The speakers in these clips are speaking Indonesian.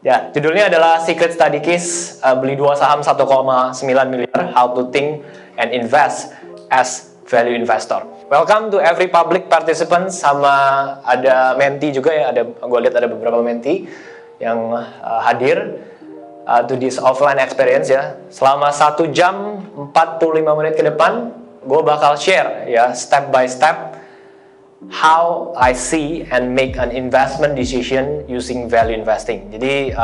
Ya, judulnya adalah Secret Study Case, beli 2 saham 1,9 miliar, How to Think and Invest as Value Investor. Welcome to every public participant, sama ada menti juga ya, gue lihat ada beberapa menti yang hadir to this offline experience ya. Selama 1 jam 45 menit ke depan, gue bakal share ya step by step how I see and make an investment decision using value investing. Jadi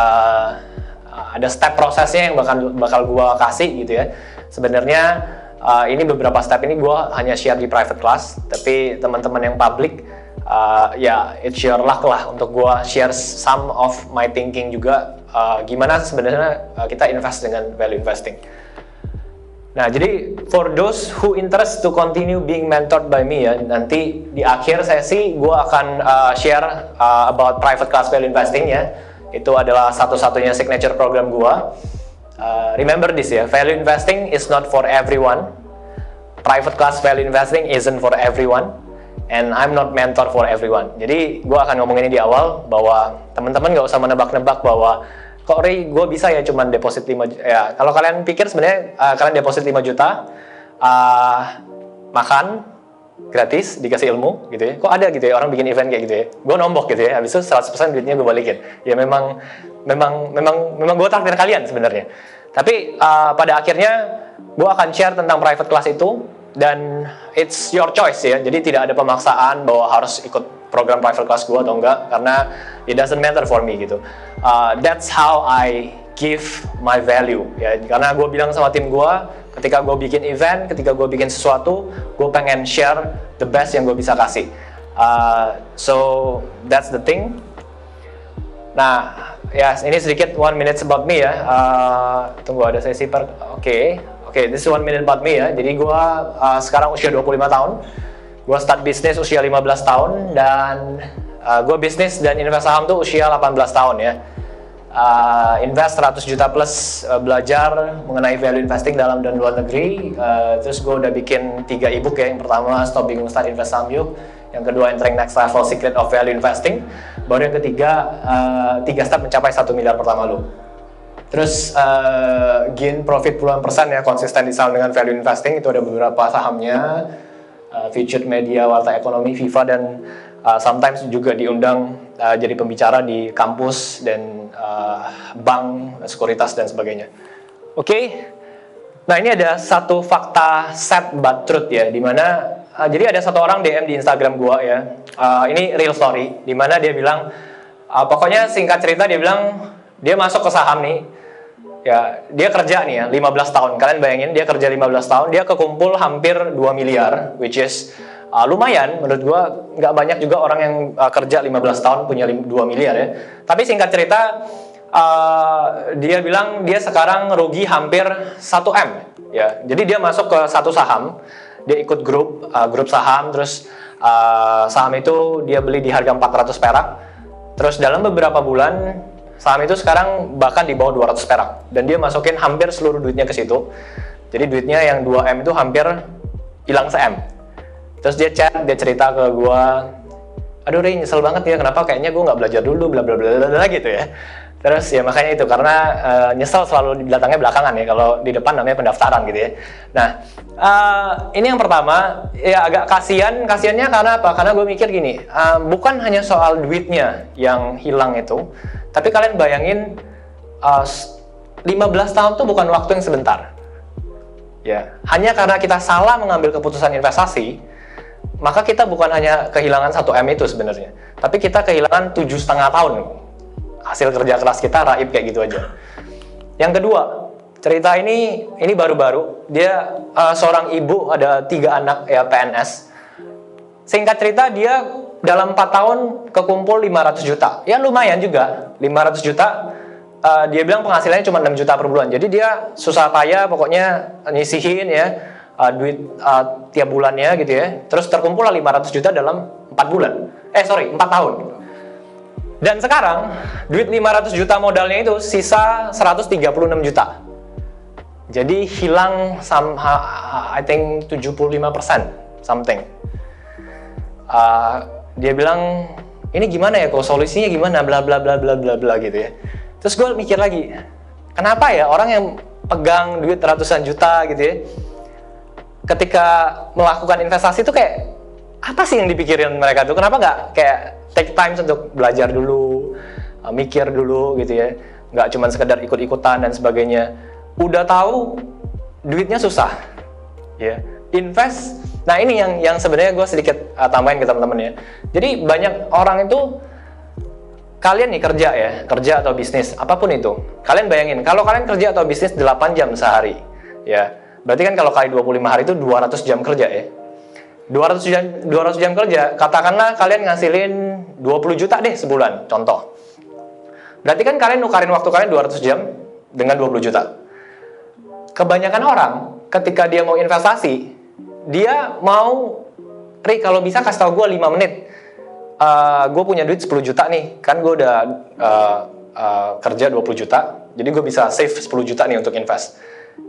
ada step prosesnya yang bakal gue kasih gitu ya. Sebenarnya ini beberapa step ini gue hanya share di private class, tapi teman-teman yang public ya it's your luck lah untuk gue share some of my thinking juga gimana sebenarnya kita invest dengan value investing. Nah, jadi for those who interest to continue being mentored by me ya, nanti di akhir sesi gue akan share about private class value investing ya. Itu adalah satu-satunya signature program gue. Remember this ya, value investing is not for everyone. Private class value investing isn't for everyone. And I'm not mentor for everyone. Jadi gue akan ngomong ini di awal bahwa teman-teman gak usah menebak-nebak bahwa kok Ray, gue bisa ya cuman deposit 5 juta. Ya, kalau kalian pikir sebenarnya kalian deposit 5 juta, makan gratis, dikasih ilmu gitu ya. Kok ada gitu ya orang bikin event kayak gitu ya. Gue nombok gitu ya, habis itu 100% duitnya gue balikin. Ya memang gue traktir kalian sebenarnya. Tapi pada akhirnya gue akan share tentang private class itu, dan it's your choice ya. Jadi tidak ada pemaksaan bahwa harus ikut program private class gue atau enggak, karena it doesn't matter for me gitu. That's how I give my value ya. Karena gue bilang sama tim gue, ketika gue bikin event, ketika gue bikin sesuatu, gue pengen share the best yang gue bisa kasih. So that's the thing. Nah, ya ini sedikit 1 minute about me ya. Tunggu ada sesi Oke, this is 1 minute about me ya. Jadi gue sekarang usia 25 tahun. Gue start bisnis usia 15 tahun, dan gue bisnis dan invest saham tuh usia 18 tahun ya. Invest 100 juta plus, belajar mengenai value investing dalam dan luar negeri. Terus gue udah bikin 3 ebook ya. Yang pertama Stop Bingung Start Invest Saham Yuk. Yang kedua Entering Next Level Secret of Value Investing. Baru yang ketiga 3 step mencapai 1 miliar pertama lo. Terus gain profit puluhan persen ya, konsisten di saham dengan value investing. Itu ada beberapa sahamnya, Featured Media, Warta Ekonomi, Viva, dan sometimes juga diundang jadi pembicara di kampus dan bank, sekuritas dan sebagainya. Oke. Nah, ini ada satu fakta sad but truth ya, dimana jadi ada satu orang DM di Instagram gua ya. Ini real story, dimana dia bilang pokoknya singkat cerita dia bilang dia masuk ke saham nih. Ya, dia kerja nih ya, 15 tahun. Kalian bayangin, dia kerja 15 tahun, dia kekumpul hampir 2 miliar, which is lumayan, menurut gua nggak banyak juga orang yang kerja 15 tahun punya 2 miliar ya. Tapi singkat cerita, dia bilang dia sekarang rugi hampir 1M. Ya, jadi dia masuk ke satu saham, dia ikut grup saham, terus saham itu dia beli di harga 400 perak. Terus dalam beberapa bulan, saham itu sekarang bahkan di bawah 200 perak, dan dia masukin hampir seluruh duitnya ke situ. Jadi duitnya yang 2M itu hampir hilang se-M. Terus dia chat, dia cerita ke gua, aduh Ray, nyesel banget ya, kenapa kayaknya gua nggak belajar dulu, bla bla bla bla gitu ya. Terus ya makanya itu, karena nyesel selalu datangnya belakangan ya, kalau di depan namanya pendaftaran gitu ya. Nah, ini yang pertama, ya agak kasiannya karena apa? Karena gue mikir gini, bukan hanya soal duitnya yang hilang itu, tapi kalian bayangin 15 tahun tuh bukan waktu yang sebentar. Ya, hanya karena kita salah mengambil keputusan investasi, maka kita bukan hanya kehilangan 1M itu sebenarnya, tapi kita kehilangan 7,5 tahun. Hasil kerja keras kita raib kayak gitu aja. Yang kedua, cerita ini baru-baru. Dia seorang ibu, ada 3 anak ya, PNS. Singkat cerita, dia dalam 4 tahun kekumpul 500 juta. Ya lumayan juga, 500 juta. Dia bilang penghasilannya cuma 6 juta per bulan. Jadi dia susah payah pokoknya nyisihin ya duit tiap bulannya gitu ya. Terus terkumpul lah 500 juta dalam 4 bulan. 4 tahun. Dan sekarang duit 500 juta modalnya itu sisa 136 juta. Jadi hilang I think 75% something. Dia bilang ini gimana ya, kok solusinya gimana, bla bla bla bla bla bla gitu ya. Terus gue mikir lagi, kenapa ya orang yang pegang duit ratusan juta gitu ya, ketika melakukan investasi itu kayak apa sih yang dipikirin mereka tuh? Kenapa nggak kayak take time untuk belajar dulu, mikir dulu gitu ya, nggak cuma sekedar ikut-ikutan dan sebagainya. Udah tahu duitnya susah, ya invest. Nah ini yang sebenarnya gue sedikit tambahin ke teman-teman ya. Jadi banyak orang itu, kalian nih kerja atau bisnis apapun itu, kalian bayangin kalau kalian kerja atau bisnis 8 jam sehari, ya berarti kan kalau kali 25 hari itu 200 jam kerja ya. 200 jam kerja, katakanlah kalian ngasilin 20 juta deh sebulan, contoh. Berarti kan kalian nukarin waktu kalian 200 jam dengan 20 juta. Kebanyakan orang ketika dia mau investasi, dia mau, Ri kalau bisa kasih tau gue 5 menit. Gue punya duit 10 juta nih, kan gue udah kerja 20 juta, jadi gue bisa save 10 juta nih untuk invest.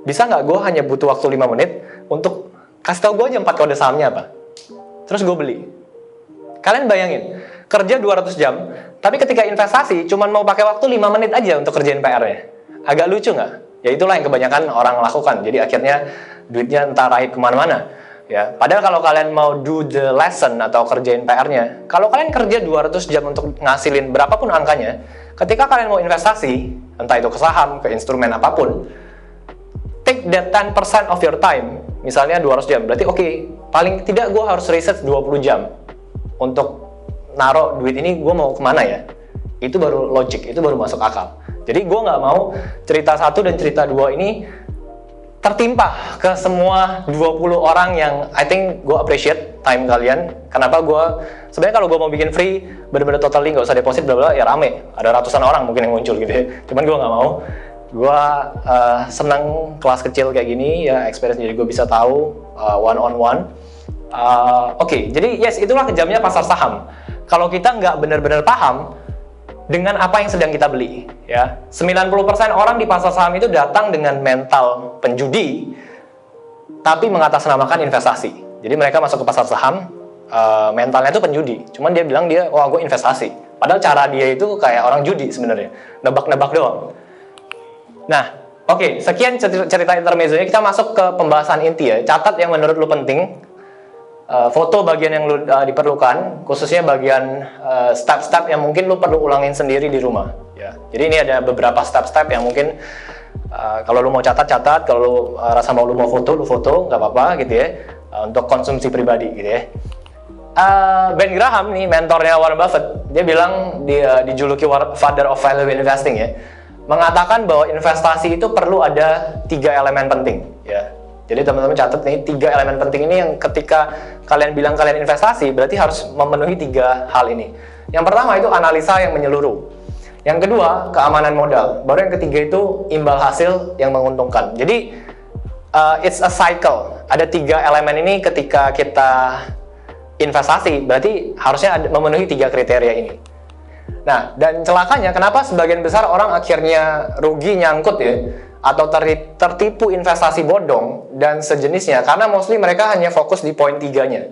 Bisa nggak gue hanya butuh waktu 5 menit untuk kasih tau gue aja 4 kode sahamnya apa, terus gue beli. Kalian bayangin, kerja 200 jam, tapi ketika investasi cuman mau pakai waktu 5 menit aja untuk kerjain PR-nya. Agak lucu nggak? Ya itulah yang kebanyakan orang lakukan, jadi akhirnya duitnya entah raib kemana-mana. Ya, padahal kalau kalian mau do the lesson atau kerjain PR-nya, kalau kalian kerja 200 jam untuk ngasilin berapapun angkanya, ketika kalian mau investasi, entah itu ke saham, ke instrumen apapun, take that 10% of your time, misalnya 200 jam, berarti oke, paling tidak gue harus riset 20 jam untuk naruh duit ini, gue mau kemana ya? Itu baru logic, itu baru masuk akal. Jadi gue nggak mau cerita 1 dan cerita 2 ini tertimpa ke semua 20 orang yang I think gue appreciate time kalian. Kenapa gue, sebenarnya kalau gue mau bikin free, bener-bener totally nggak usah deposit, bla bla, ya rame, ada ratusan orang mungkin yang muncul gitu ya. Cuman gue nggak mau. Gue senang kelas kecil kayak gini ya, experience, jadi gue bisa tahu one on one. Oke, jadi yes, itulah kejamnya pasar saham. Kalau kita nggak benar-benar paham dengan apa yang sedang kita beli, ya 90% orang di pasar saham itu datang dengan mental penjudi, tapi mengatasnamakan investasi. Jadi mereka masuk ke pasar saham, mentalnya itu penjudi. Cuman dia bilang wah gue investasi. Padahal cara dia itu kayak orang judi sebenarnya, nebak-nebak doang. Nah, oke, sekian cerita intermezzonya. Kita masuk ke pembahasan inti ya. Catat yang menurut lu penting. Foto bagian yang lu diperlukan, khususnya bagian step-step yang mungkin lu perlu ulangin sendiri di rumah. Ya. Jadi ini ada beberapa step-step yang mungkin kalau lu mau catat, kalau lu rasa lu mau foto, lu foto, nggak apa-apa gitu ya. Untuk konsumsi pribadi gitu ya. Ben Graham nih, mentornya Warren Buffett, dia bilang, dia dijuluki father of value investing ya, mengatakan bahwa investasi itu perlu ada 3 elemen penting ya. Jadi teman-teman catat nih, 3 elemen penting ini yang ketika kalian bilang kalian investasi, berarti harus memenuhi 3 hal ini. Yang pertama itu analisa yang menyeluruh. Yang kedua, keamanan modal. Baru yang ketiga itu imbal hasil yang menguntungkan. Jadi it's a cycle. Ada 3 elemen ini ketika kita investasi, berarti harusnya memenuhi 3 kriteria ini. Nah, dan celakanya kenapa sebagian besar orang akhirnya rugi nyangkut ya, atau tertipu investasi bodong dan sejenisnya, karena mostly mereka hanya fokus di poin 3-nya,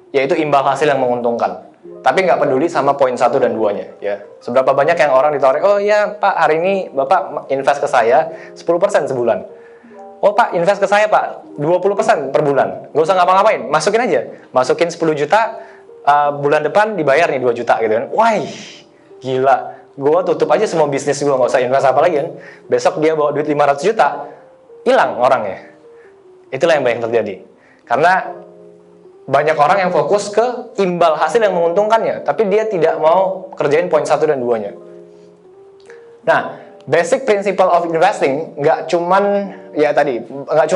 yaitu imbal hasil yang menguntungkan, tapi nggak peduli sama poin 1 dan 2-nya ya. Seberapa banyak yang orang ditawarin, oh ya Pak, hari ini Bapak invest ke saya 10% sebulan. Oh Pak, invest ke saya Pak 20% per bulan, nggak usah ngapa-ngapain, masukin aja, masukin 10 juta, bulan depan dibayar nih 2 juta gitu kan. Wah, gila, gue tutup aja semua bisnis gue, nggak usah invest apa lagi kan. Besok dia bawa duit 500 juta, hilang orangnya. Itulah yang banyak terjadi. Karena banyak orang yang fokus ke imbal hasil yang menguntungkannya, tapi dia tidak mau kerjain poin 1 dan 2-nya. Nah, basic principle of investing nggak cuman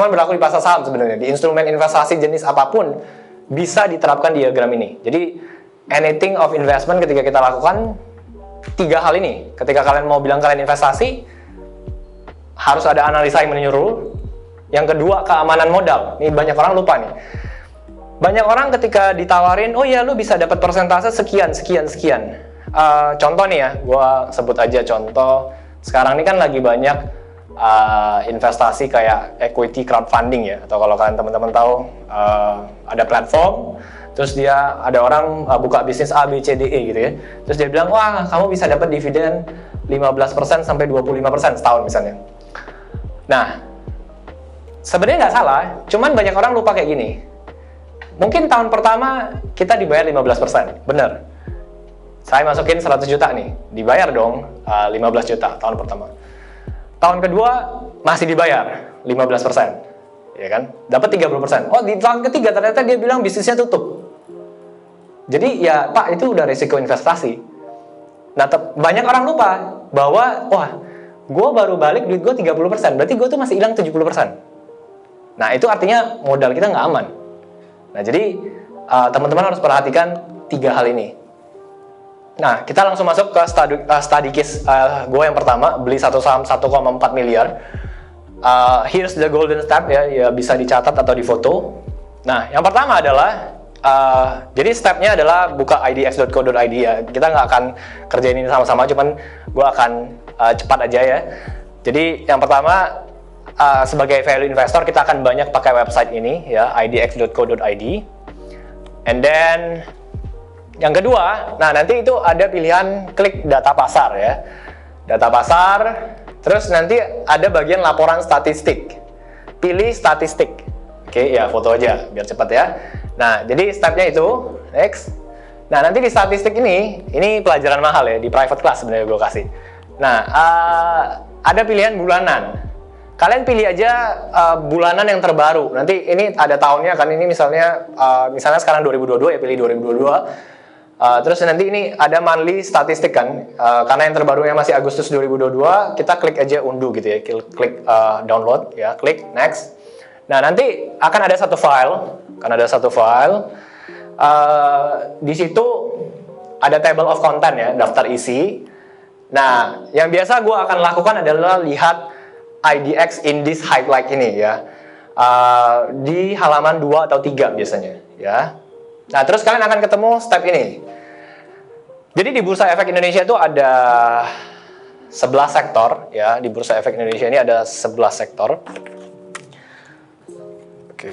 berlaku di pasar saham sebenarnya. Di instrumen investasi jenis apapun bisa diterapkan diagram ini. Jadi anything of investment ketika kita lakukan 3 hal ini. Ketika kalian mau bilang kalian investasi, harus ada analisa yang menyeluruh. Yang kedua, keamanan modal. Ini banyak orang lupa nih. Banyak orang ketika ditawarin, oh ya lu bisa dapat persentase sekian. Contoh nih ya, gue sebut aja contoh. Sekarang ini kan lagi banyak investasi kayak equity crowdfunding ya. Atau kalau kalian teman-teman tahu, ada platform terus dia ada orang buka bisnis A, B, C, D, E gitu ya. Terus dia bilang, wah kamu bisa dapat dividen 15% sampai 25% setahun misalnya. Nah, sebenarnya nggak salah, cuman banyak orang lupa kayak gini. Mungkin tahun pertama kita dibayar 15%, bener. Saya masukin 100 juta nih, dibayar dong 15 juta tahun pertama. Tahun kedua masih dibayar 15%, ya kan? Dapat 30%. Oh, di tahun ketiga ternyata dia bilang bisnisnya tutup. Jadi ya Pak, itu udah risiko investasi. Nah, banyak orang lupa bahwa wah, gue baru balik duit gue 30%, berarti gue tuh masih hilang 70%. Nah, itu artinya modal kita nggak aman. Nah, jadi teman-teman harus perhatikan 3 hal ini. Nah, kita langsung masuk ke study case gue yang pertama, beli satu saham 1,4 miliar. Here's the golden step ya bisa dicatat atau difoto. Nah, yang pertama adalah jadi stepnya adalah buka idx.co.id ya. Kita nggak akan kerjain ini sama-sama, cuman gue akan cepat aja ya. Jadi yang pertama sebagai value investor kita akan banyak pakai website ini ya, idx.co.id. And then yang kedua, nah nanti itu ada pilihan klik data pasar ya. Data pasar, terus nanti ada bagian laporan statistik. Pilih statistik. Oke, ya foto aja biar cepat ya. Nah, jadi stepnya itu, next. Nah, nanti di statistik ini pelajaran mahal ya, di private class sebenarnya gue kasih. Nah, ada pilihan bulanan. Kalian pilih aja bulanan yang terbaru. Nanti ini ada tahunnya kan, ini misalnya sekarang 2022 ya, pilih 2022. Terus nanti ini ada monthly statistik kan, karena yang terbarunya masih Agustus 2022, kita klik aja undo gitu ya, klik download ya, klik next. Nah nanti akan ada satu file, di situ ada table of content ya, daftar isi. Nah yang biasa gue akan lakukan adalah lihat IDX Index Highlight ini ya, di halaman 2 atau 3 biasanya ya. Nah, terus kalian akan ketemu step ini. Jadi di Bursa Efek Indonesia itu ada 11 sektor ya. Di Bursa Efek Indonesia ini ada 11 sektor. Oke.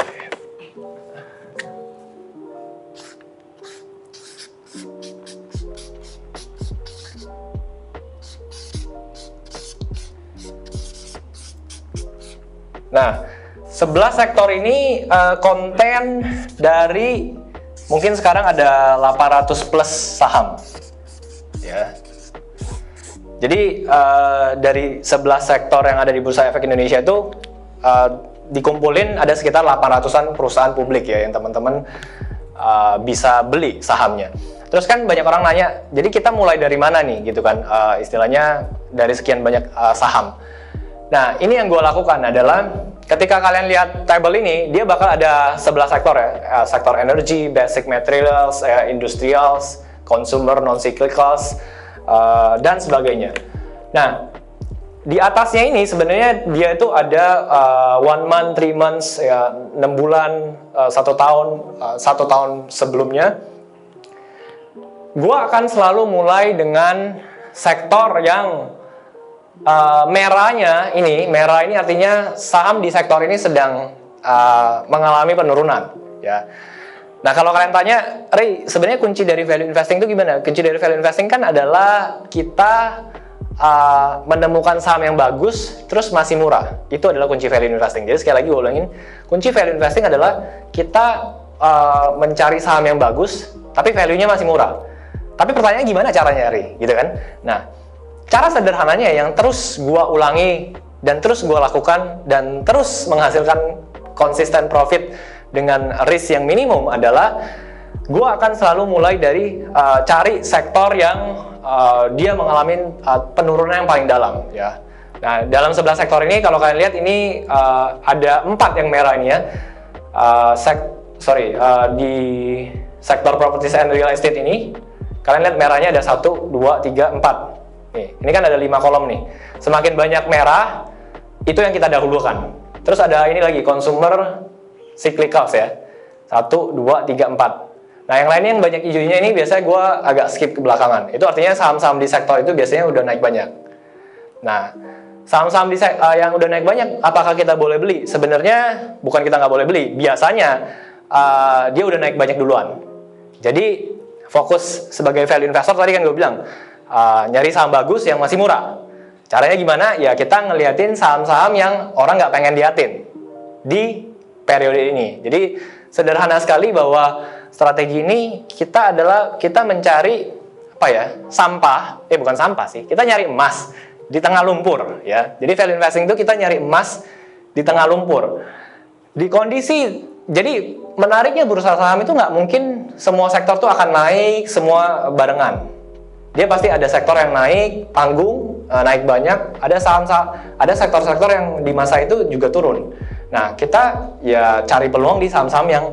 Nah, 11 sektor ini konten dari mungkin sekarang ada 800 plus saham ya. Jadi dari 11 sektor yang ada di Bursa Efek Indonesia itu dikumpulin ada sekitar 800-an perusahaan publik ya yang teman-teman bisa beli sahamnya. Terus kan banyak orang nanya, jadi kita mulai dari mana nih gitu kan, istilahnya dari sekian banyak saham. Nah, ini yang gue lakukan adalah ketika kalian lihat tabel ini, dia bakal ada 11 sektor ya, sektor energy, basic materials, industrials, consumer, non-cyclicals, dan sebagainya. Nah, di atasnya ini sebenarnya dia itu ada 1 month, 3 months, ya, 6 bulan, 1 tahun, 1 tahun sebelumnya. Gue akan selalu mulai dengan sektor yang merah ini artinya saham di sektor ini sedang mengalami penurunan ya. Nah, kalau kalian tanya, Ray, sebenarnya kunci dari value investing itu gimana? Kunci dari value investing kan adalah kita menemukan saham yang bagus terus masih murah. Itu adalah kunci value investing. Jadi sekali lagi gue ulangin, kunci value investing adalah kita mencari saham yang bagus tapi value-nya masih murah. Tapi pertanyaannya gimana caranya, Ray? Gitu kan? Nah, cara sederhananya yang terus gua ulangi dan terus gua lakukan dan terus menghasilkan konsisten profit dengan risk yang minimum adalah gua akan selalu mulai dari cari sektor yang dia mengalami penurunan yang paling dalam ya. Nah, dalam 11 sektor ini kalau kalian lihat ini ada 4 yang merah ini ya. Di sektor properties and real estate ini kalian lihat merahnya ada 1, 2, 3, 4. Nih, ini kan ada 5 kolom nih. Semakin banyak merah, itu yang kita dahulukan. Terus ada ini lagi, consumer cyclicals ya. 1, 2, 3, 4. Nah, yang lainnya yang banyak hijaunya ini biasanya gue agak skip ke belakangan. Itu artinya saham-saham di sektor itu biasanya udah naik banyak. Nah, saham-saham yang udah naik banyak, apakah kita boleh beli? Sebenarnya bukan kita nggak boleh beli. Biasanya dia udah naik banyak duluan. Jadi fokus sebagai value investor tadi kan gue bilang nyari saham bagus yang masih murah. Caranya gimana? Ya kita ngeliatin saham-saham yang orang nggak pengen liatin di periode ini. Jadi sederhana sekali bahwa strategi ini kita mencari apa ya, bukan sampah sih, kita nyari emas di tengah lumpur ya. Jadi value investing itu kita nyari emas di tengah lumpur. Di kondisi, jadi menariknya bursa saham itu nggak mungkin semua sektor tuh akan naik semua barengan. Dia pasti ada sektor yang naik panggung, naik banyak, ada sektor-sektor yang di masa itu juga turun. Nah, kita ya cari peluang di saham-saham yang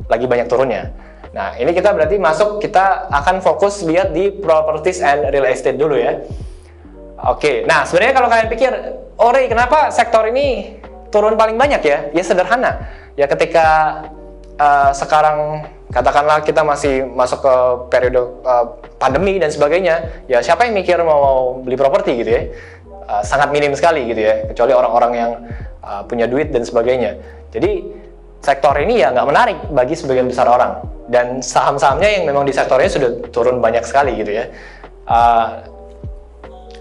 lagi banyak turunnya. Nah, ini kita berarti kita akan fokus lihat di properties and real estate dulu ya. Oke, nah sebenarnya kalau kalian pikir, Ray, kenapa sektor ini turun paling banyak ya? Ya sederhana. Ya ketika sekarang katakanlah kita masih masuk ke periode pandemi dan sebagainya, ya siapa yang mikir mau beli properti gitu ya? Sangat minim sekali gitu ya, kecuali orang-orang yang punya duit dan sebagainya. Jadi sektor ini ya nggak menarik bagi sebagian besar orang, dan saham-sahamnya yang memang di sektornya sudah turun banyak sekali gitu ya.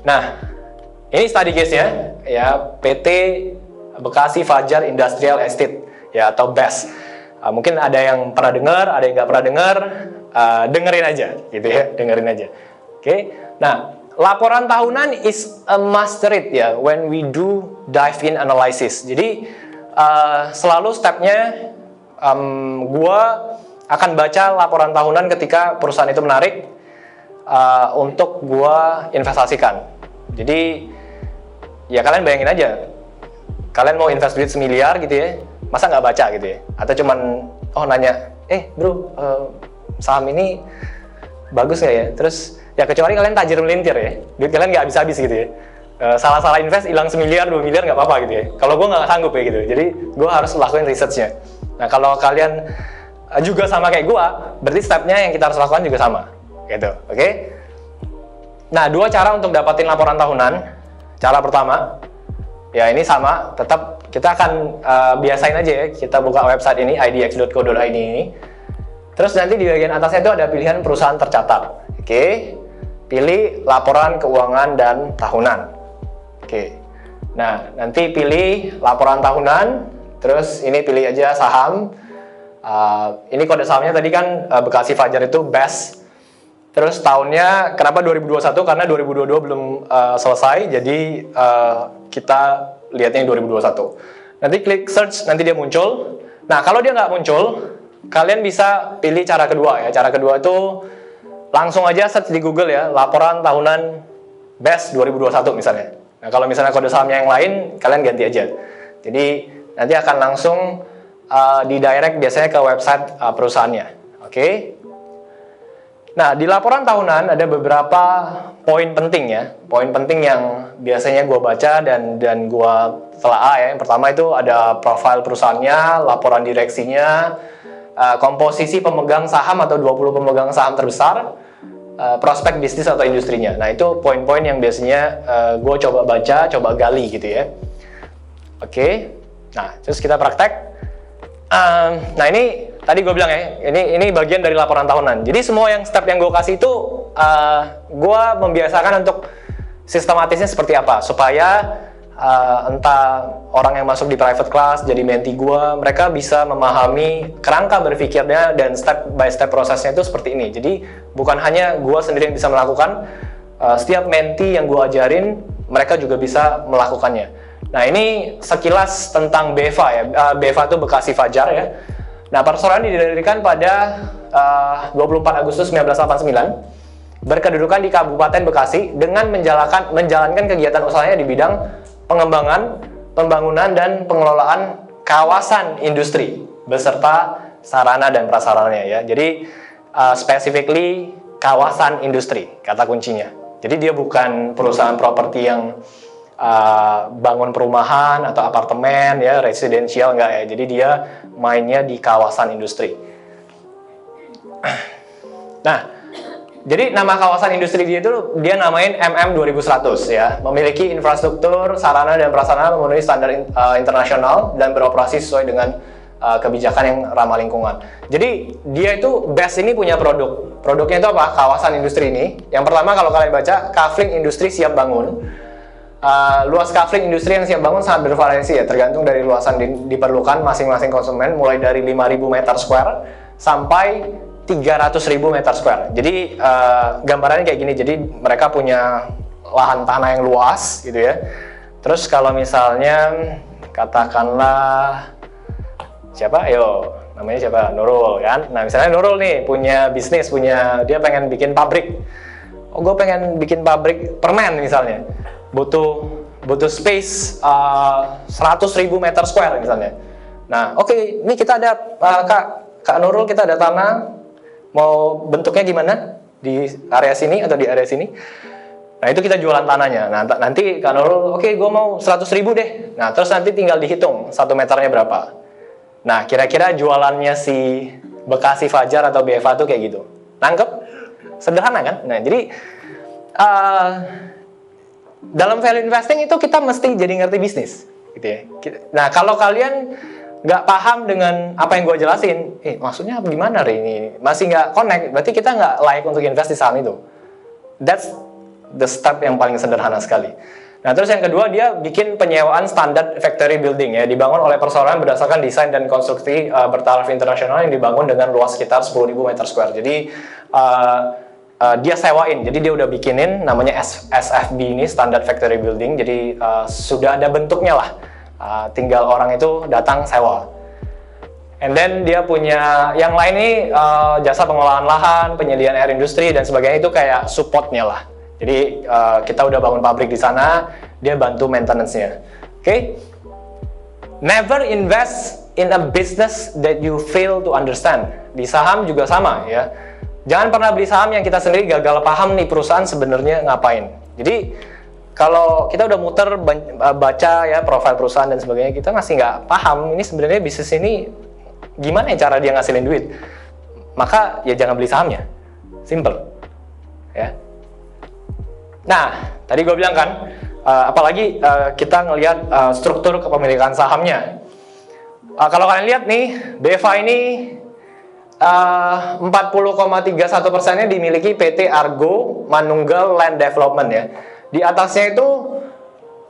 Nah, ini study case-nya ya, PT Bekasi Fajar Industrial Estate ya, atau BES. Mungkin ada yang pernah dengar, ada yang nggak pernah dengar, dengerin aja gitu ya, dengerin aja. Oke. Nah, laporan tahunan is a must read ya when we do dive in analysis. Jadi selalu stepnya gua akan baca laporan tahunan ketika perusahaan itu menarik untuk gua investasikan. Jadi ya kalian bayangin aja, kalian mau invest duit 1 miliar gitu ya, masa nggak baca gitu ya? Atau cuman nanya, bro, saham ini bagus nggak ya? Terus ya kecuali kalian tajir melintir ya, duit kalian nggak habis-habis gitu ya. Salah-salah invest hilang 1 miliar, 2 miliar nggak apa-apa gitu ya. Kalau gue nggak sanggup ya gitu, jadi gue harus lakuin researchnya. Nah kalau kalian juga sama kayak gue, berarti stepnya yang kita harus lakukan juga sama, gitu, oke? Nah, 2 cara untuk dapatin laporan tahunan. Cara pertama, ya ini sama, tetap kita akan biasain aja ya, kita buka website ini, idx.co.id ini. Terus nanti di bagian atasnya itu ada pilihan perusahaan tercatat. Oke, pilih laporan keuangan dan tahunan. Oke, nah nanti pilih laporan tahunan, terus ini pilih aja saham. Ini kode sahamnya tadi kan Bekasi Fajar itu BES. Terus tahunnya kenapa 2021? Karena 2022 belum selesai, jadi kita lihatnya yang 2021. Nanti klik search, nanti dia muncul. Nah kalau dia nggak muncul, kalian bisa pilih cara kedua ya. Cara kedua itu langsung aja search di Google ya, laporan tahunan BES 2021 misalnya. Nah kalau misalnya kode sahamnya yang lain, kalian ganti aja. Jadi nanti akan langsung di-direct biasanya ke website perusahaannya. Oke. Nah, di laporan tahunan ada beberapa poin penting ya. Poin penting yang biasanya gue baca dan gue telaah ya. Yang pertama itu ada profil perusahaannya, laporan direksinya, komposisi pemegang saham atau 20 pemegang saham terbesar, prospek bisnis atau industrinya. Nah, itu poin-poin yang biasanya gue coba baca, coba gali gitu ya. Oke. Nah, terus kita praktek. Nah, ini tadi gue bilang ya, ini bagian dari laporan tahunan. Jadi semua step yang gue kasih itu gue membiasakan untuk sistematisnya seperti apa, supaya entah orang yang masuk di private class jadi mentee gue, mereka bisa memahami kerangka berpikirnya dan step by step prosesnya itu seperti ini. Jadi bukan hanya gue sendiri yang bisa melakukan, setiap mentee yang gue ajarin mereka juga bisa melakukannya. Nah ini sekilas tentang BEFA ya. BEFA itu Bekasi Fajar ya. Nah, perseroan didirikan pada 24 Agustus 1989, berkedudukan di Kabupaten Bekasi dengan menjalankan kegiatan usahanya di bidang pengembangan, pembangunan, dan pengelolaan kawasan industri beserta sarana dan prasarananya ya. Jadi specifically kawasan industri kata kuncinya. Jadi dia bukan perusahaan properti yang bangun perumahan atau apartemen ya, residensial enggak ya. Jadi dia mainnya di kawasan industri. Nah, jadi nama kawasan industri dia namain MM 2100 ya. Memiliki infrastruktur, sarana dan prasarana memenuhi standar internasional dan beroperasi sesuai dengan kebijakan yang ramah lingkungan. Jadi dia itu BES ini punya produk. Produknya itu apa? Kawasan industri ini. Yang pertama kalau kalian baca, kafling industri siap bangun. Luas kafling industri yang siap bangun sangat bervariasi ya, tergantung dari luasan diperlukan masing-masing konsumen, mulai dari 5.000 meter square sampai 300.000 meter square. Jadi gambarannya kayak gini. Jadi mereka punya lahan tanah yang luas gitu ya. Terus kalau misalnya katakanlah siapa? Ayo, namanya siapa? Nurul kan? Nah misalnya Nurul nih punya bisnis, dia pengen bikin pabrik. Oh gue pengen bikin pabrik permen misalnya. Butuh space 100.000 meter square misalnya. Nah oke, ini kita ada Kak Nurul, kita ada tanah. Mau bentuknya gimana? Di area sini atau di area sini? Nah itu kita jualan tanahnya. Nah nanti Kak Nurul, oke gue mau 100.000 deh. Nah terus nanti tinggal dihitung 1 meternya berapa. Nah, kira-kira jualannya si Bekasi Fajar atau BFA tuh kayak gitu. Nangkep? Sederhana kan? Nah, jadi dalam value investing itu kita mesti jadi ngerti bisnis, gitu ya. Nah, kalau kalian nggak paham dengan apa yang gue jelasin, maksudnya gimana ini? Masih nggak connect, berarti kita nggak layak untuk invest di saham itu. That's the step yang paling sederhana sekali. Nah, terus yang kedua, dia bikin penyewaan standar factory building ya, dibangun oleh perseroan berdasarkan desain dan konstruksi bertaraf internasional yang dibangun dengan luas sekitar 10.000 meter square. Jadi dia sewain, jadi dia udah bikinin namanya SFB ini, standard factory building. Jadi sudah ada bentuknya lah, tinggal orang itu datang sewa. And then dia punya yang lain nih, jasa pengolahan lahan, penyediaan air industri dan sebagainya, itu kayak supportnya lah. Jadi kita udah bangun pabrik di sana, dia bantu maintenance-nya. Oke? Never invest in a business that you fail to understand. Di saham juga sama ya. Jangan pernah beli saham yang kita sendiri gagal paham nih perusahaan sebenarnya ngapain. Jadi kalau kita udah muter baca ya profil perusahaan dan sebagainya, kita masih nggak paham ini sebenarnya bisnis ini gimana ya cara dia ngasilin duit. Maka ya jangan beli sahamnya. Simple. Ya. Nah, tadi gue bilang kan, apalagi kita ngelihat struktur kepemilikan sahamnya. Kalau kalian lihat nih, BFA ini 40,31%-nya dimiliki PT Argo Manunggal Land Development ya. Di atasnya itu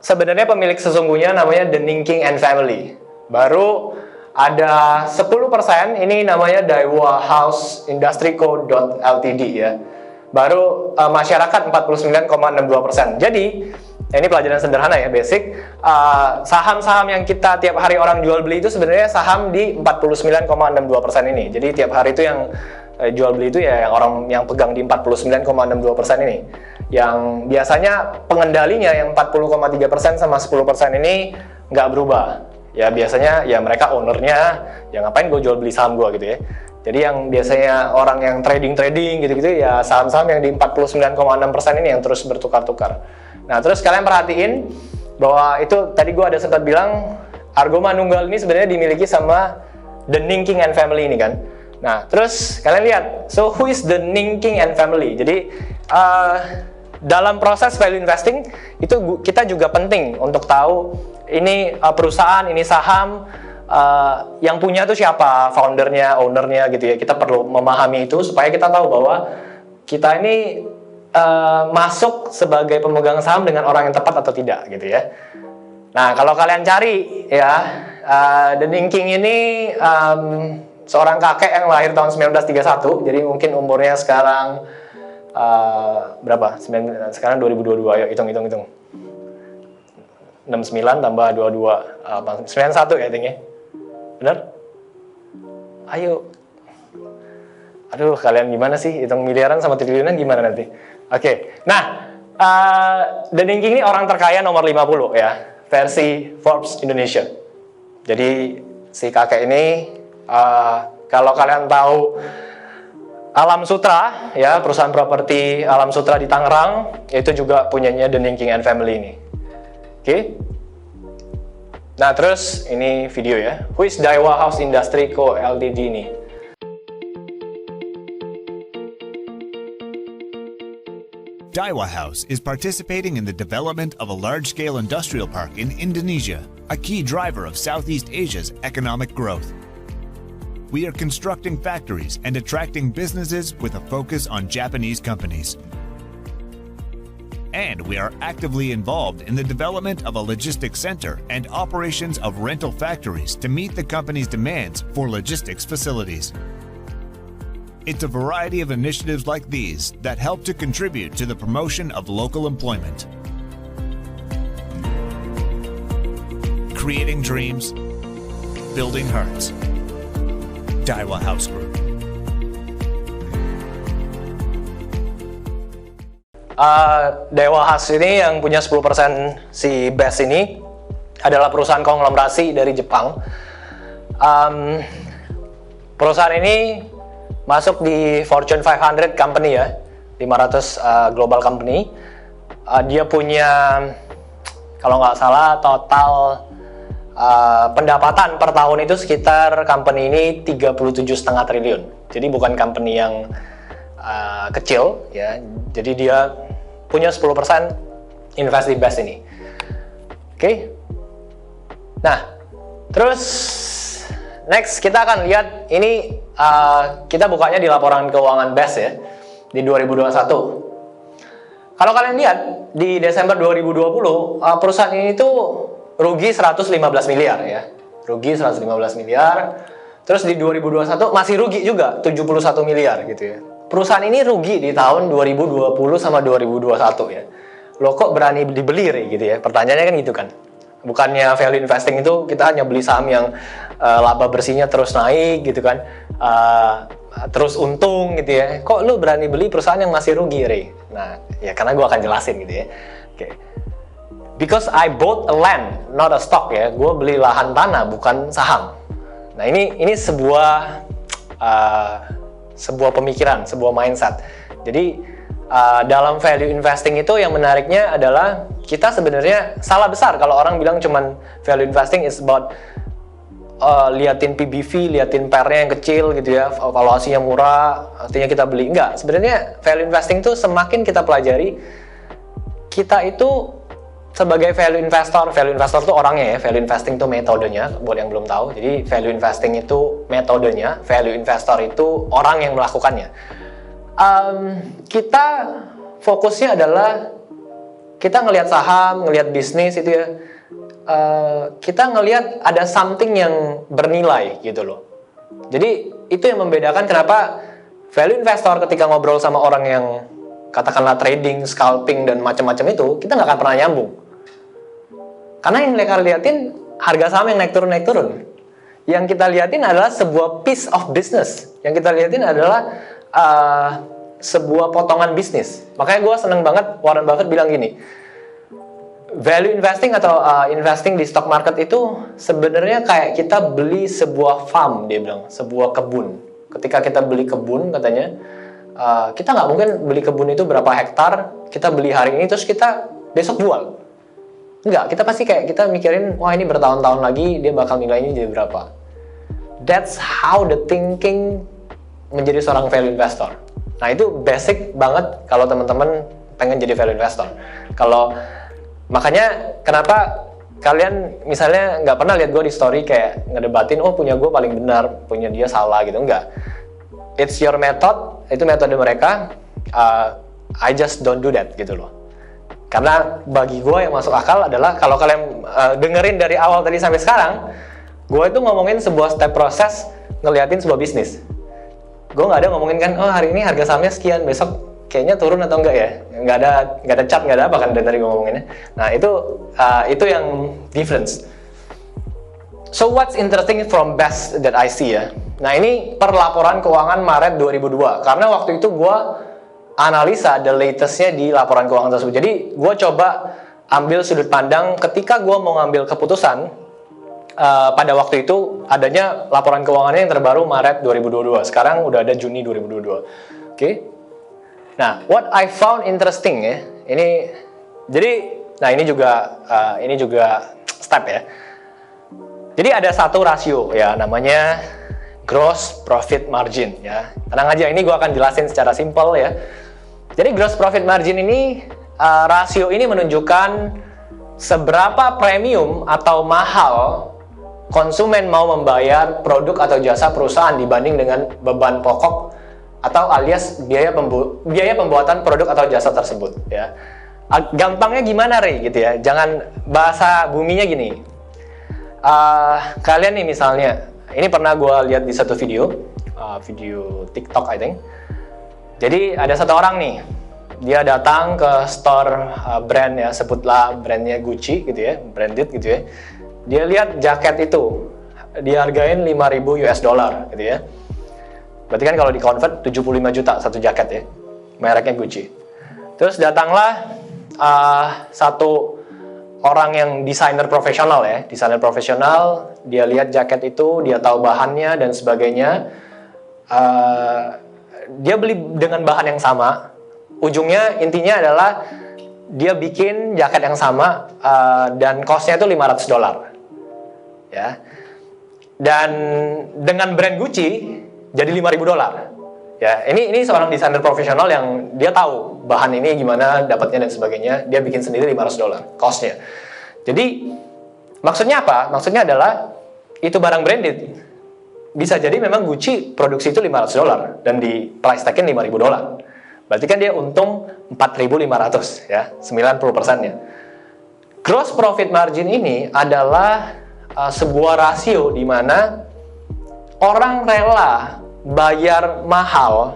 sebenarnya pemilik sesungguhnya namanya The Ninking and Family. Baru ada 10% ini namanya Daiwa House Industry Co. Ltd ya. Baru masyarakat 49,62%. Jadi ini pelajaran sederhana ya, basic. Saham-saham yang kita tiap hari orang jual beli itu sebenarnya saham di 49,62% ini. Jadi tiap hari itu yang jual beli itu ya yang orang yang pegang di 49,62% ini. Yang biasanya pengendalinya yang 40,3% sama 10% ini nggak berubah. Ya biasanya ya mereka ownernya, ya ngapain gue jual beli saham gue gitu ya. Jadi yang biasanya orang yang trading gitu-gitu ya saham-saham yang di 49,6% ini yang terus bertukar-tukar. Nah terus kalian perhatiin bahwa itu tadi gue ada sempat bilang Argo Manunggal ini sebenarnya dimiliki sama The Ninking and Family ini kan. Nah terus kalian lihat, so who is The Ninking and Family? Jadi dalam proses value investing itu kita juga penting untuk tahu ini perusahaan, ini saham, yang punya tuh siapa, foundernya, ownernya gitu ya. Kita perlu memahami itu supaya kita tahu bahwa kita ini masuk sebagai pemegang saham dengan orang yang tepat atau tidak gitu ya. Nah kalau kalian cari ya, The Ninking ini seorang kakek yang lahir tahun 1931, jadi mungkin umurnya sekarang berapa? Sekarang 2022, ayo hitung. 69 tambah 22, 91 ya tinggi. Bener? Ayo. Aduh, kalian gimana sih? Hitung miliaran sama triliunan gimana nanti? Oke. Nah, The Ninking ini orang terkaya nomor 50 ya, versi Forbes Indonesia. Jadi, si kakek ini, kalau kalian tahu Alam Sutra, ya perusahaan properti Alam Sutra di Tangerang, itu juga punyanya The Ninking and Family ini. Oke. Nah, terus ini video ya. Who is Daiwa House Industry Co. Ltd ini? Daiwa House is participating in the development of a large-scale industrial park in Indonesia, a key driver of Southeast Asia's economic growth. we are constructing factories and attracting businesses with a focus on Japanese companies. And we are actively involved in the development of a logistics center and operations of rental factories to meet the company's demands for logistics facilities. It's a variety of initiatives like these that help to contribute to the promotion of local employment. Creating dreams, building hearts. Daiwa House Group. Daiwa House ini yang punya 10% si BEST ini adalah perusahaan konglomerasi dari Jepang. Perusahaan ini masuk di Fortune 500 company ya, 500 global company. Dia punya, kalau nggak salah, total pendapatan per tahun itu sekitar company ini 37,5 triliun. Jadi bukan company yang kecil ya. Jadi dia punya 10% invest di BEST ini. Oke. Nah, terus next kita akan lihat ini, kita bukanya di laporan keuangan BEST ya di 2021. Kalau kalian lihat di Desember 2020 perusahaan ini tuh rugi 115 miliar ya. Rugi 115 miliar. Terus di 2021 masih rugi juga 71 miliar gitu ya. Perusahaan ini rugi di tahun 2020 sama 2021 ya. Lo kok berani dibeli gitu ya? Pertanyaannya kan gitu kan. Bukannya value investing itu kita hanya beli saham yang laba bersihnya terus naik gitu kan, terus untung gitu ya. Kok lu berani beli perusahaan yang masih rugi, Ray? Nah, ya karena gue akan jelasin gitu ya. Oke. Because I bought a land, not a stock ya. Gue beli lahan tanah, bukan saham. Nah, ini sebuah pemikiran, sebuah mindset. Jadi dalam value investing itu yang menariknya adalah kita sebenarnya salah besar kalau orang bilang cuman value investing is about liatin PBV, liatin PER-nya yang kecil gitu ya, valuasinya murah, artinya kita beli. Enggak, sebenarnya value investing itu semakin kita pelajari, kita itu sebagai value investor itu orangnya ya, value investing itu metodenya, buat yang belum tahu. Jadi value investing itu metodenya, value investor itu orang yang melakukannya. Kita fokusnya adalah kita ngelihat saham, ngelihat bisnis itu ya, kita ngelihat ada something yang bernilai gitu loh. Jadi itu yang membedakan kenapa value investor ketika ngobrol sama orang yang katakanlah trading, scalping dan macam-macam itu, kita nggak akan pernah nyambung. Karena yang mereka liatin harga saham yang naik turun. Yang kita liatin adalah sebuah piece of business. Yang kita liatin adalah sebuah potongan bisnis. Makanya gue seneng banget Warren Buffett bilang gini, value investing atau investing di stock market itu sebenarnya kayak kita beli sebuah farm, dia bilang, sebuah kebun. Ketika kita beli kebun katanya, kita nggak mungkin beli kebun itu berapa hektar, kita beli hari ini terus kita besok jual. Enggak, kita pasti kayak kita mikirin, wah ini bertahun-tahun lagi dia bakal nilainya jadi berapa. That's how the thinking menjadi seorang value investor. Nah itu basic banget kalau teman-teman pengen jadi value investor. Makanya kenapa kalian misalnya nggak pernah lihat gue di story kayak ngedebatin, oh punya gue paling benar, punya dia salah gitu, enggak. It's your method, itu metode mereka. I just don't do that gitu loh. Karena bagi gue yang masuk akal adalah kalau kalian dengerin dari awal tadi sampai sekarang, gue itu ngomongin sebuah step proses ngeliatin sebuah bisnis. Gue nggak ada ngomongin kan, oh hari ini harga sahamnya sekian, besok kayaknya turun atau enggak ya? Nggak ada chart, nggak ada apa kan dari gue ngomonginnya. Nah itu yang difference. So what's interesting from BEST that I see ya? Nah ini per laporan keuangan Maret 2002. Karena waktu itu gue analisa the latestnya di laporan keuangan tersebut. Jadi gue coba ambil sudut pandang ketika gue mau ngambil keputusan. Pada waktu itu adanya laporan keuangannya yang terbaru Maret 2022. Sekarang udah ada Juni 2022. Oke. Nah, what I found interesting ya. Ini juga step ya. Jadi ada satu rasio ya, namanya gross profit margin ya. Tenang aja, ini gue akan jelasin secara simpel ya. Jadi gross profit margin ini, rasio ini menunjukkan seberapa premium atau mahal konsumen mau membayar produk atau jasa perusahaan dibanding dengan beban pokok atau alias biaya pembuatan produk atau jasa tersebut, ya. Gampangnya gimana, Ray, gitu ya. Jangan bahasa buminya gini. Kalian nih misalnya, ini pernah gue lihat di satu video TikTok, I think. Jadi ada satu orang nih, dia datang ke store brand, ya, sebutlah brandnya Gucci gitu ya, branded gitu ya. Dia lihat jaket itu, dihargain 5.000 US dollar gitu ya. Berarti kan kalau di-convert 75 juta satu jaket ya, mereknya Gucci. Terus datanglah satu orang yang desainer profesional ya, dia lihat jaket itu, dia tahu bahannya dan sebagainya. Dia beli dengan bahan yang sama. Ujungnya intinya adalah dia bikin jaket yang sama dan cost-nya itu 500 dolar. Ya. Dan dengan brand Gucci jadi 5.000 dolar. Ya, ini seorang desainer profesional yang dia tahu bahan ini gimana dapatnya dan sebagainya. Dia bikin sendiri 500 dolar cost-nya. Jadi maksudnya apa? Maksudnya adalah itu barang branded. Bisa jadi memang Gucci produksi itu 500 dolar dan di price tag-nya 5.000 dolar. Berarti kan dia untung 4.500 ya, 90%-nya. Gross profit margin ini adalah sebuah rasio di mana orang rela bayar mahal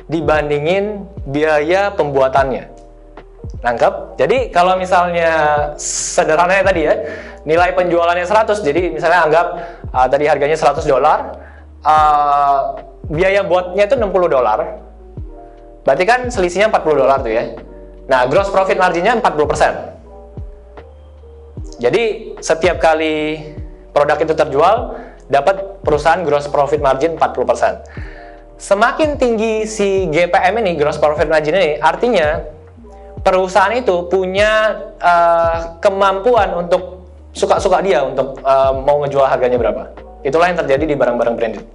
dibandingin biaya pembuatannya. Nangkep? Jadi kalau misalnya sederhananya tadi ya, nilai penjualannya 100, jadi misalnya anggap tadi harganya 100 dolar, biaya buatnya itu 60 dolar, berarti kan selisihnya 40 dolar tuh ya. Nah, gross profit marginnya 40%. Jadi setiap kali produk itu terjual, dapat perusahaan gross profit margin 40%. Semakin tinggi si GPM ini, gross profit margin ini, artinya perusahaan itu punya kemampuan untuk suka-suka dia untuk mau ngejual harganya berapa. Itulah yang terjadi di barang-barang branded.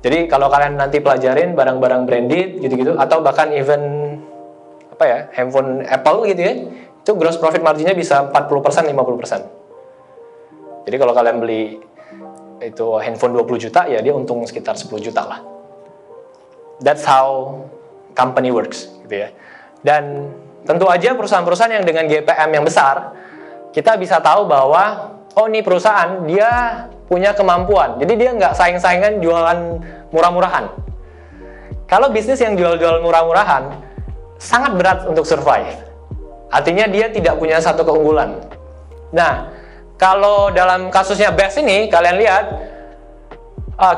Jadi kalau kalian nanti pelajarin barang-barang branded gitu-gitu, atau bahkan even handphone Apple gitu ya, itu gross profit marginnya bisa 40%, 50%. Jadi kalau kalian beli itu handphone 20 juta, ya dia untung sekitar 10 juta lah. That's how company works gitu ya. Dan tentu aja perusahaan-perusahaan yang dengan GPM yang besar, kita bisa tahu bahwa ini perusahaan dia punya kemampuan. Jadi dia nggak saing-saingan jualan murah-murahan. Kalau bisnis yang jual-jual murah-murahan sangat berat untuk survive. Artinya dia tidak punya satu keunggulan. Nah, kalau dalam kasusnya Best ini, kalian lihat,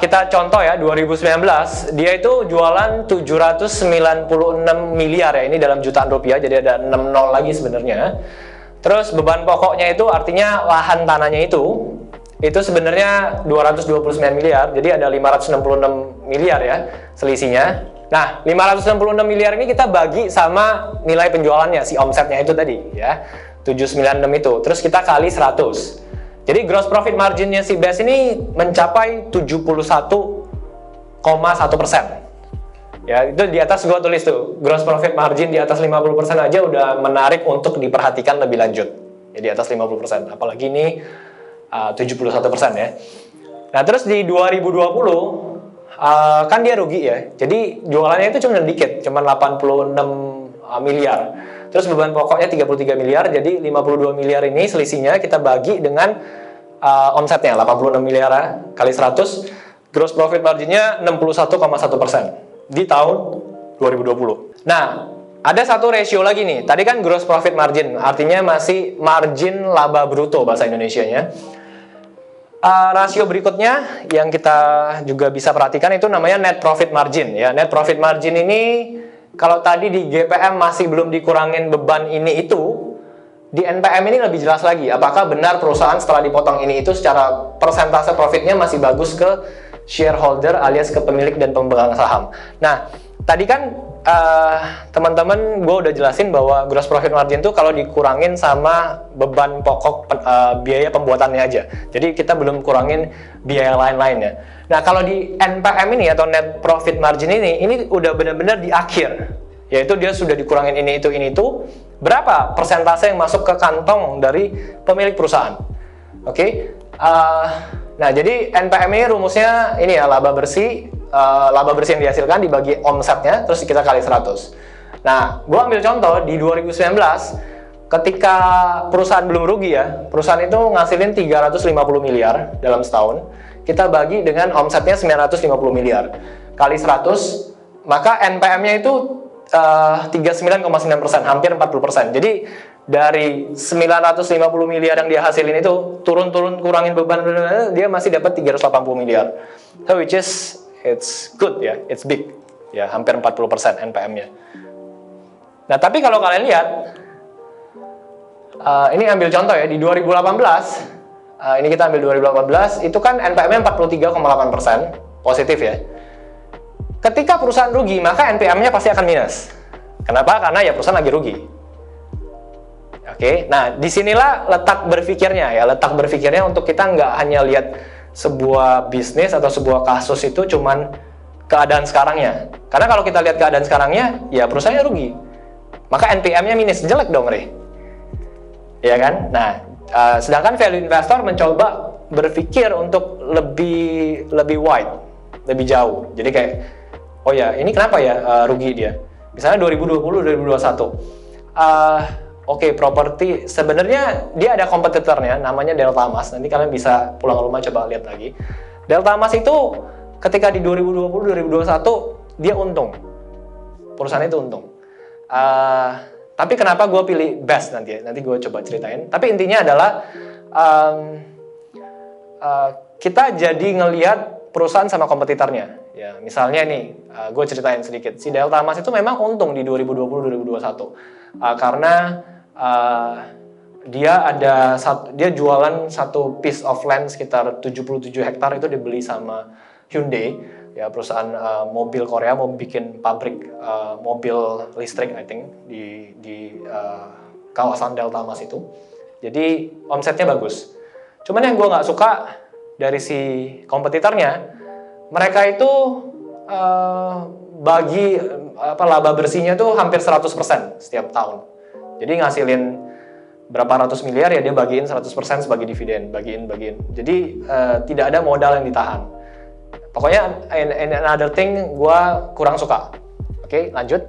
kita contoh ya, 2019, dia itu jualan 796 miliar ya, ini dalam jutaan rupiah, jadi ada 6 nol lagi sebenarnya. Terus beban pokoknya itu artinya lahan tanahnya itu sebenarnya 229 miliar, jadi ada 566 miliar ya selisihnya. Nah, 566 miliar ini kita bagi sama nilai penjualannya, si omsetnya itu tadi ya, 796 itu. Terus kita kali 100. Jadi gross profit marginnya si Best ini mencapai 71,1%. Ya, itu di atas gua tulis tuh, gross profit margin di atas 50% aja udah menarik untuk diperhatikan lebih lanjut. Ya, di atas 50%, apalagi ini 71% ya. Nah, terus di 2020 kan dia rugi ya. Jadi jualannya itu cuma dikit, cuma 86 miliar. Terus beban pokoknya 33 miliar, jadi 52 miliar ini selisihnya kita bagi dengan omsetnya 86 miliar kali 100, gross profit marginnya 61,1% di tahun 2020. Nah, ada satu ratio lagi nih. Tadi kan gross profit margin, artinya masih margin laba bruto bahasa Indonesianya. Rasio berikutnya yang kita juga bisa perhatikan itu namanya net profit margin ya. Net profit margin ini kalau tadi di GPM masih belum dikurangin beban ini itu, di NPM ini lebih jelas lagi. Apakah benar perusahaan setelah dipotong ini itu secara persentase profitnya masih bagus ke shareholder alias ke pemilik dan pemegang saham. Nah, tadi kan teman-teman gue udah jelasin bahwa gross profit margin itu kalau dikurangin sama beban pokok biaya pembuatannya aja. Jadi kita belum kurangin biaya lain-lainnya. Nah, kalau di NPM ini atau net profit margin ini udah benar-benar di akhir. Yaitu dia sudah dikurangin ini itu. Berapa persentase yang masuk ke kantong dari pemilik perusahaan? Oke. Nah, jadi NPM ini rumusnya ini ya, laba bersih yang dihasilkan dibagi omsetnya, terus kita kali 100. Nah, gue ambil contoh di 2019, ketika perusahaan belum rugi ya, perusahaan itu ngasilin 350 miliar dalam setahun, kita bagi dengan omsetnya 950 miliar, kali 100, maka NPM-nya itu 39,9%, hampir 40%. Jadi dari 950 miliar yang dia hasilin itu turun-turun kurangin beban, dia masih dapat 380 miliar. So which is it's good ya, it's big. Ya, hampir 40% NPM-nya. Nah, tapi kalau kalian lihat ini ambil contoh ya di 2018, ini kita ambil 2018, itu kan NPM-nya 43,8%, positif ya. Ketika perusahaan rugi, maka NPM-nya pasti akan minus. Kenapa? Karena ya perusahaan lagi rugi. Oke, nah disinilah letak berpikirnya ya, letak berpikirnya untuk kita nggak hanya lihat sebuah bisnis atau sebuah kasus itu cuman keadaan sekarangnya. Karena kalau kita lihat keadaan sekarangnya, ya perusahaannya rugi. Maka NPM-nya minus, jelek dong, Re. Ya kan? Nah, sedangkan value investor mencoba berpikir untuk lebih wide, lebih jauh. Jadi kayak, oh ya, ini kenapa ya rugi dia? Misalnya 2020, 2021. Oke, properti sebenarnya dia ada kompetitornya, namanya Delta Mas. Nanti kalian bisa pulang ke rumah coba lihat lagi. Delta Mas itu ketika di 2020, 2021 dia untung. Perusahaan itu untung. Tapi kenapa gue pilih best nanti gue coba ceritain. Tapi intinya adalah kita jadi ngelihat perusahaan sama kompetitornya. Ya, misalnya nih, gue ceritain sedikit. Si Delta Mas itu memang untung di 2020-2021 karena dia jualan satu piece of land sekitar 77 hektar itu dibeli sama Hyundai, ya perusahaan mobil Korea mau bikin pabrik mobil listrik, I think di kawasan Delta Mas itu. Jadi omsetnya bagus. Cuman yang gue nggak suka dari si kompetitornya, mereka itu bagi laba bersihnya tuh hampir 100% setiap tahun. Jadi ngasilin berapa ratus miliar ya dia bagiin 100% sebagai dividen, bagiin. Jadi tidak ada modal yang ditahan. Pokoknya another thing gue kurang suka. Oke, lanjut.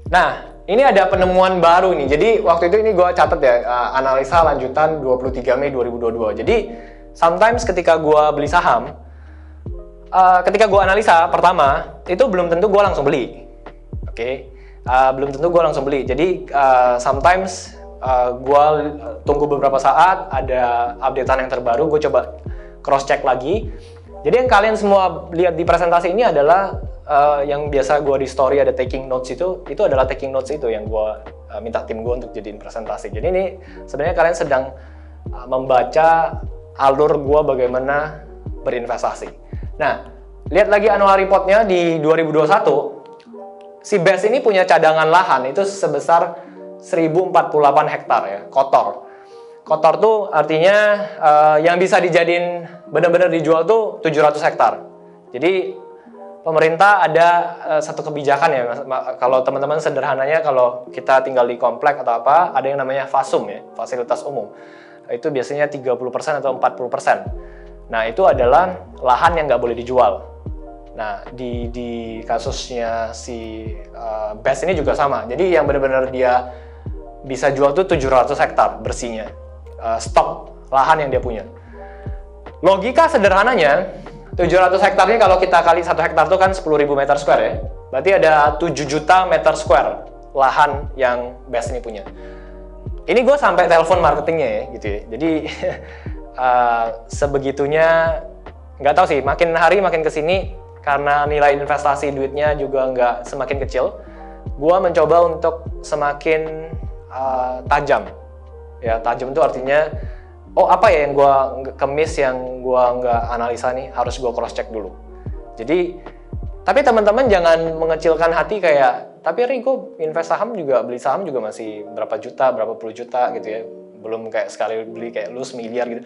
Nah, ini ada penemuan baru nih. Jadi waktu itu ini gue catat ya, analisa lanjutan 23 Mei 2022. Jadi sometimes ketika gue beli saham, ketika gue analisa pertama, itu belum tentu gue langsung beli. Oke. Belum tentu gue langsung beli. Jadi sometimes gue tunggu beberapa saat, ada updatean yang terbaru, gue coba cross check lagi. Jadi yang kalian semua lihat di presentasi ini adalah yang biasa gue di story ada taking notes itu adalah taking notes itu yang gue minta tim gue untuk jadiin presentasi. Jadi ini sebenarnya kalian sedang membaca alur gue bagaimana berinvestasi. Nah, lihat lagi annual report-nya di 2021. Si BES ini punya cadangan lahan itu sebesar 1048 hektar ya, kotor. Kotor tuh artinya yang bisa dijadiin benar-benar dijual tuh 700 hektar. Jadi pemerintah ada satu kebijakan ya, kalau teman-teman sederhananya kalau kita tinggal di komplek atau apa, ada yang namanya FASUM ya, fasilitas umum. Itu biasanya 30% atau 40%. Nah, itu adalah lahan yang nggak boleh dijual. Nah, di kasusnya si BES ini juga sama. Jadi yang benar-benar dia bisa jual tuh 700 hektar bersihnya. Stok lahan yang dia punya. Logika sederhananya, 700 hektarnya kalau kita kali 1 hektar itu kan 10.000 meter square ya. Berarti ada 7 juta meter square lahan yang BES ini punya. Ini gue sampai telepon marketingnya ya gitu ya. Jadi sebegitunya, nggak tahu sih, makin hari makin kesini karena nilai investasi duitnya juga nggak semakin kecil, gue mencoba untuk semakin tajam. Ya, tajam itu artinya, oh apa ya yang gue kemis, yang gue nggak analisa nih, harus gue cross check dulu. Jadi, tapi teman-teman jangan mengecilkan hati kayak, tapi Ri, gue invest saham juga, beli saham juga masih berapa juta, berapa puluh juta gitu ya. Belum kayak sekali beli kayak lose miliar gitu.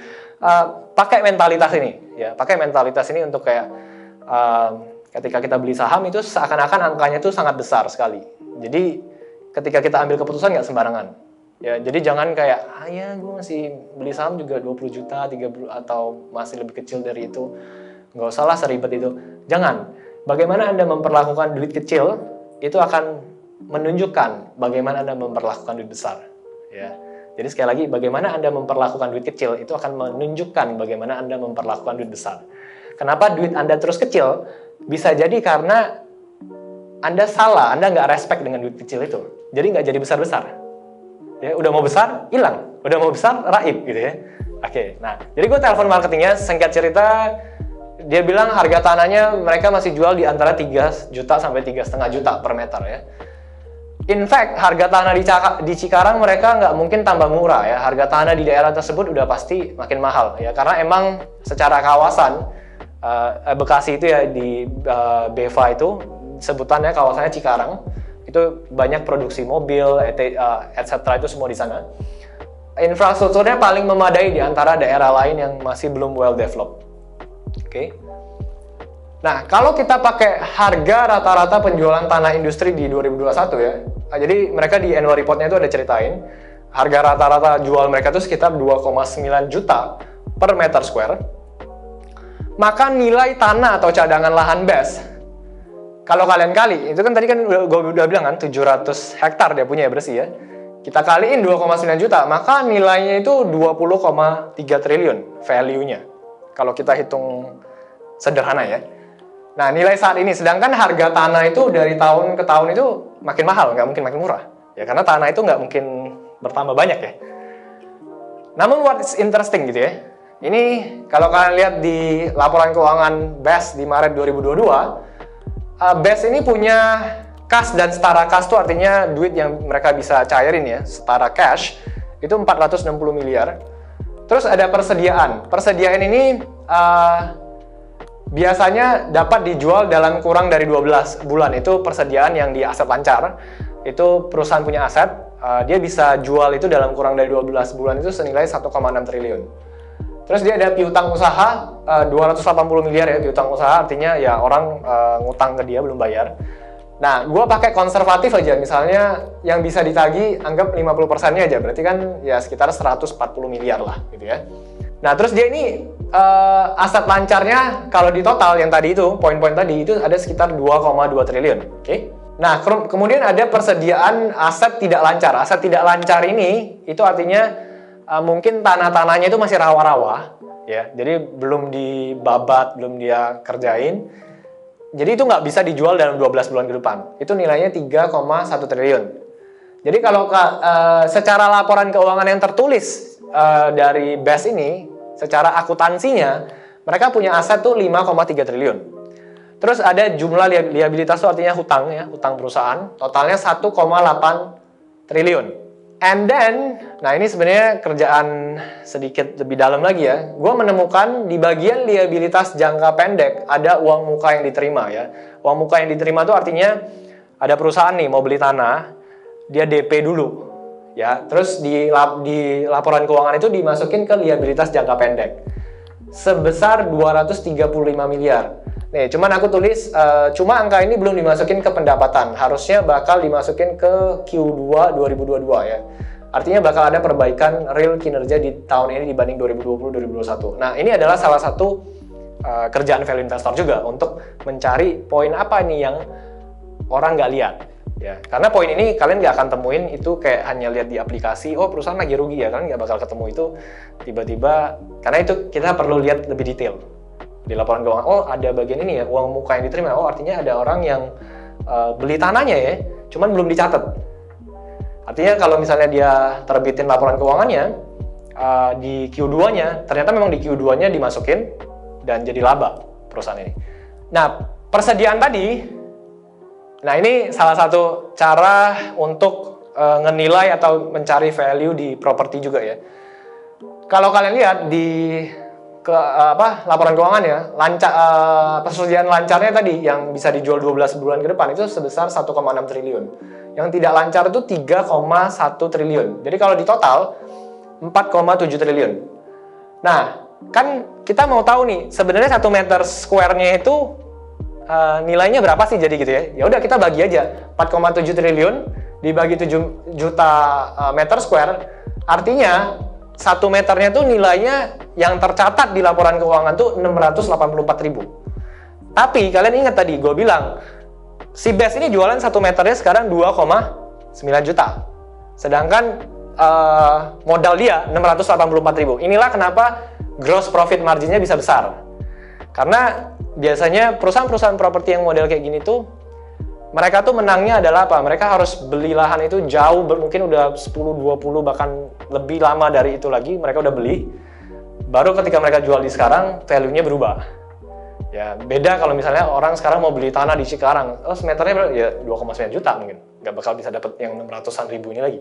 Pakai mentalitas ini, ya, pakai mentalitas ini untuk kayak ketika kita beli saham itu seakan-akan angkanya itu sangat besar sekali. Jadi ketika kita ambil keputusan nggak sembarangan. Ya, jadi jangan kayak, ya gue masih beli saham juga 20 juta, 30 atau masih lebih kecil dari itu. Nggak usah lah seribet itu. Jangan. Bagaimana Anda memperlakukan duit kecil, itu akan menunjukkan bagaimana Anda memperlakukan duit besar. Ya. Jadi sekali lagi, bagaimana Anda memperlakukan duit kecil, itu akan menunjukkan bagaimana Anda memperlakukan duit besar. Kenapa duit Anda terus kecil? Bisa jadi karena Anda salah, Anda nggak respect dengan duit kecil itu. Jadi nggak jadi besar-besar. Ya, udah mau besar, hilang. Udah mau besar, raib gitu ya. Oke, nah, jadi gue telepon marketingnya, singkat cerita, dia bilang harga tanahnya mereka masih jual di antara 3 juta sampai 3,5 juta per meter ya. In fact, harga tanah di Cikarang mereka nggak mungkin tambah murah ya. Harga tanah di daerah tersebut udah pasti makin mahal ya. Karena emang secara kawasan, Bekasi itu ya di Beva itu, sebutannya kawasannya Cikarang. Itu banyak produksi mobil, etc. itu semua di sana. Infrastrukturnya paling memadai di antara daerah lain yang masih belum well developed. Oke. Nah, kalau kita pakai harga rata-rata penjualan tanah industri di 2021 ya. Jadi mereka di annual report-nya itu ada ceritain harga rata-rata jual mereka itu sekitar 2,9 juta per meter square. Maka nilai tanah atau cadangan lahan BES, kalau kalian kali, itu kan tadi kan gue udah bilang kan 700 hektar dia punya ya bersih ya. Kita kaliin 2,9 juta, maka nilainya itu 20,3 triliun value-nya. Kalau kita hitung sederhana ya. Nah, nilai saat ini, sedangkan harga tanah itu dari tahun ke tahun itu makin mahal, nggak mungkin makin murah. Ya, karena tanah itu nggak mungkin bertambah banyak ya. Namun what's interesting gitu ya. Ini kalau kalian lihat di laporan keuangan BES di Maret 2022, BES ini punya kas dan setara kas itu artinya duit yang mereka bisa cairin ya, setara cash itu 460 miliar. Terus ada persediaan. Persediaan ini biasanya dapat dijual dalam kurang dari 12 bulan. Itu persediaan yang di aset lancar. Itu perusahaan punya aset, dia bisa jual itu dalam kurang dari 12 bulan itu senilai 1,6 triliun. Terus dia ada piutang usaha 280 miliar ya, piutang usaha artinya ya orang ngutang ke dia belum bayar. Nah, gue pakai konservatif aja, misalnya yang bisa ditagih anggap 50%-nya aja, berarti kan ya sekitar 140 miliar lah gitu ya. Nah, terus dia ini aset lancarnya kalau di total yang tadi itu, poin-poin tadi itu ada sekitar 2,2 triliun. Oke? Nah, kemudian ada persediaan aset tidak lancar. Aset tidak lancar ini itu artinya mungkin tanah-tanahnya itu masih rawa-rawa, ya. Jadi belum dibabat, belum dia kerjain. Jadi itu nggak bisa dijual dalam 12 bulan ke depan. Itu nilainya 3,1 triliun. Jadi kalau secara laporan keuangan yang tertulis dari BES ini, secara akuntansinya, mereka punya aset tuh 5,3 triliun. Terus ada jumlah liabilitas itu artinya hutang ya, hutang perusahaan, totalnya 1,8 triliun. And then, nah ini sebenarnya kerjaan sedikit lebih dalam lagi ya. Gue menemukan di bagian liabilitas jangka pendek ada uang muka yang diterima ya. Uang muka yang diterima itu artinya ada perusahaan nih mau beli tanah, dia DP dulu ya. Terus di laporan keuangan itu dimasukin ke liabilitas jangka pendek sebesar 235 miliar. Nih, cuman aku tulis, cuma angka ini belum dimasukin ke pendapatan. Harusnya bakal dimasukin ke Q2 2022 ya. Artinya bakal ada perbaikan real kinerja di tahun ini dibanding 2020-2021. Nah, ini adalah salah satu kerjaan value investor juga untuk mencari poin apa nih yang orang nggak lihat. Ya, karena poin ini kalian nggak akan temuin itu kayak hanya lihat di aplikasi, oh perusahaan lagi rugi ya, kalian nggak bakal ketemu itu tiba-tiba, karena itu kita perlu lihat lebih detail. Di laporan keuangan, oh ada bagian ini ya, uang muka yang diterima, oh artinya ada orang yang beli tanahnya ya, cuman belum dicatat. Artinya kalau misalnya dia terbitin laporan keuangannya, di Q2-nya, ternyata memang di Q2-nya dimasukin dan jadi laba perusahaan ini. Nah, persediaan tadi, nah ini salah satu cara untuk ngenilai atau mencari value di properti juga ya. Kalau kalian lihat di laporan keuangan ya, persediaan lancarnya tadi yang bisa dijual 12 bulan ke depan itu sebesar 1,6 triliun. Yang tidak lancar itu 3,1 triliun. Jadi kalau di total 4,7 triliun. Nah, kan kita mau tahu nih, sebenarnya 1 meter square-nya itu nilainya berapa sih jadi gitu ya. Ya udah kita bagi aja 4,7 triliun dibagi 7 juta meter square, artinya 1 meternya tuh nilainya yang tercatat di laporan keuangan tuh 684.000. Tapi kalian ingat tadi gue bilang si BES ini jualan 1 meternya sekarang 2,9 juta. Sedangkan modal dia 684.000. Inilah kenapa gross profit marginnya bisa besar. Karena biasanya perusahaan-perusahaan properti yang model kayak gini tuh mereka tuh menangnya adalah apa? Mereka harus beli lahan itu jauh, mungkin udah 10, 20, bahkan lebih lama dari itu lagi, mereka udah beli. Baru ketika mereka jual di sekarang, value-nya berubah. Ya, beda kalau misalnya orang sekarang mau beli tanah di Cikarang, semeternya berapa? Ya 2,9 juta mungkin. Nggak bakal bisa dapat yang 600-an ribu ini lagi.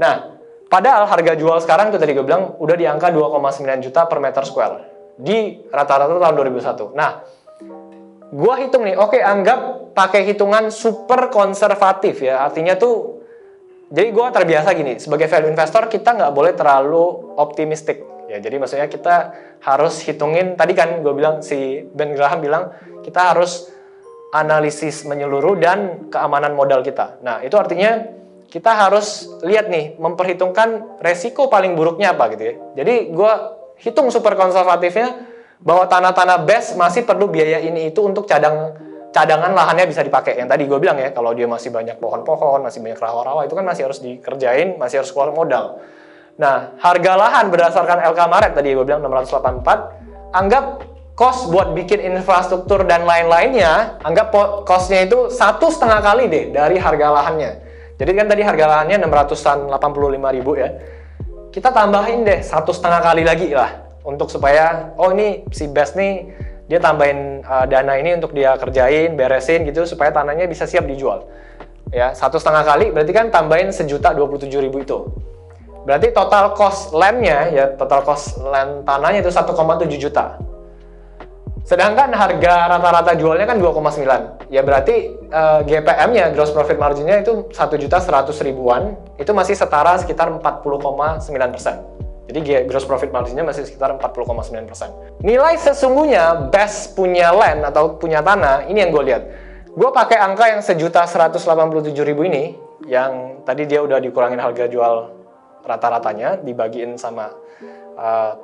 Nah, padahal harga jual sekarang tuh tadi gue bilang, udah di angka 2,9 juta per meter square. Di rata-rata tahun 2001. Nah, gue hitung nih, oke, anggap pakai hitungan super konservatif ya, artinya tuh, jadi gue terbiasa gini, sebagai value investor kita nggak boleh terlalu optimistik ya, jadi maksudnya kita harus hitungin, tadi kan gue bilang, si Ben Graham bilang, kita harus analisis menyeluruh dan keamanan modal kita. Nah, itu artinya kita harus lihat nih, memperhitungkan resiko paling buruknya apa gitu ya. Jadi gue hitung super konservatifnya, bahwa tanah-tanah BES masih perlu biaya ini itu untuk cadangan lahannya bisa dipakai. Yang tadi gue bilang ya, kalau dia masih banyak pohon-pohon, masih banyak rawa-rawa, itu kan masih harus dikerjain, masih harus keluar modal. Nah, harga lahan berdasarkan LK Maret tadi gue bilang 684, anggap cost buat bikin infrastruktur dan lain-lainnya, anggap costnya itu 1,5 kali deh dari harga lahannya. Jadi kan tadi harga lahannya 685.000 ya, kita tambahin deh 1,5 kali lagi lah. Untuk supaya, oh ini si BES nih, dia tambahin dana ini untuk dia kerjain, beresin gitu, supaya tanahnya bisa siap dijual. Ya, 1,5 kali, berarti kan tambahin 1.027.000 itu. Berarti total cost land-nya, ya total cost land tanahnya itu 1,7 juta. Sedangkan harga rata-rata jualnya kan 2,9. Ya berarti GPM-nya, gross profit margin-nya itu 1.100.000-an, itu masih setara sekitar 40,9%. Jadi gross profit margin-nya masih sekitar 40,9%. Nilai sesungguhnya BES punya land atau punya tanah, ini yang gue lihat. Gue pakai angka yang 1.187.000 ini, yang tadi dia udah dikurangin harga jual rata-ratanya, dibagiin sama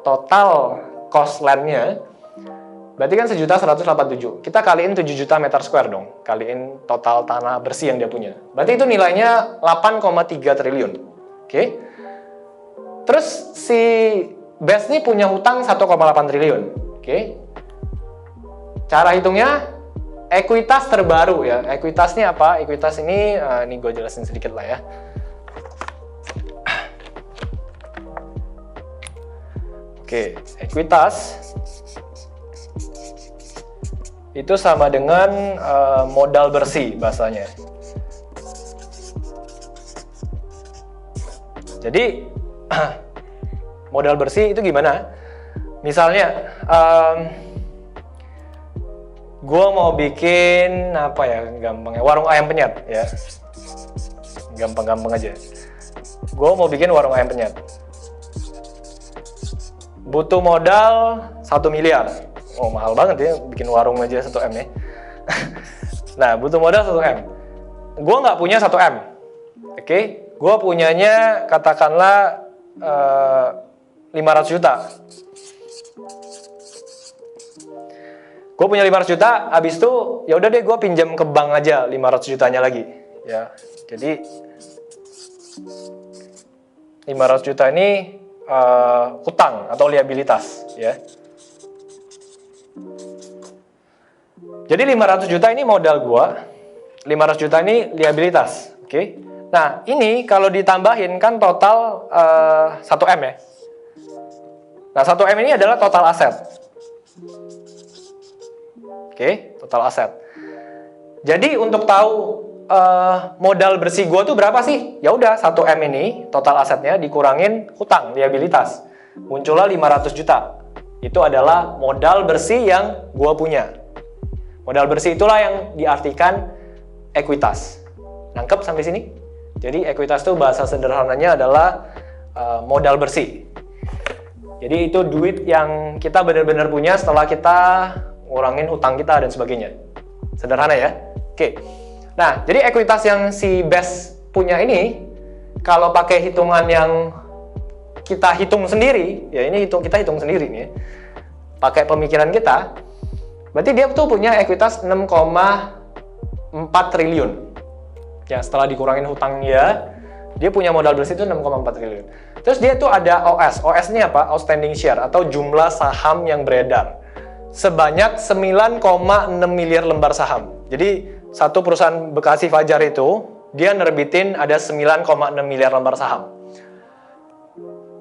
total cost land-nya, berarti kan 1.187. Kita kaliin 7 juta meter square dong, kaliin total tanah bersih yang dia punya. Berarti itu nilainya 8,3 triliun. Oke? Terus si BES ini punya hutang 1,8 triliun. Oke. Cara hitungnya ekuitas terbaru ya. Ekuitasnya apa? Ekuitas ini gue jelasin sedikit lah ya. Oke, ekuitas itu sama dengan modal bersih bahasanya. Jadi modal bersih itu gimana? Misalnya, gue mau bikin apa ya, gampangnya warung ayam penyet ya, gampang-gampang aja. Gue mau bikin warung ayam penyet, butuh modal 1 miliar. Oh mahal banget ya, bikin warung aja 1 M ya. Nah butuh modal 1 M. Gue nggak punya 1 M, oke? Gue punyanya katakanlah 500 juta. Gue punya 500 juta, habis itu ya udah deh gue pinjam ke bank aja 500 jutanya lagi. Ya, jadi 500 juta ini hutang atau liabilitas ya. Jadi 500 juta ini modal gue, 500 juta ini liabilitas, oke? Nah, ini kalau ditambahin kan total 1 M ya. Nah, 1 M ini adalah total aset. Oke, total aset. Jadi untuk tahu modal bersih gue tuh berapa sih? Ya udah 1 M ini total asetnya dikurangin hutang, liabilitas. Muncullah 500 juta. Itu adalah modal bersih yang gue punya. Modal bersih itulah yang diartikan ekuitas. Nangkep sampai sini? Jadi ekuitas itu bahasa sederhananya adalah modal bersih. Jadi itu duit yang kita benar-benar punya setelah kita ngurangin hutang kita dan sebagainya. Sederhana ya? Oke. Nah, jadi ekuitas yang si BES punya ini, kalau pakai hitungan yang kita hitung sendiri, ya ini kita hitung sendiri nih, pakai pemikiran kita, berarti dia tuh punya ekuitas 6,4 triliun. Ya, setelah dikurangin hutangnya, dia punya modal bersih itu 6,4 triliun. Terus dia tuh ada OS. OS ini apa? Outstanding share atau jumlah saham yang beredar. Sebanyak 9,6 miliar lembar saham. Jadi, satu perusahaan Bekasi Fajar itu, dia nerbitin ada 9,6 miliar lembar saham.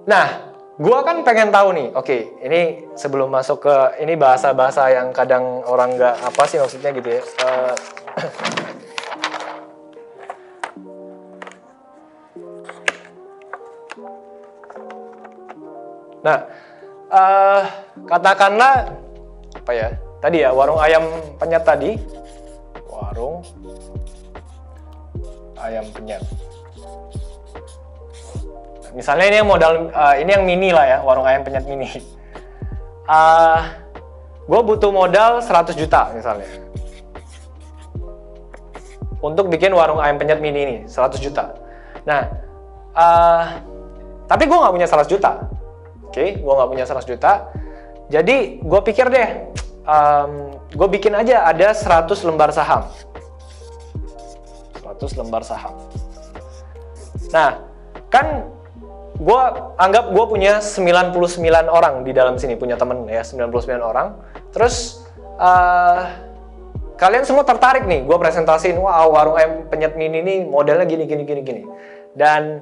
Nah, gua kan pengen tahu nih, oke, ini sebelum masuk ke, ini bahasa-bahasa yang kadang orang nggak, apa sih maksudnya gitu ya. Nah, katakanlah apa ya? Tadi ya, warung ayam penyet tadi. Warung ayam penyet. Misalnya ini yang modal, ini yang mini lah ya, warung ayam penyet mini. Gue butuh modal 100 juta misalnya. Untuk bikin warung ayam penyet mini ini, 100 juta. Nah, tapi gue nggak punya 100 juta. Oke, gue nggak punya 100 juta. Jadi, gue pikir deh, gue bikin aja ada 100 lembar saham. 100 lembar saham. Nah, kan gue anggap gue punya 99 orang di dalam sini, punya temen ya, 99 orang. Terus, kalian semua tertarik nih, gue presentasiin, wow, warung ayam penyet mini ini modelnya gini. Dan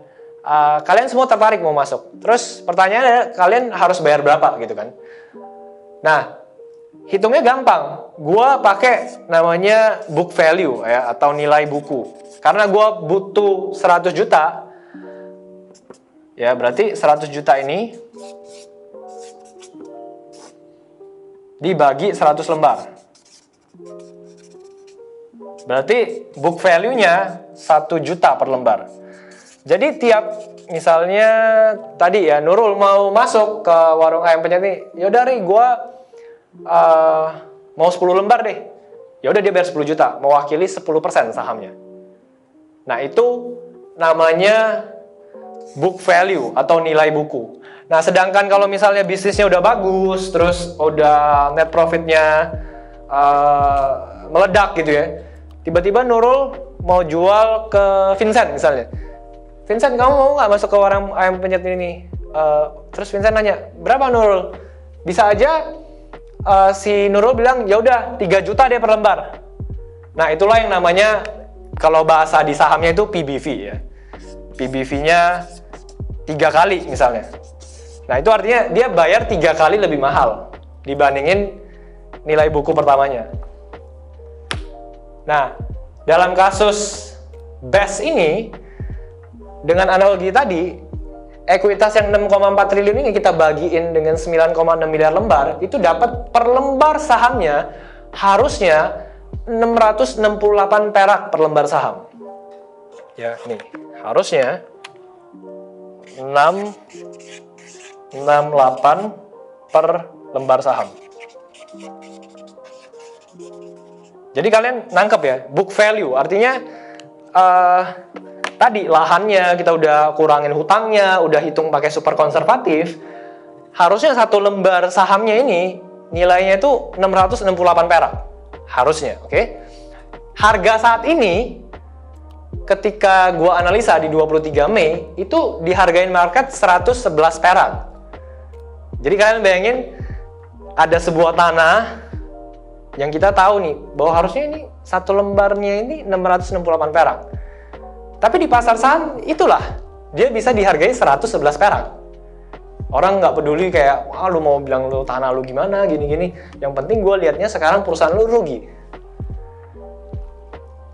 kalian semua tertarik mau masuk. Terus pertanyaannya, kalian harus bayar berapa gitu kan? Nah, hitungnya gampang. Gua pakai namanya book value ya, atau nilai buku. Karena gua butuh 100 juta. Ya, berarti 100 juta ini dibagi 100 lembar. Berarti book value-nya 1 juta per lembar. Jadi tiap misalnya tadi ya Nurul mau masuk ke warung ayam penyet nih, yaudah Ri, gue mau 10 lembar deh. Yaudah dia bayar 10 juta, mewakili 10% sahamnya. Nah itu namanya book value atau nilai buku. Nah sedangkan kalau misalnya bisnisnya udah bagus, terus udah net profitnya meledak gitu ya, tiba-tiba Nurul mau jual ke Vincent misalnya. Vincent, kamu mau nggak masuk ke warung ayam penyet ini? Terus Vincent nanya, berapa Nurul? Bisa aja si Nurul bilang, ya udah 3 juta deh per lembar. Nah itulah yang namanya, kalau bahasa di sahamnya itu PBV ya. PBV-nya 3 kali misalnya. Nah itu artinya dia bayar 3 kali lebih mahal dibandingin nilai buku pertamanya. Nah dalam kasus BES ini, dengan analogi tadi, ekuitas yang 6,4 triliun ini kita bagiin dengan 9,6 miliar lembar, itu dapat per lembar sahamnya harusnya 668 perak per lembar saham. Ya, nih, harusnya 668 per lembar saham. Jadi kalian nangkep ya, book value artinya tadi lahannya kita udah kurangin hutangnya, udah hitung pakai super konservatif, harusnya 1 lembar sahamnya ini nilainya itu 668 perak. Harusnya, oke? Harga saat ini ketika gua analisa di 23 Mei itu dihargain market 111 perak. Jadi kalian bayangin ada sebuah tanah yang kita tahu nih bahwa harusnya ini 1 lembarnya ini 668 perak. Tapi di pasar saham itulah dia bisa dihargai 111 perak. Orang nggak peduli kayak, wah lu mau bilang lu tanah lu gimana, gini-gini. Yang penting gue liatnya sekarang perusahaan lu rugi.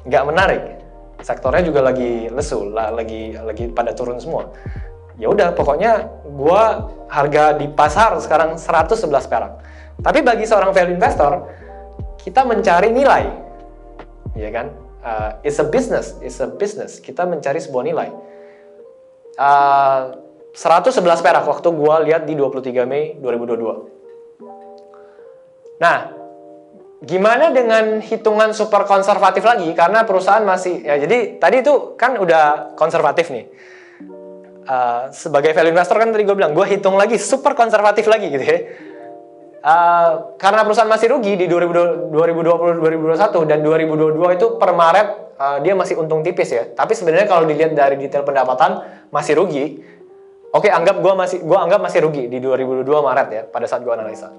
Nggak menarik. Sektornya juga lagi lesu, lagi pada turun semua. Ya udah, pokoknya gue harga di pasar sekarang 111 perak. Tapi bagi seorang value investor, kita mencari nilai, ya kan? It's a business. Kita mencari sebuah nilai. 111 perak waktu gue lihat di 23 Mei 2022. Nah, gimana dengan hitungan super konservatif lagi? Karena perusahaan masih, ya jadi tadi itu kan udah konservatif nih. Sebagai value investor kan tadi gue bilang, gue hitung lagi super konservatif lagi gitu ya. Karena perusahaan masih rugi di 2020, 2021 dan 2022 itu per Maret dia masih untung tipis ya. Tapi sebenarnya kalau dilihat dari detail pendapatan masih rugi. Oke, gue anggap masih rugi di 2022 Maret ya pada saat gue analisa.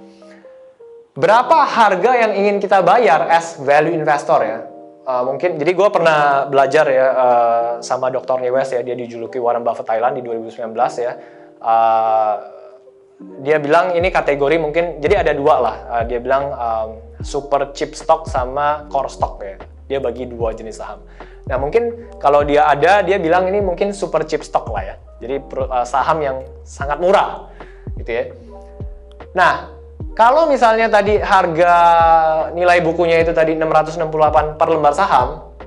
Berapa harga yang ingin kita bayar as value investor ya? Mungkin jadi gue pernah belajar ya sama Dr. Lewis ya, dia dijuluki Warren Buffett Thailand di 2019 ya. Dia bilang ini kategori mungkin, jadi ada dua lah. Dia bilang super cheap stock sama core stock ya. Dia bagi dua jenis saham. Nah mungkin kalau dia bilang ini mungkin super cheap stock lah ya. Jadi saham yang sangat murah gitu ya. Nah kalau misalnya tadi harga nilai bukunya itu tadi 668 per lembar saham,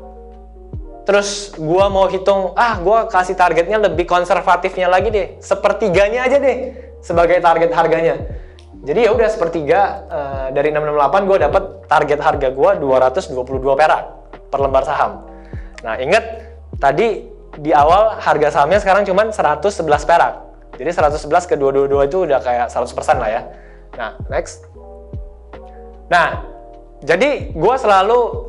terus gua mau hitung, gua kasih targetnya lebih konservatifnya lagi deh, sepertiganya aja deh sebagai target harganya. Jadi ya udah sepertiga dari 668 gua dapat target harga gua 222 perak per lembar saham. Nah, ingat tadi di awal harga sahamnya sekarang cuma 111 perak. Jadi 111 ke 222 itu udah kayak 100% lah ya. Nah, next. Nah, jadi gue selalu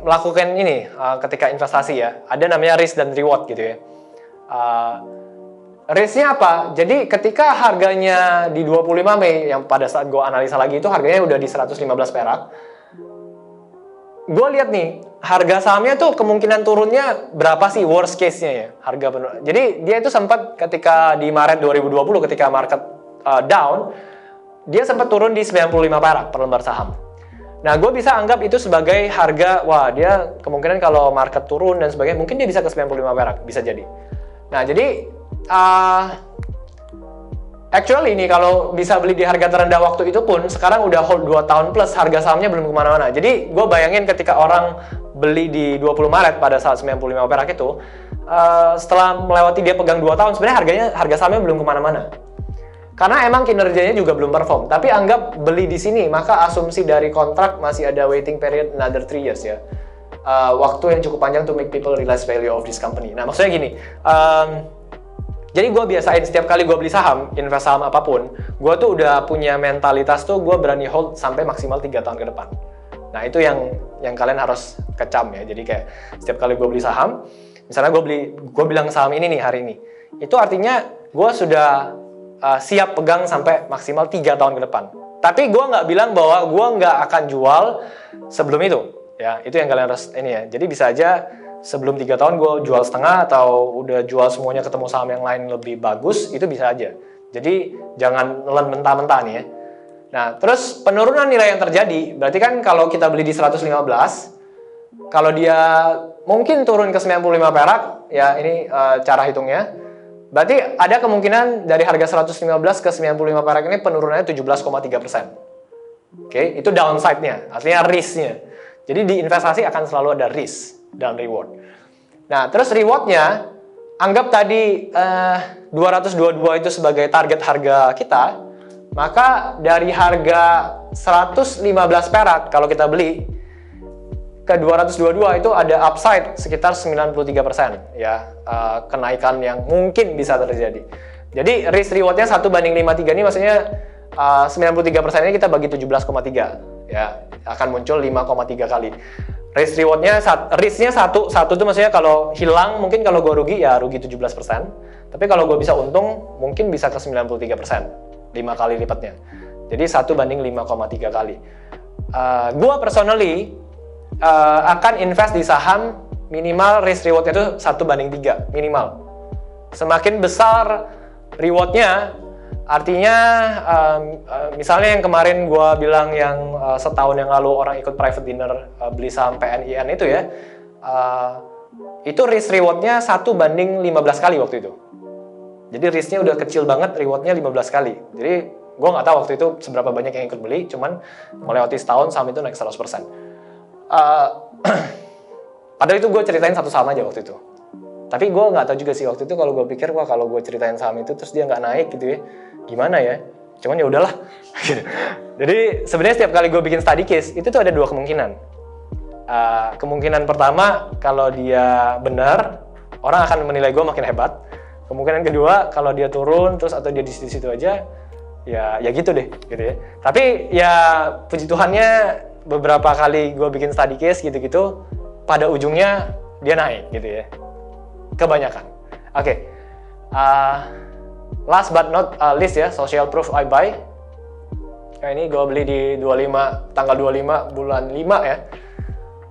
melakukan ini ketika investasi ya. Ada namanya risk dan reward gitu ya. Risknya apa? Jadi ketika harganya di 25 Mei yang pada saat gue analisa lagi itu harganya udah di 115 perak. Gue lihat nih, harga sahamnya tuh kemungkinan turunnya berapa sih worst case-nya ya, harga penuh. Jadi dia itu sempat ketika di Maret 2020 ketika market down, dia sempat turun di 95 perak per lembar saham. Nah, gue bisa anggap itu sebagai harga, wah dia kemungkinan kalau market turun dan sebagainya, mungkin dia bisa ke 95 perak, bisa jadi. Nah, jadi actually nih kalau bisa beli di harga terendah waktu itu pun sekarang udah hold 2 tahun plus, harga sahamnya belum kemana-mana. Jadi gue bayangin ketika orang beli di 20 Maret pada saat 95 perak itu, setelah melewati dia pegang 2 tahun, sebenarnya harga sahamnya belum kemana-mana. Karena emang kinerjanya juga belum perform. Tapi anggap beli di sini, maka asumsi dari kontrak masih ada waiting period another 3 years ya. Waktu yang cukup panjang to make people realize value of this company. Nah maksudnya gini, jadi gue biasain setiap kali gue beli saham, invest saham apapun, gue tuh udah punya mentalitas tuh gue berani hold sampai maksimal 3 tahun ke depan. Nah itu yang kalian harus kecam ya. Jadi kayak setiap kali gue beli saham, misalnya gue bilang saham ini nih hari ini, itu artinya gue sudah siap pegang sampai maksimal 3 tahun ke depan. Tapi gue nggak bilang bahwa gue nggak akan jual sebelum itu. Ya itu yang kalian harus ini ya. Jadi bisa aja sebelum 3 tahun gue jual setengah atau udah jual semuanya ketemu saham yang lain lebih bagus, itu bisa aja. Jadi jangan nelen mentah-mentah nih ya. Nah terus penurunan nilai yang terjadi, berarti kan kalau kita beli di 115, kalau dia mungkin turun ke 95 perak, ya ini cara hitungnya, berarti ada kemungkinan dari harga 115 ke 95 perak ini penurunannya 17,3%. Oke, itu downside-nya, artinya risk-nya. Jadi di investasi akan selalu ada risk dan reward. Nah, terus reward-nya, anggap tadi 222 itu sebagai target harga kita, maka dari harga 115 perak kalau kita beli ke 222 itu ada upside sekitar 93% ya, kenaikan yang mungkin bisa terjadi. Jadi risk reward-nya 1:53 ini maksudnya 93% ini kita bagi 17,3 ya, akan muncul 5,3 kali. Risk reward-nya, risk-nya satu itu maksudnya kalau hilang, mungkin kalau gue rugi ya rugi 17%, tapi kalau gue bisa untung mungkin bisa ke 93%, 5 kali lipatnya. Jadi 1:5,3 kali. Gue personally akan invest di saham minimal risk reward-nya itu 1:3 minimal. Semakin besar reward-nya, artinya misalnya yang kemarin gue bilang yang setahun yang lalu orang ikut private dinner beli saham PNIN itu ya, itu risk reward-nya 1:15 kali waktu itu. Jadi risk-nya udah kecil banget, reward-nya 15 kali. Jadi gue nggak tahu waktu itu seberapa banyak yang ikut beli, cuman melewati setahun saham itu naik 100%. Padahal itu gue ceritain satu saham aja waktu itu. Tapi gue nggak tahu juga sih waktu itu, kalau gue pikir, wah kalau gue ceritain saham itu terus dia nggak naik gitu ya, gimana ya? cuman ya udahlah. Gitu. Jadi sebenarnya setiap kali gue bikin study case itu tuh ada dua kemungkinan. Kemungkinan pertama, kalau dia benar, orang akan menilai gue makin hebat. Kemungkinan kedua, kalau dia turun terus atau dia di situ-situ aja, ya gitu deh, gitu ya. Tapi ya puji Tuhannya beberapa kali gue bikin study case gitu-gitu, pada ujungnya dia naik gitu ya. Kebanyakan. Oke. Last but not least ya, social proof I buy. Nah, ini gue beli di tanggal 25 bulan 5 ya.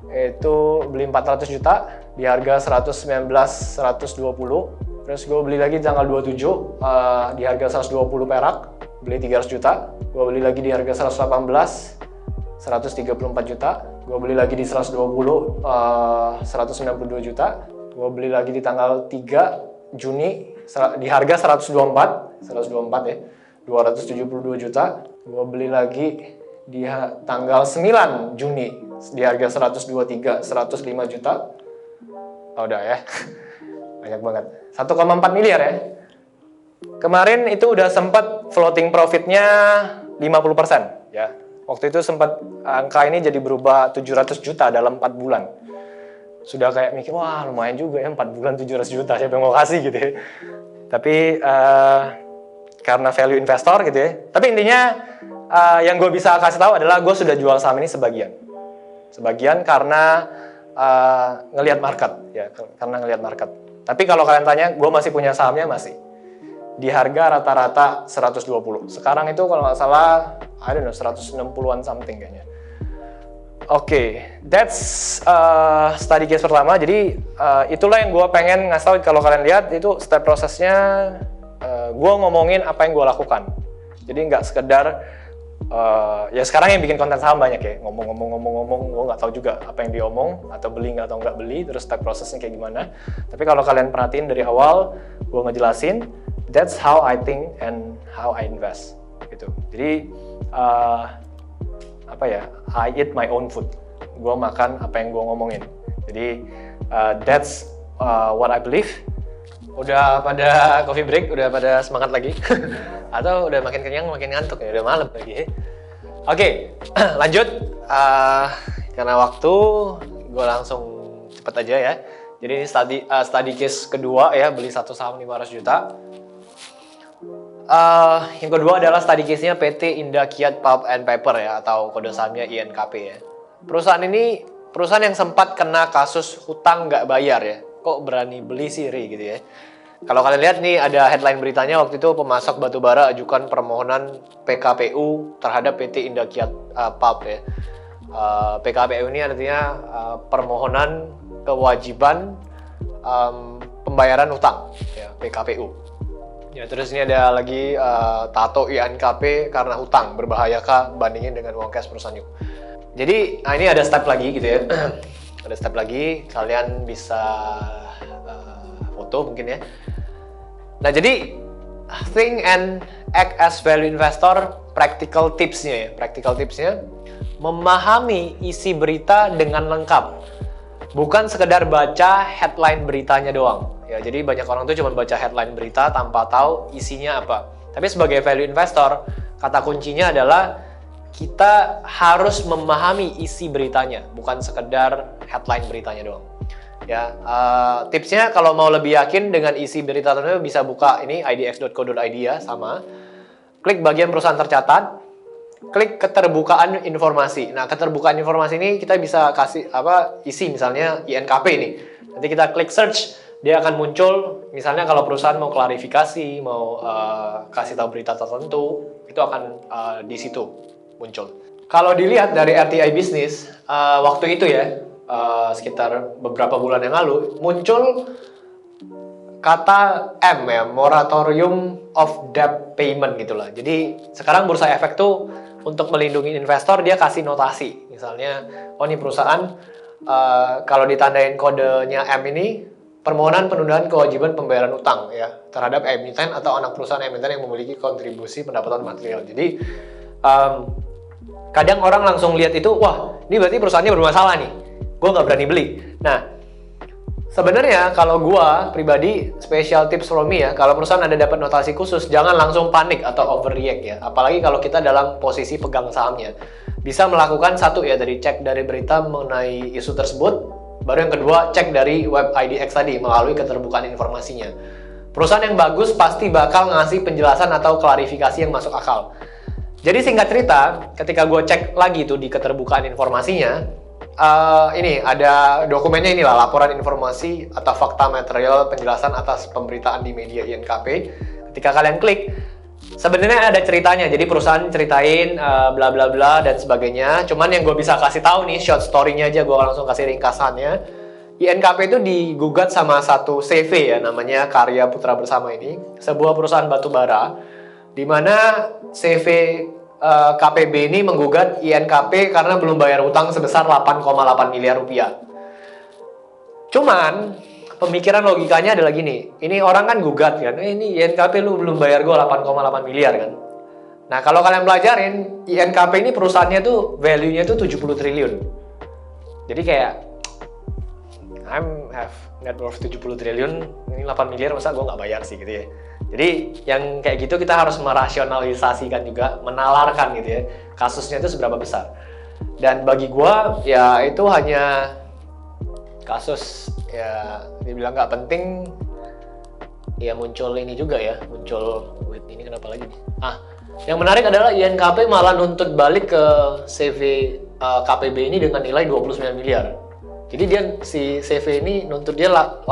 Itu beli 400 juta di harga 119.120. Terus gue beli lagi tanggal 27 di harga 120 perak, beli 300 juta. Gue beli lagi di harga 118, 134 juta. Gue beli lagi di 120, 192 juta. Gue beli lagi di tanggal 3 Juni di harga 124 ya, 272 juta. Gue beli lagi di tanggal 9 Juni di harga 123, 105 juta. Oh, udah ya. Banyak banget. 1,4 miliar ya. Kemarin itu udah sempat floating profitnya 50% ya. Waktu itu sempat angka ini jadi berubah 700 juta dalam 4 bulan. Sudah kayak mikir, wah lumayan juga ya 4 bulan 700 juta, siapa yang mau kasih gitu ya. Tapi karena value investor gitu ya. Tapi intinya yang gue bisa kasih tahu adalah gue sudah jual saham ini sebagian. Sebagian karena ngelihat market ya, karena ngelihat market. Tapi kalau kalian tanya, gue masih punya sahamnya masih. Di harga rata-rata 120. Sekarang itu kalau nggak salah, I don't know, 160-an something kayaknya. Oke, that's study case pertama. Jadi itulah yang gue pengen ngasih tahu. Kalau kalian lihat itu step prosesnya, gue ngomongin apa yang gue lakukan. Jadi nggak sekedar ya sekarang yang bikin konten saham banyak ya, ngomong, gue nggak tahu juga apa yang diomong atau beli nggak atau nggak beli, terus step prosesnya kayak gimana. Tapi kalau kalian perhatiin dari awal, gue ngejelasin, that's how I think and how I invest gitu. Jadi apa ya, I eat my own food. Gue makan apa yang gue ngomongin. Jadi that's what I believe. Udah pada coffee break, udah pada semangat lagi, atau udah makin kenyang, makin ngantuk ya, udah malam lagi. Oke, lanjut. Karena waktu, gue langsung cepet aja ya. Jadi ini study case kedua ya, beli satu saham 500 juta. Yang kedua adalah study case-nya PT Indah Kiat Pulp and Paper ya, atau kode sahamnya INKP ya. Perusahaan ini perusahaan yang sempat kena kasus hutang nggak bayar ya. Kok berani beli sih Ri gitu ya. Kalau kalian lihat nih ada headline beritanya waktu itu, pemasok batubara ajukan permohonan PKPU terhadap PT Indah Kiat Pulp ya. PKPU ini artinya permohonan kewajiban pembayaran hutang ya, PKPU. Ya, terus ini ada lagi tato INKP karena hutang, berbahayakah bandingin dengan uang cash perusahaan yuk. Jadi ini ada step lagi gitu ya. Ada step lagi, kalian bisa foto mungkin ya. Nah, jadi think and act as value investor, practical tipsnya ya. Practical tipsnya, memahami isi berita dengan lengkap. Bukan sekedar baca headline beritanya doang. Ya, jadi banyak orang tuh cuma baca headline berita tanpa tahu isinya apa. Tapi sebagai value investor, kata kuncinya adalah kita harus memahami isi beritanya, bukan sekedar headline beritanya doang. Ya, tipsnya kalau mau lebih yakin dengan isi berita tertentu bisa buka ini idx.co.id ya, sama. Klik bagian perusahaan tercatat, klik keterbukaan informasi. Nah, keterbukaan informasi ini kita bisa kasih isi misalnya INKP ini. Nanti kita klik search, dia akan muncul misalnya kalau perusahaan mau klarifikasi, mau kasih tahu berita tertentu, itu akan di situ muncul. Kalau dilihat dari RTI Business waktu itu ya, sekitar beberapa bulan yang lalu muncul kata M ya, moratorium of debt payment gitulah. Jadi sekarang Bursa Efek tuh untuk melindungi investor dia kasih notasi. Misalnya, oh ini perusahaan kalau ditandain kodenya M ini, permohonan penundaan kewajiban pembayaran utang ya terhadap emiten atau anak perusahaan emiten yang memiliki kontribusi pendapatan material. Jadi kadang orang langsung lihat itu, wah ini berarti perusahaannya bermasalah nih, gue nggak berani beli. Nah, Sebenarnya kalau gua pribadi, special tips from me ya, kalau perusahaan ada dapat notasi khusus, jangan langsung panik atau overreact ya. Apalagi kalau kita dalam posisi pegang sahamnya. Bisa melakukan satu ya, dari cek dari berita mengenai isu tersebut, baru yang kedua cek dari web IDX tadi melalui keterbukaan informasinya. Perusahaan yang bagus pasti bakal ngasih penjelasan atau klarifikasi yang masuk akal. Jadi singkat cerita, ketika gue cek lagi tuh di keterbukaan informasinya, ini ada dokumennya, inilah laporan informasi atau fakta material penjelasan atas pemberitaan di media INKP. Ketika kalian klik, sebenarnya ada ceritanya. Jadi perusahaan ceritain bla bla bla dan sebagainya. Cuman yang gue bisa kasih tahu nih, short story-nya aja, gue langsung kasih ringkasannya. INKP itu digugat sama satu CV ya, namanya Karya Putra Bersama ini, sebuah perusahaan batubara, di mana CV KPB ini menggugat INKP karena belum bayar utang sebesar 8,8 miliar rupiah. Cuman pemikiran logikanya adalah gini, ini orang kan gugat kan, ini INKP lu belum bayar gue 8,8 miliar kan. Nah kalau kalian pelajarin, INKP ini perusahaannya tuh value-nya tuh 70 triliun. Jadi kayak have net worth 70 triliun, ini 8 miliar masa gue nggak bayar sih gitu ya. Jadi yang kayak gitu kita harus merasionalisasikan juga, menalarkan gitu ya, kasusnya itu seberapa besar. Dan bagi gue ya itu hanya kasus ya dibilang nggak penting, ya muncul ini juga ya, muncul wait ini kenapa lagi nih? Yang menarik adalah INKP malah nuntut balik ke CV KPB ini dengan nilai 29 miliar. Jadi dia si CV ini nuntut dia 8,8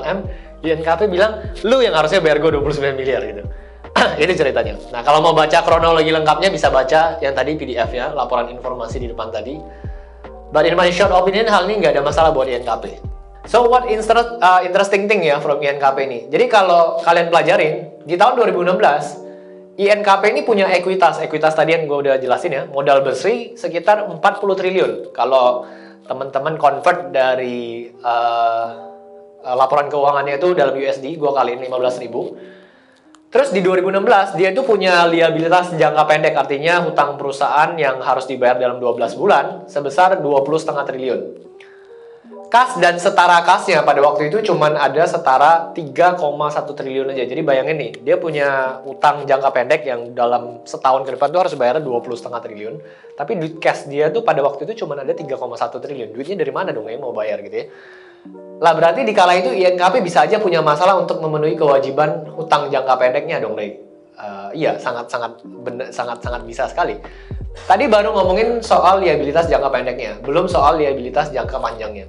M, INKP bilang, lu yang harusnya bayar gue 29 miliar gitu. Ini ceritanya. Nah, kalau mau baca kronologi lengkapnya bisa baca yang tadi PDF-nya, laporan informasi di depan tadi. But in my short opinion, hal ini nggak ada masalah buat INKP. So, what interesting thing ya from INKP ini? Jadi kalau kalian pelajarin, di tahun 2016, INKP ini punya ekuitas. Ekuitas tadi yang gue udah jelasin ya, modal bersih sekitar 40 triliun. Kalau teman-teman convert dari laporan keuangannya itu dalam USD, gue kaliin 15.000. Terus di 2016 dia itu punya liabilitas jangka pendek, artinya hutang perusahaan yang harus dibayar dalam 12 bulan sebesar 20,5 triliun. Kas dan setara kasnya pada waktu itu cuman ada setara 3,1 triliun aja. Jadi bayangin nih, dia punya utang jangka pendek yang dalam setahun ke depan tuh harus bayar 20,5 triliun. Tapi duit cash dia tuh pada waktu itu cuman ada 3,1 triliun. Duitnya dari mana dong yang mau bayar gitu ya? Lah berarti di kala itu INKP bisa aja punya masalah untuk memenuhi kewajiban hutang jangka pendeknya dong, Ray. Iya, sangat bisa sekali. Tadi baru ngomongin soal liabilitas jangka pendeknya, belum soal liabilitas jangka panjangnya.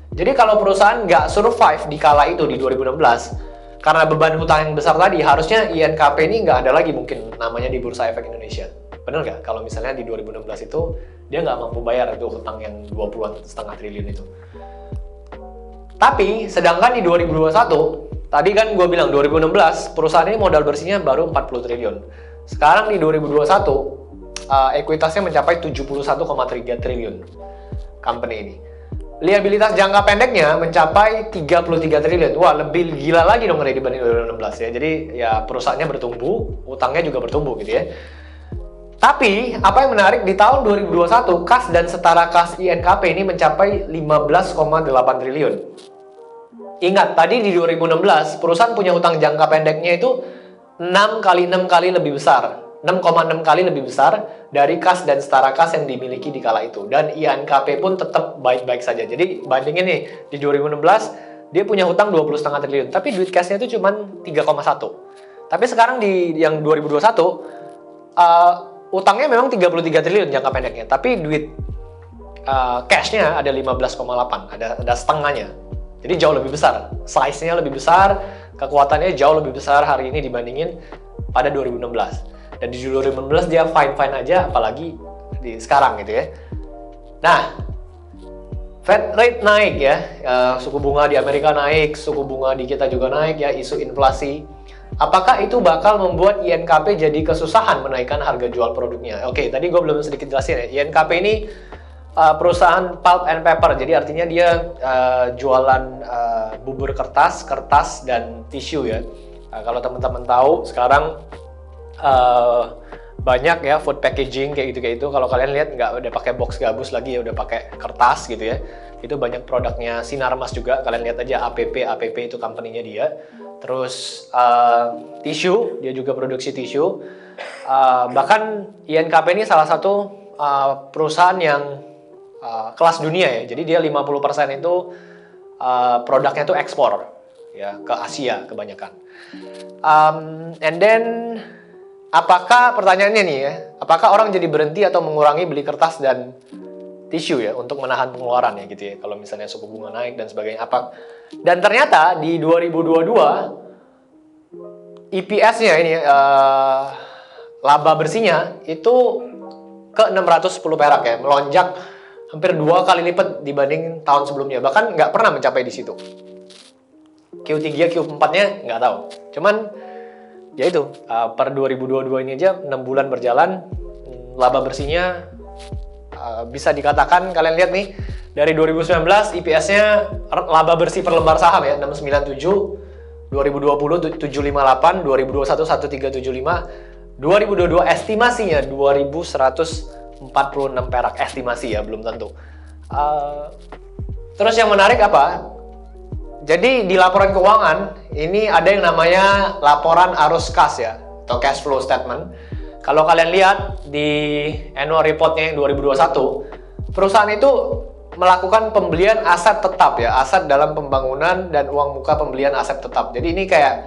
Jadi kalau perusahaan nggak survive di kala itu di 2016, karena beban hutang yang besar tadi, harusnya INKP ini nggak ada lagi mungkin namanya di Bursa Efek Indonesia. Bener nggak? Kalau misalnya di 2016 itu dia nggak mampu bayar itu hutang yang 20,5 triliun itu. Tapi, sedangkan di 2021, tadi kan gue bilang 2016, perusahaan ini modal bersihnya baru 40 triliun. Sekarang di 2021, ekuitasnya mencapai 71,3 triliun company ini. Liabilitas jangka pendeknya mencapai 33 triliun. Wah, lebih gila lagi dong dibanding 2016 ya. Jadi, ya perusahaannya bertumbuh, utangnya juga bertumbuh gitu ya. Tapi, apa yang menarik, di tahun 2021, kas dan setara kas INKP ini mencapai 15,8 triliun. Ingat, tadi di 2016, perusahaan punya utang jangka pendeknya itu 6 kali lebih besar. 6,6 kali lebih besar dari kas dan setara kas yang dimiliki di kala itu. Dan INKP pun tetap baik-baik saja. Jadi, bandingin nih, di 2016, dia punya hutang 20,5 triliun. Tapi duit cashnya itu cuma 3,1. Tapi sekarang di yang 2021, utangnya memang 33 triliun jangka pendeknya, tapi duit cashnya ada 15,8, ada setengahnya. Jadi jauh lebih besar, size-nya lebih besar, kekuatannya jauh lebih besar hari ini dibandingin pada 2016. Dan di 2016 dia fine-fine aja, apalagi di sekarang gitu ya. Nah, Fed rate naik ya, suku bunga di Amerika naik, suku bunga di kita juga naik ya, isu inflasi. Apakah itu bakal membuat INKP jadi kesusahan menaikkan harga jual produknya? Oke, tadi gue belum sedikit jelasin ya. INKP ini perusahaan pulp and paper, jadi artinya dia jualan bubur kertas dan tisu ya. Kalau teman-teman tahu, sekarang banyak ya food packaging kayak gitu. Kalau kalian lihat nggak udah pakai box gabus lagi ya, udah pakai kertas gitu ya. Itu banyak produknya Sinarmas juga. Kalian lihat aja APP itu company-nya dia. Terus tisu, dia juga produksi tisu. Bahkan INKP ini salah satu perusahaan yang kelas dunia ya. Jadi dia 50% itu produknya tuh ekspor ya ke Asia kebanyakan. And then apakah pertanyaannya nih ya, apakah orang jadi berhenti atau mengurangi beli kertas dan tisu ya untuk menahan pengeluaran ya gitu ya, kalau misalnya suku bunga naik dan sebagainya apa. Dan ternyata di 2022 EPS-nya ini laba bersihnya itu ke 610 perak ya, melonjak hampir 2 kali lipat dibanding tahun sebelumnya, bahkan nggak pernah mencapai di situ. Q3, Q4-nya nggak tahu. Cuman ya itu, per 2022 ini aja 6 bulan berjalan, laba bersihnya bisa dikatakan, kalian lihat nih, dari 2019 EPS-nya laba bersih per lembar saham ya, 697, 2020 758, 2021 1375, 2022 estimasinya 2146 perak, estimasi ya, belum tentu. Terus yang menarik apa? Jadi di laporan keuangan ini ada yang namanya laporan arus kas ya, atau cash flow statement. Kalau kalian lihat di annual report-nya yang 2021, perusahaan itu melakukan pembelian aset tetap ya, aset dalam pembangunan dan uang muka pembelian aset tetap. Jadi ini kayak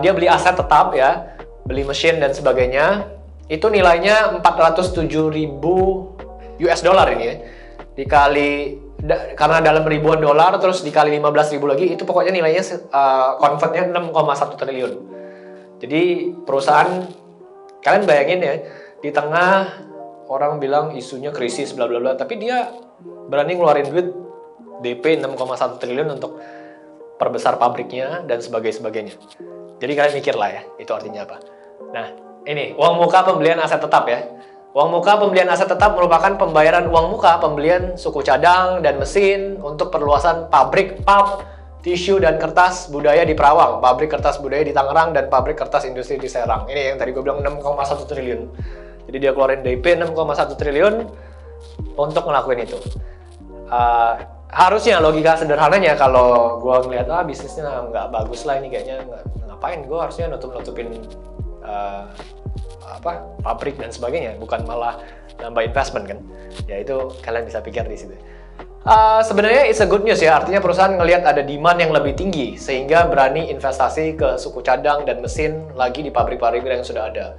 dia beli aset tetap ya, beli mesin dan sebagainya. Itu nilainya 407.000 US dollar ini ya. Dikali karena dalam ribuan dolar, terus dikali 15.000 lagi, itu pokoknya nilainya convertnya 6,1 triliun. Jadi perusahaan, kalian bayangin ya, di tengah orang bilang isunya krisis bla bla bla, tapi dia berani ngeluarin duit DP 6,1 triliun untuk perbesar pabriknya dan sebagainya. Jadi kalian mikir lah ya, itu artinya apa. Nah, ini uang muka pembelian aset tetap ya. Uang muka pembelian aset tetap merupakan pembayaran uang muka pembelian suku cadang dan mesin untuk perluasan pabrik pulp, tisu, dan kertas budaya di Perawang, pabrik kertas budaya di Tangerang, dan pabrik kertas industri di Serang. Ini yang tadi gue bilang 6,1 triliun. Jadi dia keluarin DP 6,1 triliun untuk ngelakuin itu. Harusnya logika sederhananya kalau gue ngeliat bisnisnya nggak bagus lah ini kayaknya, ngapain gue harusnya nutupin pabrik dan sebagainya, bukan malah nambah investment kan. Ya itu kalian bisa pikir di situ. Sebenarnya it's a good news ya, artinya perusahaan ngelihat ada demand yang lebih tinggi sehingga berani investasi ke suku cadang dan mesin lagi di pabrik-pabrik yang sudah ada.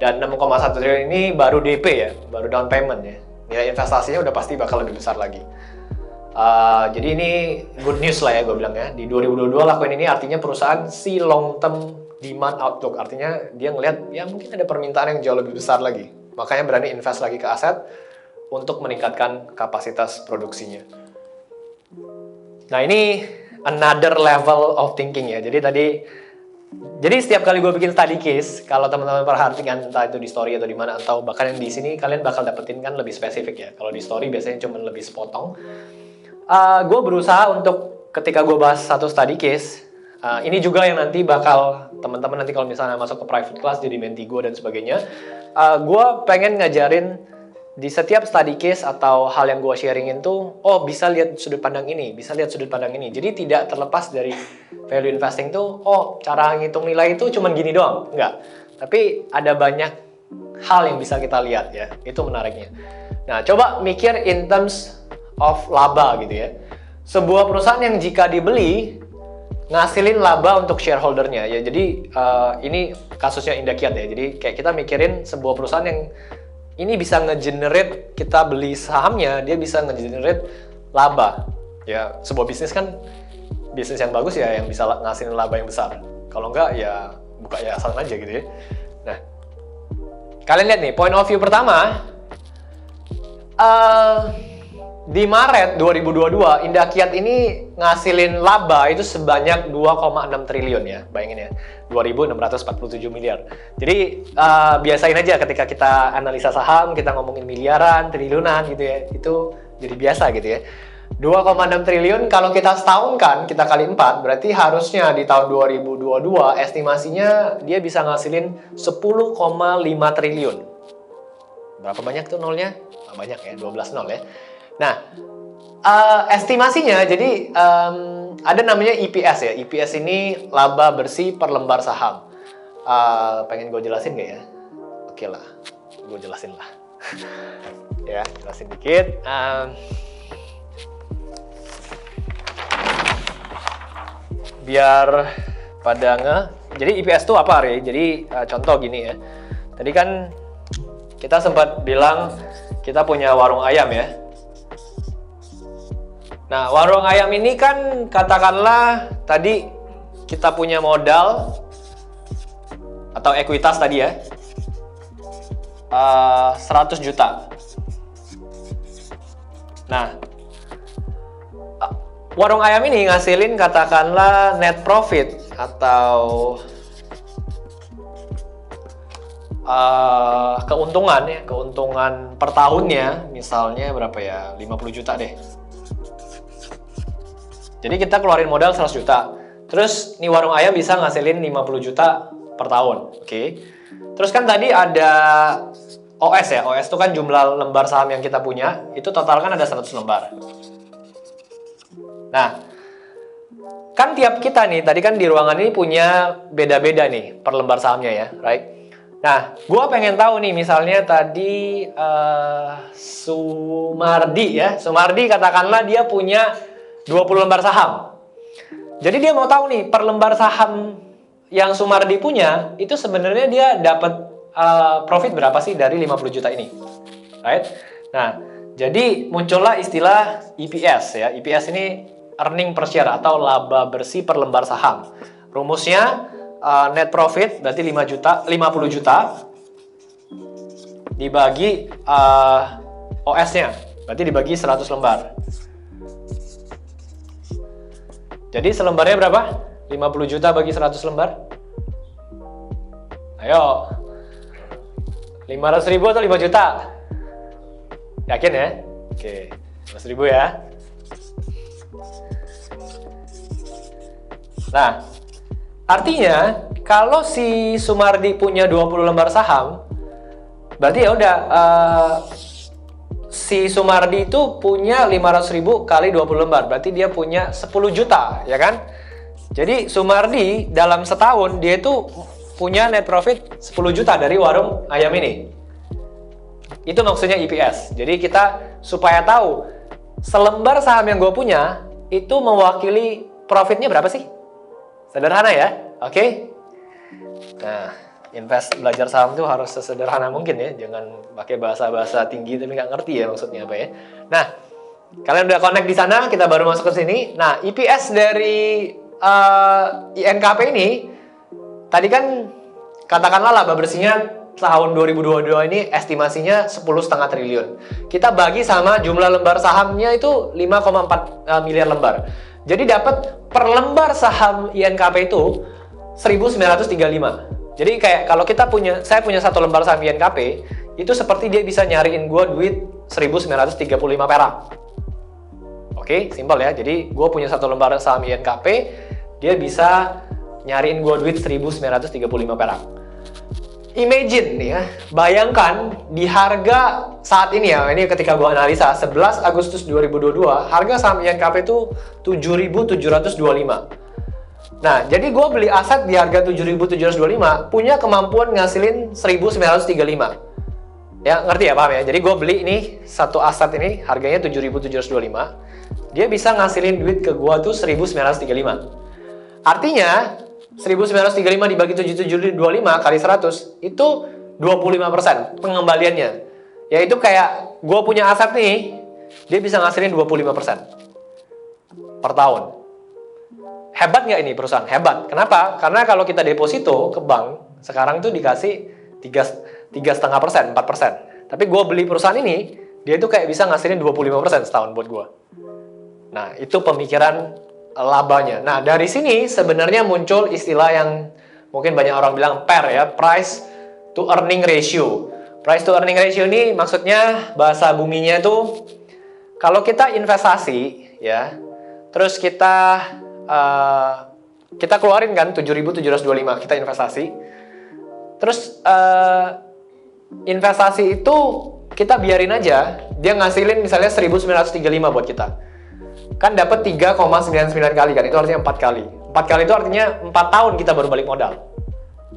Dan 6,1 triliun ini baru DP ya, baru down payment ya. Nilai investasinya udah pasti bakal lebih besar lagi. Jadi ini good news lah ya gue bilang ya. Di 2022 lakuin ini artinya perusahaan si long term demand outlook, artinya dia ngelihat ya mungkin ada permintaan yang jauh lebih besar lagi, makanya berani invest lagi ke aset untuk meningkatkan kapasitas produksinya. Nah ini another level of thinking ya. Jadi setiap kali gue bikin study case, kalau teman-teman perhatikan entah itu di story atau di mana, atau bahkan yang di sini, kalian bakal dapetin kan lebih spesifik ya. Kalau di story biasanya cuma lebih sepotong. Gue berusaha untuk ketika gue bahas satu study case, ini juga yang nanti bakal teman-teman nanti kalau misalnya masuk ke private class jadi mentee gue dan sebagainya, gue pengen ngajarin di setiap study case atau hal yang gue sharingin tuh, bisa lihat sudut pandang ini, bisa lihat sudut pandang ini. Jadi tidak terlepas dari value investing tuh, cara ngitung nilai itu cuman gini doang, enggak. Tapi ada banyak hal yang bisa kita lihat ya, itu menariknya. Nah, coba mikir in terms of laba gitu ya. Sebuah perusahaan yang jika dibeli ngasilin laba untuk shareholder-nya ya. Jadi ini kasusnya Indakiat ya. Jadi kayak kita mikirin sebuah perusahaan yang ini bisa nge-generate, kita beli sahamnya, dia bisa nge-generate laba. Ya, sebuah bisnis kan bisnis yang bagus ya yang bisa ngasilin laba yang besar. Kalau enggak ya buka yayasan aja gitu ya. Nah, kalian lihat nih, point of view pertama, di Maret 2022, Indakiat ini ngasilin laba itu sebanyak 2,6 triliun ya, bayangin ya, 2.647 miliar. Jadi biasain aja ketika kita analisa saham, kita ngomongin miliaran, triliunan gitu ya, itu jadi biasa gitu ya. 2,6 triliun kalau kita setahunkan, kita kali 4, berarti harusnya di tahun 2022 estimasinya dia bisa ngasilin 10,5 triliun. Berapa banyak tuh nolnya? Banyak ya, 12 nol ya. Nah, estimasinya jadi ada namanya EPS ya. EPS ini laba bersih per lembar saham. Pengen gue jelasin gak ya? Oke lah, gue jelasin lah. Ya, jelasin dikit. Biar pada jadi EPS itu apa, Ari? Jadi contoh gini ya. Tadi kan kita sempat bilang kita punya warung ayam ya. Nah, warung ayam ini kan katakanlah tadi kita punya modal atau ekuitas tadi ya, 100 juta. Nah, warung ayam ini ngasilin katakanlah net profit atau keuntungan ya, keuntungan per tahunnya misalnya berapa ya, 50 juta deh. Jadi kita keluarin modal 100 juta. Terus nih warung ayam bisa ngasilin 50 juta per tahun. Oke. Terus kan tadi ada OS ya. OS itu kan jumlah lembar saham yang kita punya. Itu total kan ada 100 lembar. Nah, kan tiap kita nih, tadi kan di ruangan ini punya beda-beda nih per lembar sahamnya ya, right? Nah, gua pengen tahu nih misalnya tadi Sumardi ya. Sumardi katakanlah dia punya 20 lembar saham. Jadi dia mau tahu nih per lembar saham yang Sumardi punya itu sebenarnya dia dapat profit berapa sih dari 50 juta ini, right? Nah, jadi muncullah istilah EPS ya. EPS ini earning per share atau laba bersih per lembar saham. Rumusnya net profit berarti 50 juta dibagi OS-nya, berarti dibagi 100 lembar. Jadi selembarnya berapa? 50 juta bagi 100 lembar? Ayo. 500 ribu atau 5 juta? Yakin ya? Oke, 500 ribu ya. Nah, artinya kalau si Sumardi punya 20 lembar saham, berarti ya udah si Sumardi itu punya 500 ribu kali 20 lembar, berarti dia punya 10 juta, ya kan? Jadi Sumardi dalam setahun dia itu punya net profit 10 juta dari warung ayam ini. Itu maksudnya EPS. Jadi kita supaya tahu selembar saham yang gue punya itu mewakili profitnya berapa sih? Sederhana ya, oke? Nah, belajar saham tuh harus sesederhana mungkin ya, jangan pakai bahasa-bahasa tinggi tapi nggak ngerti ya maksudnya apa ya. Nah, kalian udah connect di sana, kita baru masuk ke sini. Nah, EPS dari INKP ini tadi kan katakanlah laba bersihnya tahun 2022 ini estimasinya 10,5 triliun. Kita bagi sama jumlah lembar sahamnya itu 5,4 miliar lembar. Jadi dapat per lembar saham INKP itu 1935. Jadi kayak kalau saya punya satu lembar saham INKP, itu seperti dia bisa nyariin gue duit 1935 perak. Oke, simpel ya. Jadi gue punya satu lembar saham INKP, dia bisa nyariin gue duit 1935 perak. Imagine nih ya, bayangkan di harga saat ini ya, ini ketika gue analisa 11 Agustus 2022, harga saham INKP itu 7.725. Nah, jadi gue beli aset di harga 7.725, punya kemampuan ngasilin 1.935. Ya, ngerti ya, paham ya? Jadi gue beli ini, satu aset ini, harganya 7.725. Dia bisa ngasilin duit ke gue tuh 1.935. Artinya, 1.935 dibagi 7.725 kali 100, itu 25% pengembaliannya. Yaitu kayak, gue punya aset nih, dia bisa ngasilin 25% per tahun. Hebat nggak ini perusahaan? Hebat. Kenapa? Karena kalau kita deposito ke bank, sekarang itu dikasih 3,5%, 4%. Tapi gue beli perusahaan ini, dia itu kayak bisa ngasilin 25% setahun buat gue. Nah, itu pemikiran labanya. Nah, dari sini sebenarnya muncul istilah yang mungkin banyak orang bilang PER ya, Price to Earning Ratio. Price to Earning Ratio ini maksudnya bahasa buminya itu, kalau kita investasi, ya. Terus kita keluarin kan 7.725 kita investasi. Terus investasi itu kita biarin aja dia ngasilin misalnya 1.935 buat kita. Kan dapat 3,99 kali kan, itu artinya 4 kali. 4 kali itu artinya 4 tahun kita baru balik modal.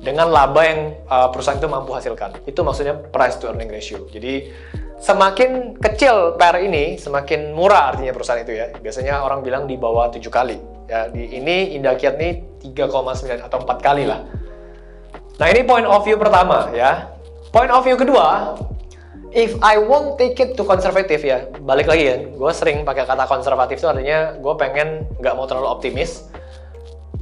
Dengan laba yang perusahaan itu mampu hasilkan. Itu maksudnya price to earning ratio. Jadi semakin kecil PER ini, semakin murah artinya perusahaan itu ya. Biasanya orang bilang di bawah 7 kali. Ya, di ini Indakiat nih 3,9 atau 4 kali lah. Nah, ini point of view pertama ya. Point of view kedua, if I won't take it to conservative ya, balik lagi ya, gue sering pakai kata konservatif itu artinya gue pengen nggak mau terlalu optimis.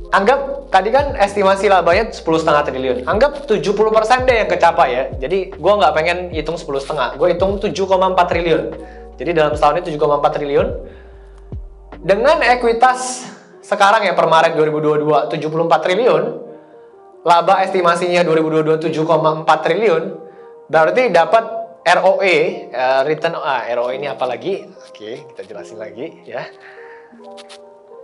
Anggap tadi kan estimasi labanya 10,5 triliun. Anggap 70% deh yang kecapai ya. Jadi gue nggak pengen hitung 10,5, gue hitung 7,4 triliun. Jadi dalam setahun ini 7,4 triliun. Dengan ekuitas sekarang ya per Maret 2022 74 triliun, laba estimasinya 2022 7,4 triliun, berarti dapat ROE, return ROE ini apa lagi? Oke, kita jelasin lagi ya.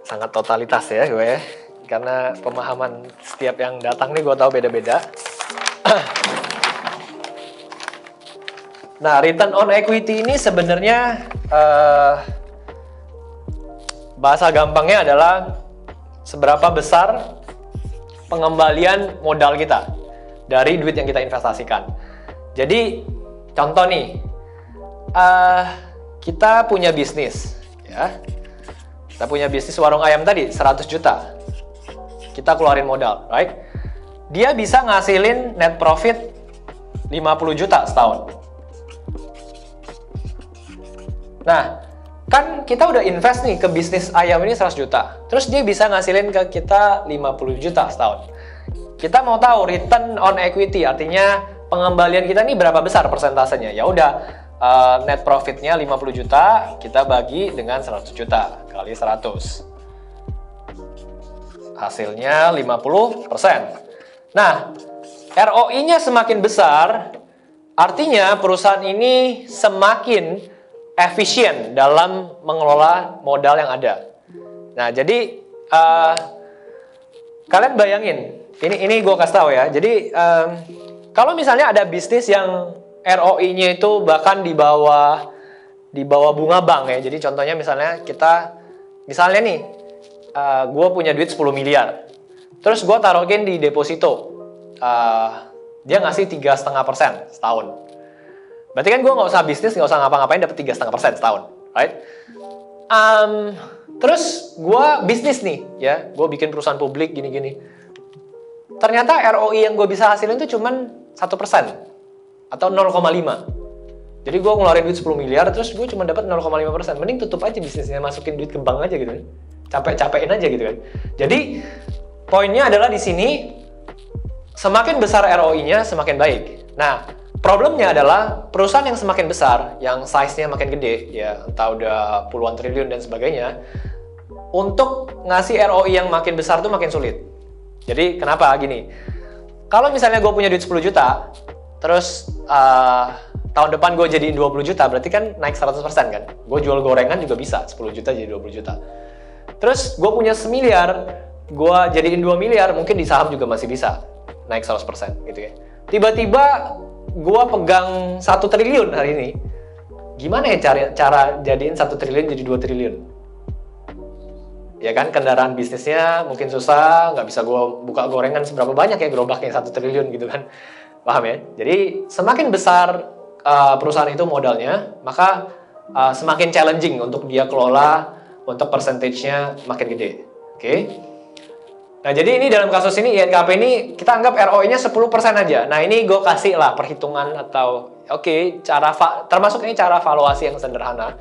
Sangat totalitas ya gue ya. Karena pemahaman setiap yang datang nih gue tahu beda-beda. Nah, return on equity ini sebenarnya bahasa gampangnya adalah seberapa besar pengembalian modal kita dari duit yang kita investasikan. Jadi contoh nih, kita punya bisnis ya. Kita punya bisnis warung ayam tadi 100 juta. Kita keluarin modal, right? Dia bisa ngasilin net profit 50 juta setahun. Nah, kan kita udah invest nih ke bisnis ayam ini 100 juta. Terus dia bisa ngasilin ke kita 50 juta setahun. Kita mau tahu return on equity, artinya pengembalian kita ini berapa besar persentasenya. Ya udah, net profitnya 50 juta, kita bagi dengan 100 juta kali 100. Hasilnya 50%. Nah, ROI-nya semakin besar, artinya perusahaan ini semakin efisien dalam mengelola modal yang ada. Nah, jadi kalian bayangin, ini gue kasih tahu ya. Jadi kalau misalnya ada bisnis yang ROI-nya itu bahkan di bawah bunga bank ya. Jadi contohnya misalnya misalnya nih, gue punya duit 10 miliar, terus gue taruhin di deposito, dia ngasih 3,5% setahun. Berarti kan gue nggak usah bisnis, nggak usah ngapa-ngapain, dapat 3,5% setahun, right? Terus gue bisnis nih, ya, gue bikin perusahaan publik gini-gini. Ternyata ROI yang gue bisa hasilin itu cuman 1% atau 0,5. Jadi gue ngeluarin duit 10 miliar, terus gue cuma dapat 0,5%. Mending tutup aja bisnisnya, masukin duit ke bank aja gitu kan. Capek-capekin aja gitu kan. Jadi poinnya adalah di sini semakin besar ROI-nya semakin baik. Nah, problemnya adalah perusahaan yang semakin besar, yang size-nya makin gede, ya entah udah puluhan triliun dan sebagainya, untuk ngasih ROI yang makin besar tuh makin sulit. Jadi kenapa gini? Kalau misalnya gue punya duit 10 juta, terus tahun depan gue jadiin 20 juta, berarti kan naik 100% kan? Gue jual gorengan juga bisa, 10 juta jadi 20 juta. Terus gue punya 1 miliar, gue jadiin 2 miliar, mungkin di saham juga masih bisa naik 100% gitu ya. Tiba-tiba gue pegang 1 triliun hari ini, gimana ya cara jadiin 1 triliun jadi 2 triliun? Ya kan, kendaraan bisnisnya mungkin susah, nggak bisa gue buka gorengan seberapa banyak ya gerobaknya 1 triliun gitu kan. Paham ya? Jadi semakin besar perusahaan itu modalnya, maka semakin challenging untuk dia kelola, untuk percentage-nya makin gede. Oke? Nah, jadi ini dalam kasus ini INKP ini kita anggap ROI-nya 10% aja. Nah, ini gue kasih lah perhitungan atau termasuk ini cara valuasi yang sederhana.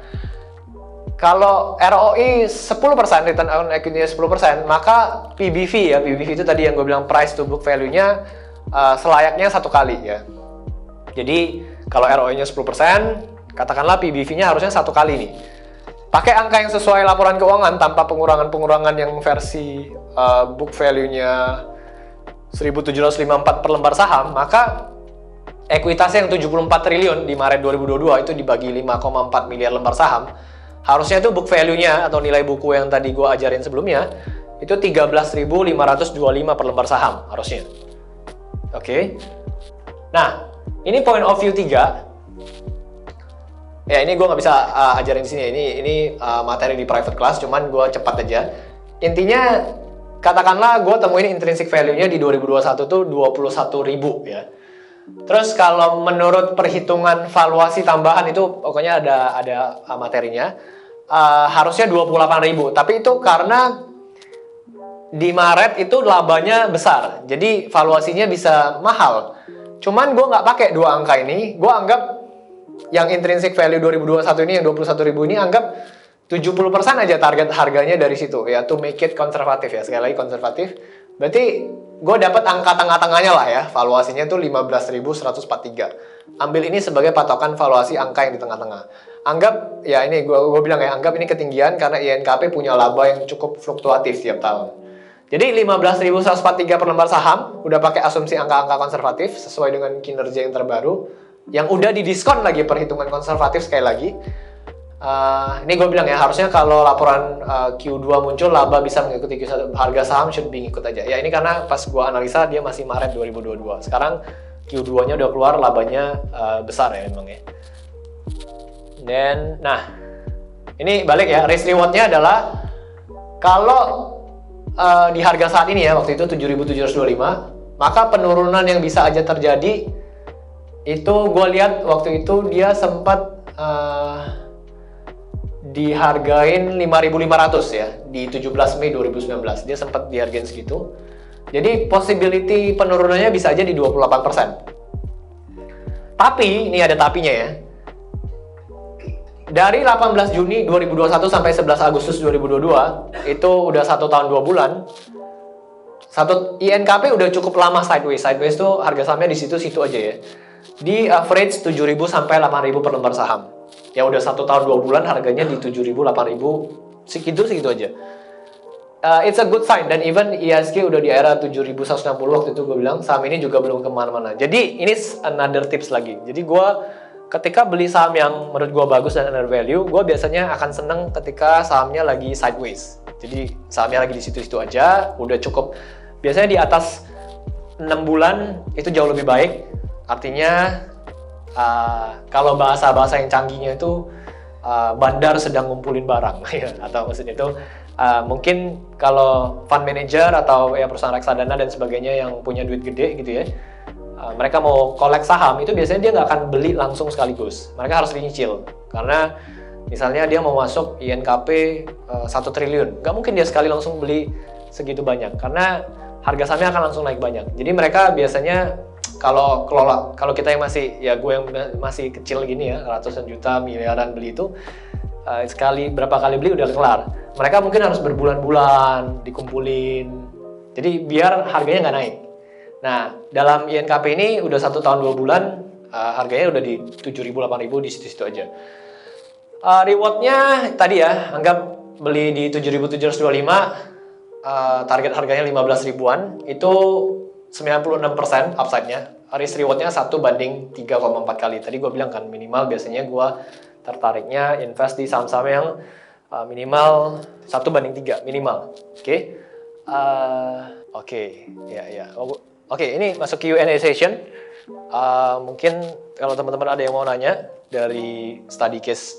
Kalau ROI 10%, return on equity-nya 10%, maka PBV ya, PBV itu tadi yang gue bilang price to book value-nya selayaknya 1 kali ya. Jadi kalau ROI-nya 10%, katakanlah PBV-nya harusnya 1 kali nih. Pakai angka yang sesuai laporan keuangan tanpa pengurangan-pengurangan yang versi book value-nya 1.754 per lembar saham, maka ekuitasnya yang 74 triliun di Maret 2022 itu dibagi 5,4 miliar lembar saham, Harusnya itu book value-nya atau nilai buku yang tadi gue ajarin sebelumnya itu 13.525 per lembar saham harusnya. Oke. Nah, ini point of view 3. Ya, ini gue nggak bisa ajarin di sini. Ini materi di private class, cuman gue cepat aja. Intinya, katakanlah gue temuin intrinsic value-nya di 2021 tuh 21.000 ya. Terus kalau menurut perhitungan valuasi tambahan itu pokoknya ada materinya, harusnya 28.000. Tapi itu karena di Maret itu labanya besar, jadi valuasinya bisa mahal. Cuman gue nggak pakai dua angka ini, gue anggap yang intrinsic value 2021 ini, yang 21.000 ini, anggap 70% aja target harganya dari situ ya, to make it konservatif ya, sekali lagi konservatif. Berarti gue dapat angka tengah-tengahnya lah ya, valuasinya tuh 15.143. Ambil ini sebagai patokan valuasi angka yang di tengah-tengah. Anggap ya, ini gue bilang ya, anggap ini ketinggian karena INKP punya laba yang cukup fluktuatif tiap tahun. Jadi 15.143 per lembar saham, udah pakai asumsi angka-angka konservatif sesuai dengan kinerja yang terbaru, yang udah didiskon lagi perhitungan konservatif sekali lagi. Ini gue bilang ya, harusnya kalau laporan Q2 muncul, laba bisa mengikuti Q1, harga saham should be ngikut aja. Ya ini karena pas gue analisa dia masih Maret 2022. Sekarang Q2-nya udah keluar, labanya besar ya memang ya. Dan, nah, ini balik ya, risk reward-nya adalah kalau di harga saat ini ya, waktu itu 7.725, maka penurunan yang bisa aja terjadi itu gue lihat waktu itu dia sempat dihargain 5.500 ya di 17 Mei 2019. Dia sempat dihargain segitu. Jadi possibility penurunannya bisa aja di 28%. Tapi ini ada tapinya ya. Dari 18 Juni 2021 sampai 11 Agustus 2022 itu udah 1 tahun 2 bulan. INKP udah cukup lama sideways. Sideways tuh harga sahamnya di situ-situ aja ya. Di average 7.000 sampai 8.000 per lembar saham. Ya udah 1 tahun 2 bulan harganya di 7.000, 8.000, segitu aja. It's a good sign, dan even IHSG udah di era 7.160 waktu itu gue bilang, saham ini juga belum kemana-mana. Jadi ini another tips lagi. Jadi gue ketika beli saham yang menurut gue bagus dan under value, gue biasanya akan seneng ketika sahamnya lagi sideways. Jadi sahamnya lagi di situ-situ aja, udah cukup. Biasanya di atas 6 bulan itu jauh lebih baik. Artinya kalau bahasa-bahasa yang canggihnya itu bandar sedang ngumpulin barang ya, atau maksudnya itu mungkin kalau fund manager atau ya perusahaan reksadana dan sebagainya yang punya duit gede gitu ya, mereka mau kolek saham itu biasanya dia nggak akan beli langsung sekaligus, mereka harus nyicil. Karena misalnya dia mau masuk INKP 1 triliun, nggak mungkin dia sekali langsung beli segitu banyak karena harga sahamnya akan langsung naik banyak. Jadi mereka biasanya kalau kita yang masih, ya gue yang masih kecil gini ya, ratusan juta, miliaran beli itu, berapa kali beli udah kelar. Mereka mungkin harus berbulan-bulan dikumpulin, jadi biar harganya nggak naik. Nah, dalam INKP ini udah 1 tahun 2 bulan, harganya udah di 7.000, 8.000 di situ-situ aja. Rewardnya tadi ya, anggap beli di 7.725, target harganya 15 ribuan, itu 96% upside-nya. Risk reward-nya 1 banding 3,4 kali. Tadi gue bilang kan, minimal biasanya gue tertariknya invest di saham-saham yang minimal 1 banding 3, minimal. Oke? Oke, ini masuk Q&A session. Mungkin kalau teman-teman ada yang mau nanya dari study case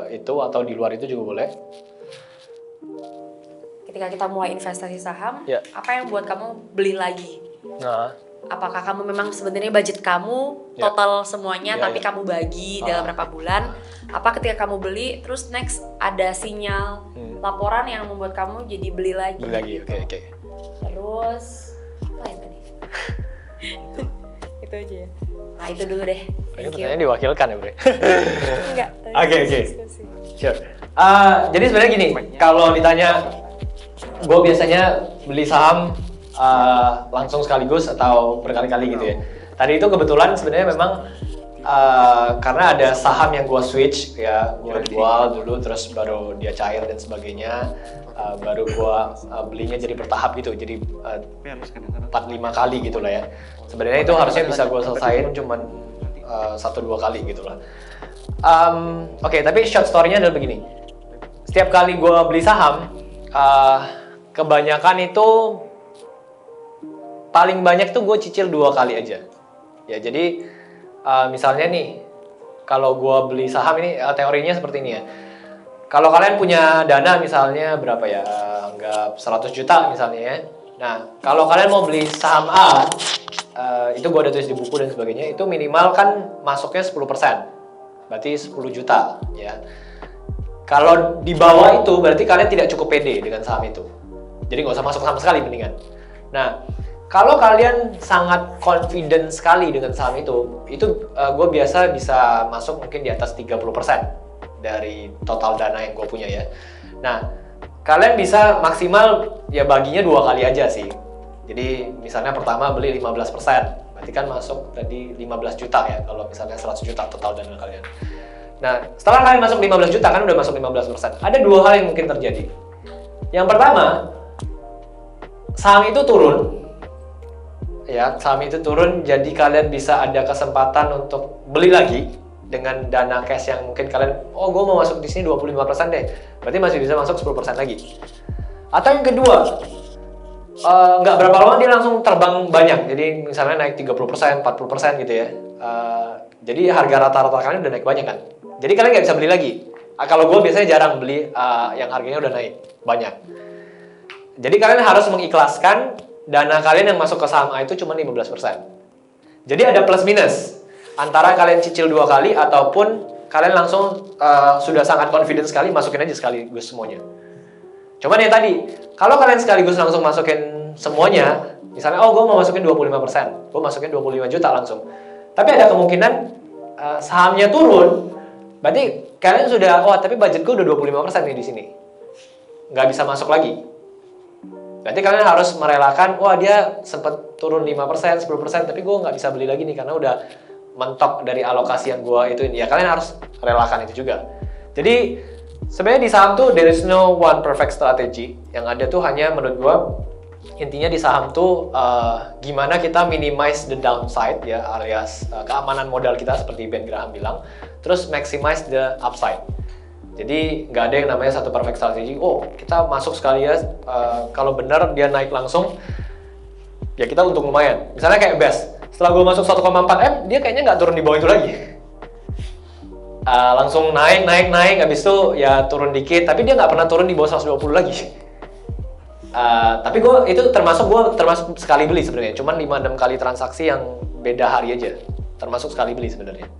itu atau di luar itu juga boleh. Ketika kita mulai investasi saham, Ya. apa yang buat kamu beli lagi? Nah, Apakah kamu memang sebenarnya budget kamu total semuanya, tapi kamu bagi dalam berapa bulan? Apa ketika kamu beli, terus next ada sinyal laporan yang membuat kamu jadi beli lagi? beli lagi, gitu. oke. Terus apa ya tadi? Itu aja ya. Nah itu dulu deh. Ini Thank you. pertanyaannya diwakilkan ya, Bre? Enggak. Oke. Sure. Jadi sebenarnya gini, kalau ditanya, gue biasanya beli saham langsung sekaligus atau berkali-kali gitu ya. Tadi itu kebetulan sebenarnya memang karena ada saham yang gue switch ya, gue jual dulu terus baru dia cair dan sebagainya, baru gue belinya jadi bertahap gitu, jadi 4-5 kali gitu lah ya. Sebenarnya itu harusnya bisa gue selesain cuman 1-2 kali gitu lah. Oke, tapi short story-nya adalah begini. setiap kali gue beli saham, kebanyakan itu paling banyak tuh gue cicil 2 kali aja. Ya jadi misalnya nih, kalau gue beli saham ini teorinya seperti ini ya. Kalau kalian punya dana misalnya berapa ya, anggap 100 juta misalnya ya. Nah, kalau kalian mau beli saham A, itu gue ada tulis di buku dan sebagainya, itu minimal kan masuknya 10%. Berarti 10 juta ya. Kalau di bawah itu berarti kalian tidak cukup pede dengan saham itu. Jadi nggak usah masuk sama sekali mendingan. Nah, kalau kalian sangat confident sekali dengan saham itu gue biasa bisa masuk mungkin di atas 30% dari total dana yang gue punya ya. Nah, kalian bisa maksimal ya baginya 2 kali aja sih. Jadi misalnya pertama beli 15%, berarti kan masuk tadi 15 juta ya, kalau misalnya 100 juta total dana kalian. Nah, setelah kalian masuk 15 juta kan udah masuk 15%. Ada 2 hal yang mungkin terjadi. Yang pertama, saham itu turun. Ya, saham itu turun, jadi kalian bisa ada kesempatan untuk beli lagi dengan dana cash yang mungkin kalian, oh gue mau masuk di sini 25% deh, berarti masih bisa masuk 10% lagi. Atau yang kedua, nggak berapa lama dia langsung terbang banyak, jadi misalnya naik 30%, 40% gitu ya. Jadi harga rata-rata kalian udah naik banyak kan, jadi kalian nggak bisa beli lagi. Kalau gue biasanya jarang beli yang harganya udah naik banyak. Jadi kalian harus mengikhlaskan dana kalian yang masuk ke saham A itu cuma 15%. Jadi ada plus minus antara kalian cicil 2 kali ataupun kalian langsung sudah sangat confident sekali masukin aja sekaligus semuanya. Cuman ya tadi, kalau kalian sekaligus langsung masukin semuanya, misalnya oh gue mau masukin 25%, gue masukin 25 juta langsung. Tapi ada kemungkinan sahamnya turun, berarti kalian sudah, oh tapi budget gue udah 25% nih di sini. Nggak bisa masuk lagi. Berarti kalian harus merelakan, wah dia sempat turun 5%, 10%, tapi gue nggak bisa beli lagi nih karena udah mentok dari alokasi yang gue itu. Ya kalian harus relakan itu juga. Jadi sebenarnya di saham tuh there is no one perfect strategy. Yang ada tuh hanya menurut gue, intinya di saham tuh gimana kita minimize the downside ya, alias keamanan modal kita seperti Ben Graham bilang, terus maximize the upside. Jadi nggak ada yang namanya satu perfect strategy. Oh kita masuk sekali ya, kalau benar dia naik langsung, ya kita untung lumayan. Misalnya kayak BES, setelah gue masuk 1,4 M, dia kayaknya nggak turun di bawah itu lagi. Langsung naik, habis itu ya turun dikit, tapi dia nggak pernah turun di bawah 120 lagi. Tapi gue termasuk sekali beli sebenarnya, cuman 5-6 kali transaksi yang beda hari aja, termasuk sekali beli sebenarnya.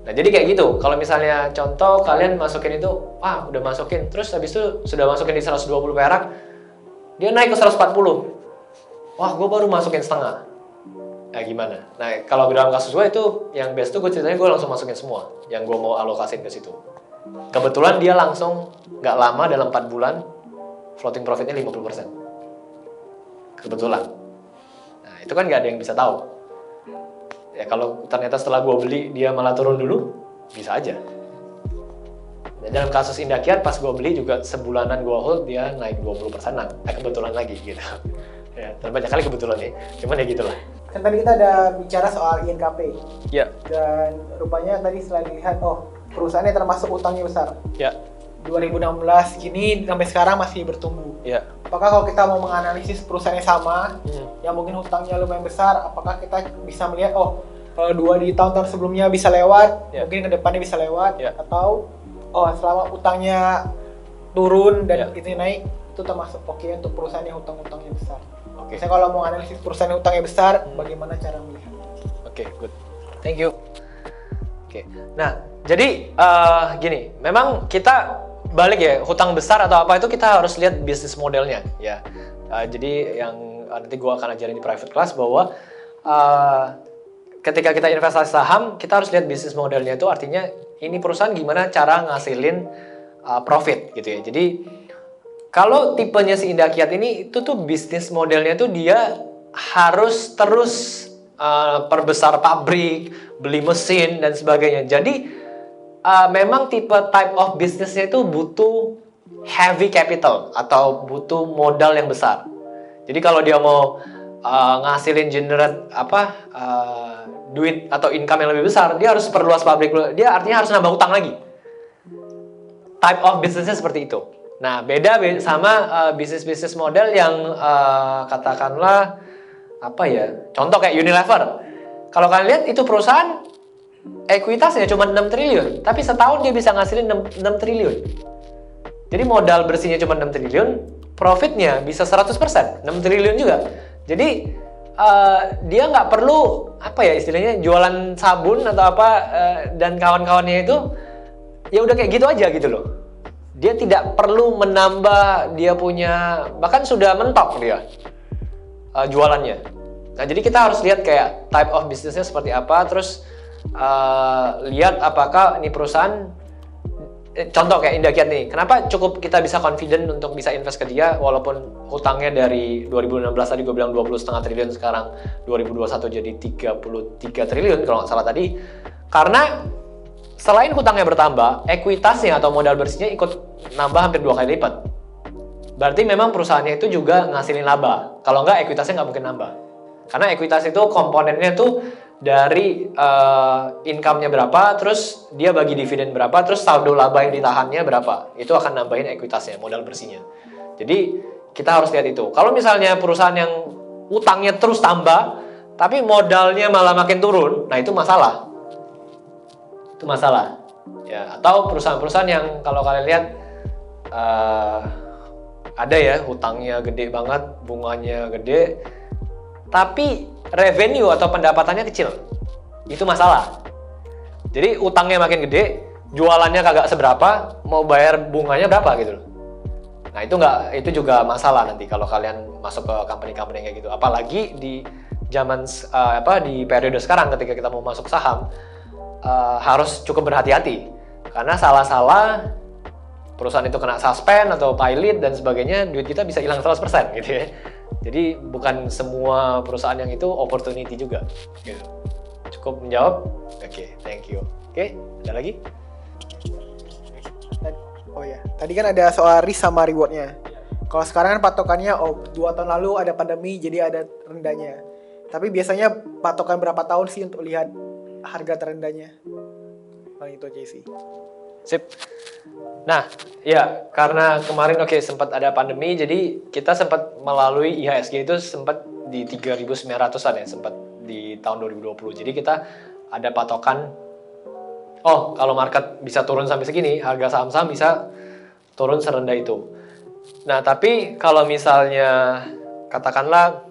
Nah jadi kayak gitu, kalau misalnya contoh kalian masukin itu, udah masukin, terus habis itu sudah masukin di 120 perak, dia naik ke 140, wah gue baru masukin setengah. Nah gimana? Nah kalau dalam kasus gue itu, yang best tuh gue ceritanya gue langsung masukin semua, yang gue mau alokasin ke situ. Kebetulan dia langsung, nggak lama dalam 4 bulan, floating profitnya 50%. Kebetulan. Nah itu kan nggak ada yang bisa tahu. Ya kalau ternyata setelah gue beli dia malah turun dulu, bisa aja. Dan dalam kasus Indakiat pas gue beli juga sebulanan gue hold dia naik 20%-an. Kebetulan lagi gitu. Ya, banyak kali kebetulan nih. Cuman ya gitulah. Kan tadi kita ada bicara soal INKP. Ya. Dan rupanya tadi setelah dilihat, perusahaannya termasuk utangnya besar. Ya. 2016 gini sampai sekarang masih bertumbuh. Ya. Apakah kalau kita mau menganalisis perusahaan yang sama, yang mungkin hutangnya lumayan besar, apakah kita bisa melihat, kalau di tahun-tahun sebelumnya bisa lewat, mungkin ke depannya bisa lewat, atau selama utangnya turun dan itu naik, itu termasuk oke untuk perusahaan yang hutang-hutangnya besar. Misalnya kalau mau analisis perusahaan yang hutangnya besar, bagaimana cara melihat? Oke, good. Thank you. Oke. Nah, jadi gini, memang kita balik ya, hutang besar atau apa itu kita harus lihat bisnis modelnya ya. Jadi yang nanti gue akan ajarin di private class bahwa ketika kita investasi saham, kita harus lihat bisnis modelnya itu, artinya ini perusahaan gimana cara ngasilin profit gitu ya. Jadi kalau tipenya si Indakiat ini itu tuh bisnis modelnya tuh dia harus terus perbesar pabrik, beli mesin dan sebagainya. Jadi memang type of bisnisnya itu butuh heavy capital atau butuh modal yang besar. Jadi kalau dia mau ngasilin generate duit atau income yang lebih besar, dia harus perluas pabrik, dia artinya harus nambah utang lagi. type of businessnya seperti itu. Nah, beda sama bisnis model yang katakanlah apa ya? Contoh kayak Unilever. Kalau kalian lihat itu perusahaan ekuitasnya cuma 6 triliun, tapi setahun dia bisa ngasilin 6 triliun. Jadi modal bersihnya cuma 6 triliun, profitnya bisa 100%, 6 triliun juga. Jadi dia nggak perlu apa ya istilahnya jualan sabun atau apa dan kawan-kawannya itu ya udah kayak gitu aja gitu loh. Dia tidak perlu menambah, dia punya bahkan sudah mentok dia jualannya. Nah jadi kita harus lihat kayak type of bisnisnya seperti apa, terus lihat apakah ini perusahaan contoh kayak Indakiat nih, kenapa cukup kita bisa confident untuk bisa invest ke dia walaupun hutangnya dari 2016 tadi gue bilang 20,5 triliun, sekarang 2021 jadi 33 triliun kalau nggak salah tadi, karena selain hutangnya bertambah, ekuitasnya atau modal bersihnya ikut nambah hampir 2 kali lipat. Berarti memang perusahaannya itu juga ngasilin laba. Kalau nggak, ekuitasnya nggak mungkin nambah. Karena ekuitas itu komponennya tuh dari income-nya berapa, terus dia bagi dividen berapa, terus saldo laba yang ditahannya berapa. Itu akan nambahin ekuitasnya, modal bersihnya. Jadi kita harus lihat itu. Kalau misalnya perusahaan yang utangnya terus tambah, tapi modalnya malah makin turun, nah itu masalah. Itu masalah. Ya, atau perusahaan-perusahaan yang kalau kalian lihat ada ya hutangnya gede banget, bunganya gede, tapi revenue atau pendapatannya kecil. Itu masalah. Jadi utangnya makin gede, jualannya kagak seberapa, mau bayar bunganya berapa gitu loh. Nah, itu juga masalah nanti kalau kalian masuk ke company-company kayak gitu. Apalagi di zaman di periode sekarang ketika kita mau masuk saham, harus cukup berhati-hati. Karena salah-salah perusahaan itu kena suspend atau pilot dan sebagainya, duit kita bisa hilang 100% gitu ya. Jadi bukan semua perusahaan yang itu opportunity juga gitu. Cukup menjawab? Oke, thank you. Oke, ada lagi? Oh ya, tadi kan ada soal risk sama rewardnya. Kalau sekarang kan patokannya 2 tahun lalu ada pandemi jadi ada rendahnya. Tapi biasanya patokan berapa tahun sih untuk lihat harga terendahnya? Paling itu aja sih. Sip. Nah, ya karena kemarin sempat ada pandemi, jadi kita sempat melalui IHSG itu sempat di 3.900-an ya, sempat di tahun 2020. Jadi kita ada patokan, kalau market bisa turun sampai segini, harga saham-saham bisa turun serendah itu. Nah, tapi kalau misalnya katakanlah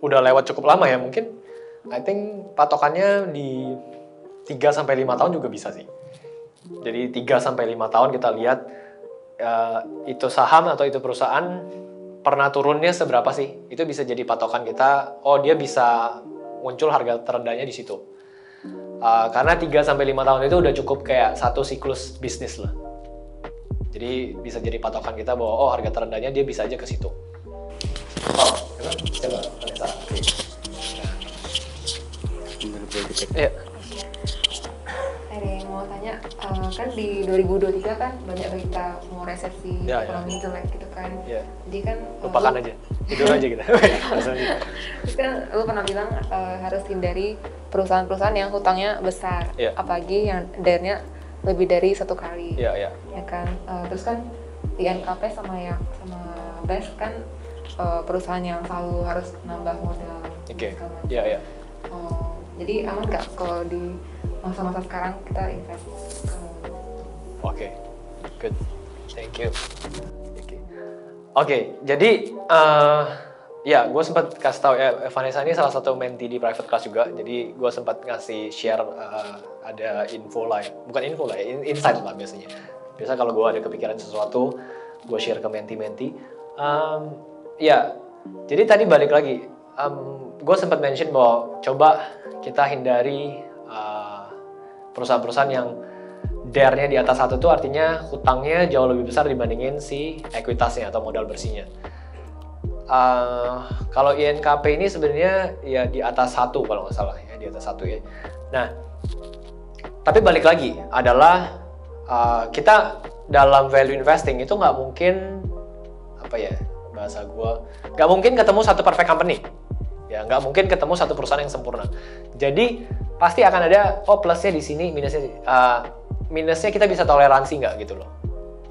udah lewat cukup lama ya, mungkin I think patokannya di 3-5 tahun juga bisa sih. Jadi 3-5 tahun kita lihat itu saham atau itu perusahaan pernah turunnya seberapa sih. Itu bisa jadi patokan kita, dia bisa muncul harga terendahnya di situ. Karena 3-5 tahun itu udah cukup kayak satu siklus bisnis lah. Jadi bisa jadi patokan kita bahwa harga terendahnya dia bisa aja ke situ. Coba Vanessa. Iya. Ada yang mau tanya, kan di 2023 kan banyak berita mau resesi, ekonomi jelek gitu kan. Jadi kan lupakan aja, tidur aja kita. Terus kan lu pernah bilang harus hindari perusahaan-perusahaan yang hutangnya besar, apalagi yang DER-nya lebih dari 1 kali. Ya kan. Terus kan di NKP sama BES kan perusahaan yang selalu harus nambah modal. Iya. Jadi aman nggak kalau di masa-masa sekarang kita invest? Oke, good, thank you. Oke, jadi gue sempat kasih tahu ya, Vanessa ini salah satu mentee di private class juga. Jadi gue sempat ngasih share ada info lah, bukan info lah, insight lah biasanya. Biasa kalau gue ada kepikiran sesuatu, gue share ke mentee. Jadi tadi balik lagi, gue sempat mention bahwa coba kita hindari perusahaan-perusahaan yang DER-nya di atas 1 itu artinya hutangnya jauh lebih besar dibandingin si ekuitasnya atau modal bersihnya. Kalau INKP ini sebenarnya ya di atas 1 kalau nggak salah ya, di atas 1 ya. Nah, tapi balik lagi adalah kita dalam value investing itu nggak mungkin nggak mungkin ketemu satu perfect company. Ya, nggak mungkin ketemu satu perusahaan yang sempurna. Jadi pasti akan ada plusnya di sini, minusnya minusnya kita bisa toleransi nggak gitu loh.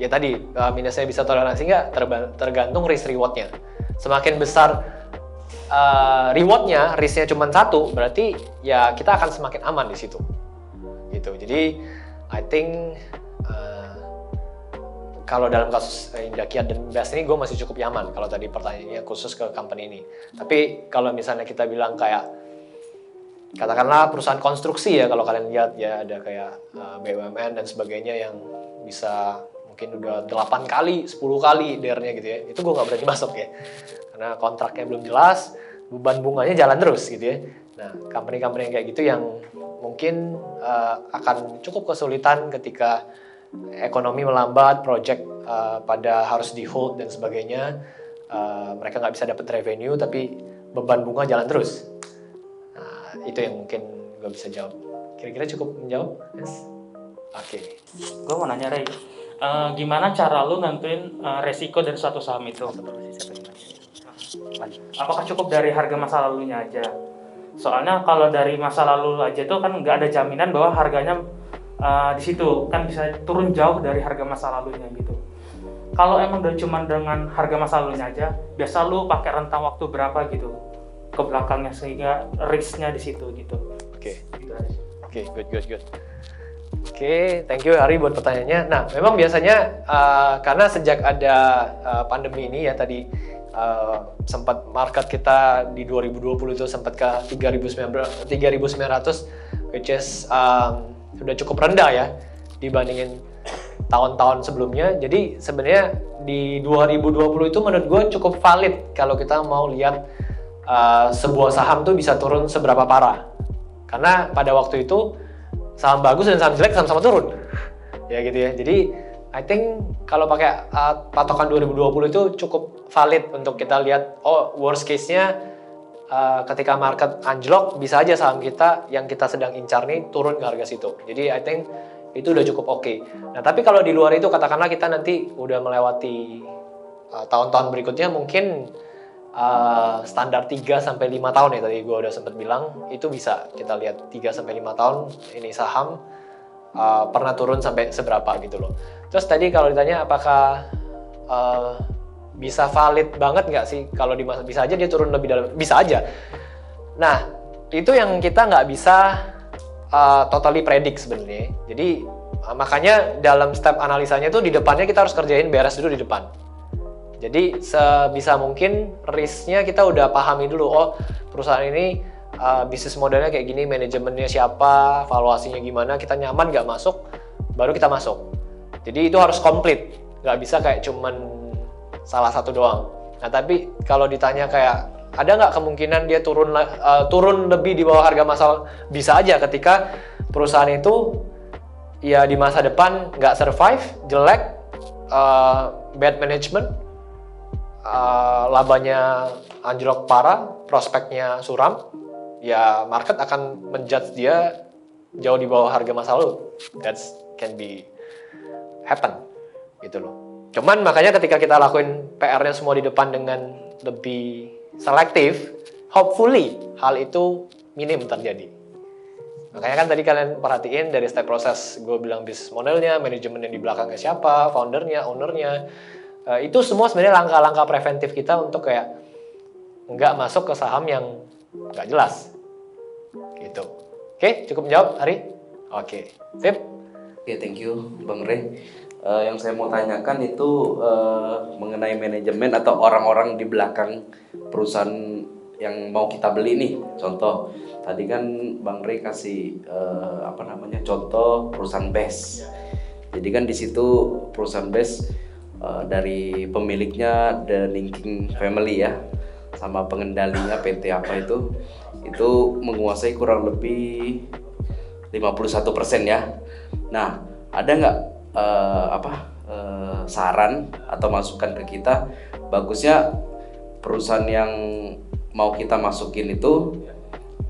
Ya tadi, minusnya bisa toleransi nggak tergantung risk rewardnya. Semakin besar rewardnya, risknya cuma 1, berarti ya kita akan semakin aman di situ. Gitu. Jadi I think kalau dalam kasus Indakiat dan Best ini gue masih cukup nyaman kalau tadi pertanyaannya khusus ke company ini. Tapi kalau misalnya kita bilang kayak katakanlah perusahaan konstruksi ya, kalau kalian lihat ya ada kayak BUMN dan sebagainya yang bisa mungkin udah 8 kali, 10 kali DR-nya gitu ya. Itu gue nggak berani masuk ya. Karena kontraknya belum jelas, beban bunganya jalan terus gitu ya. Nah, company-company yang kayak gitu yang mungkin akan cukup kesulitan ketika ekonomi melambat, project pada harus di hold dan sebagainya, mereka nggak bisa dapat revenue tapi beban bunga jalan terus. Nah, itu yang mungkin gue bisa jawab. Kira-kira cukup menjawab? Yes? Oke. Gue mau nanya Ray, gimana cara lu nentuin resiko dari suatu saham itu? Apakah cukup dari harga masa lalunya aja? Soalnya kalau dari masa lalu aja tuh kan nggak ada jaminan bahwa harganya di situ kan bisa turun jauh dari harga masa lalunya gitu. Kalau emang udah cuma dengan harga masa lalunya aja, biasa lu pakai rentang waktu berapa gitu ke belakangnya sehingga risknya di situ gitu. Oke. Oke, good. Oke, thank you Hari buat pertanyaannya. Nah, memang biasanya karena sejak ada pandemi ini ya tadi sempat market kita di 2020 itu sempat ke 3.900 which is sudah cukup rendah ya dibandingin tahun-tahun sebelumnya. Jadi sebenarnya di 2020 itu menurut gue cukup valid kalau kita mau lihat sebuah saham tuh bisa turun seberapa parah. Karena pada waktu itu saham bagus dan saham jelek sama-sama turun. Ya gitu ya. Jadi I think kalau pakai patokan 2020 itu cukup valid untuk kita lihat, oh worst case-nya ketika market anjlok bisa aja saham kita yang kita sedang incar nih turun ke harga situ. Jadi I think itu udah cukup oke. Nah tapi kalau di luar itu katakanlah kita nanti udah melewati tahun-tahun berikutnya mungkin standar 3-5 tahun ya tadi gue udah sempat bilang itu bisa kita lihat 3-5 tahun ini saham pernah turun sampai seberapa gitu loh. Terus tadi kalau ditanya apakah bisa valid banget nggak sih kalau di masa bisa aja dia turun lebih dalam, bisa aja. Nah itu yang kita nggak bisa totally predict sebenarnya. Jadi makanya dalam step analisanya tuh di depannya kita harus kerjain beres dulu di depan. Jadi sebisa mungkin risknya kita udah pahami dulu, oh perusahaan ini bisnis modelnya kayak gini, manajemennya siapa, valuasinya gimana, kita nyaman nggak masuk, baru kita masuk. Jadi itu harus komplit, nggak bisa kayak cuman salah satu doang. Nah tapi kalau ditanya kayak ada nggak kemungkinan dia turun lebih di bawah harga masal, bisa aja ketika perusahaan itu ya di masa depan nggak survive, jelek, bad management, labanya anjlok parah, prospeknya suram, ya market akan menjudge dia jauh di bawah harga masa lalu. That can be happen gitu loh. Cuman makanya ketika kita lakuin PR-nya semua di depan dengan lebih selektif, hopefully hal itu minim terjadi. Makanya kan tadi kalian perhatiin dari step proses gue bilang bisnis modelnya, manajemen yang di belakangnya siapa, foundernya, ownernya, itu semua sebenarnya langkah-langkah preventif kita untuk kayak nggak masuk ke saham yang nggak jelas gitu. Oke, cukup menjawab Hari? Oke, sip. Oke, thank you Bang Ray. Yang saya mau tanyakan itu mengenai manajemen atau orang-orang di belakang perusahaan yang mau kita beli nih. Contoh, tadi kan Bang Ray kasih contoh perusahaan BES. Jadi kan di situ perusahaan BES dari pemiliknya The Linking Family ya, sama pengendalinya PT apa itu menguasai kurang lebih 51% ya. Nah, ada nggak saran atau masukan ke kita, bagusnya perusahaan yang mau kita masukin itu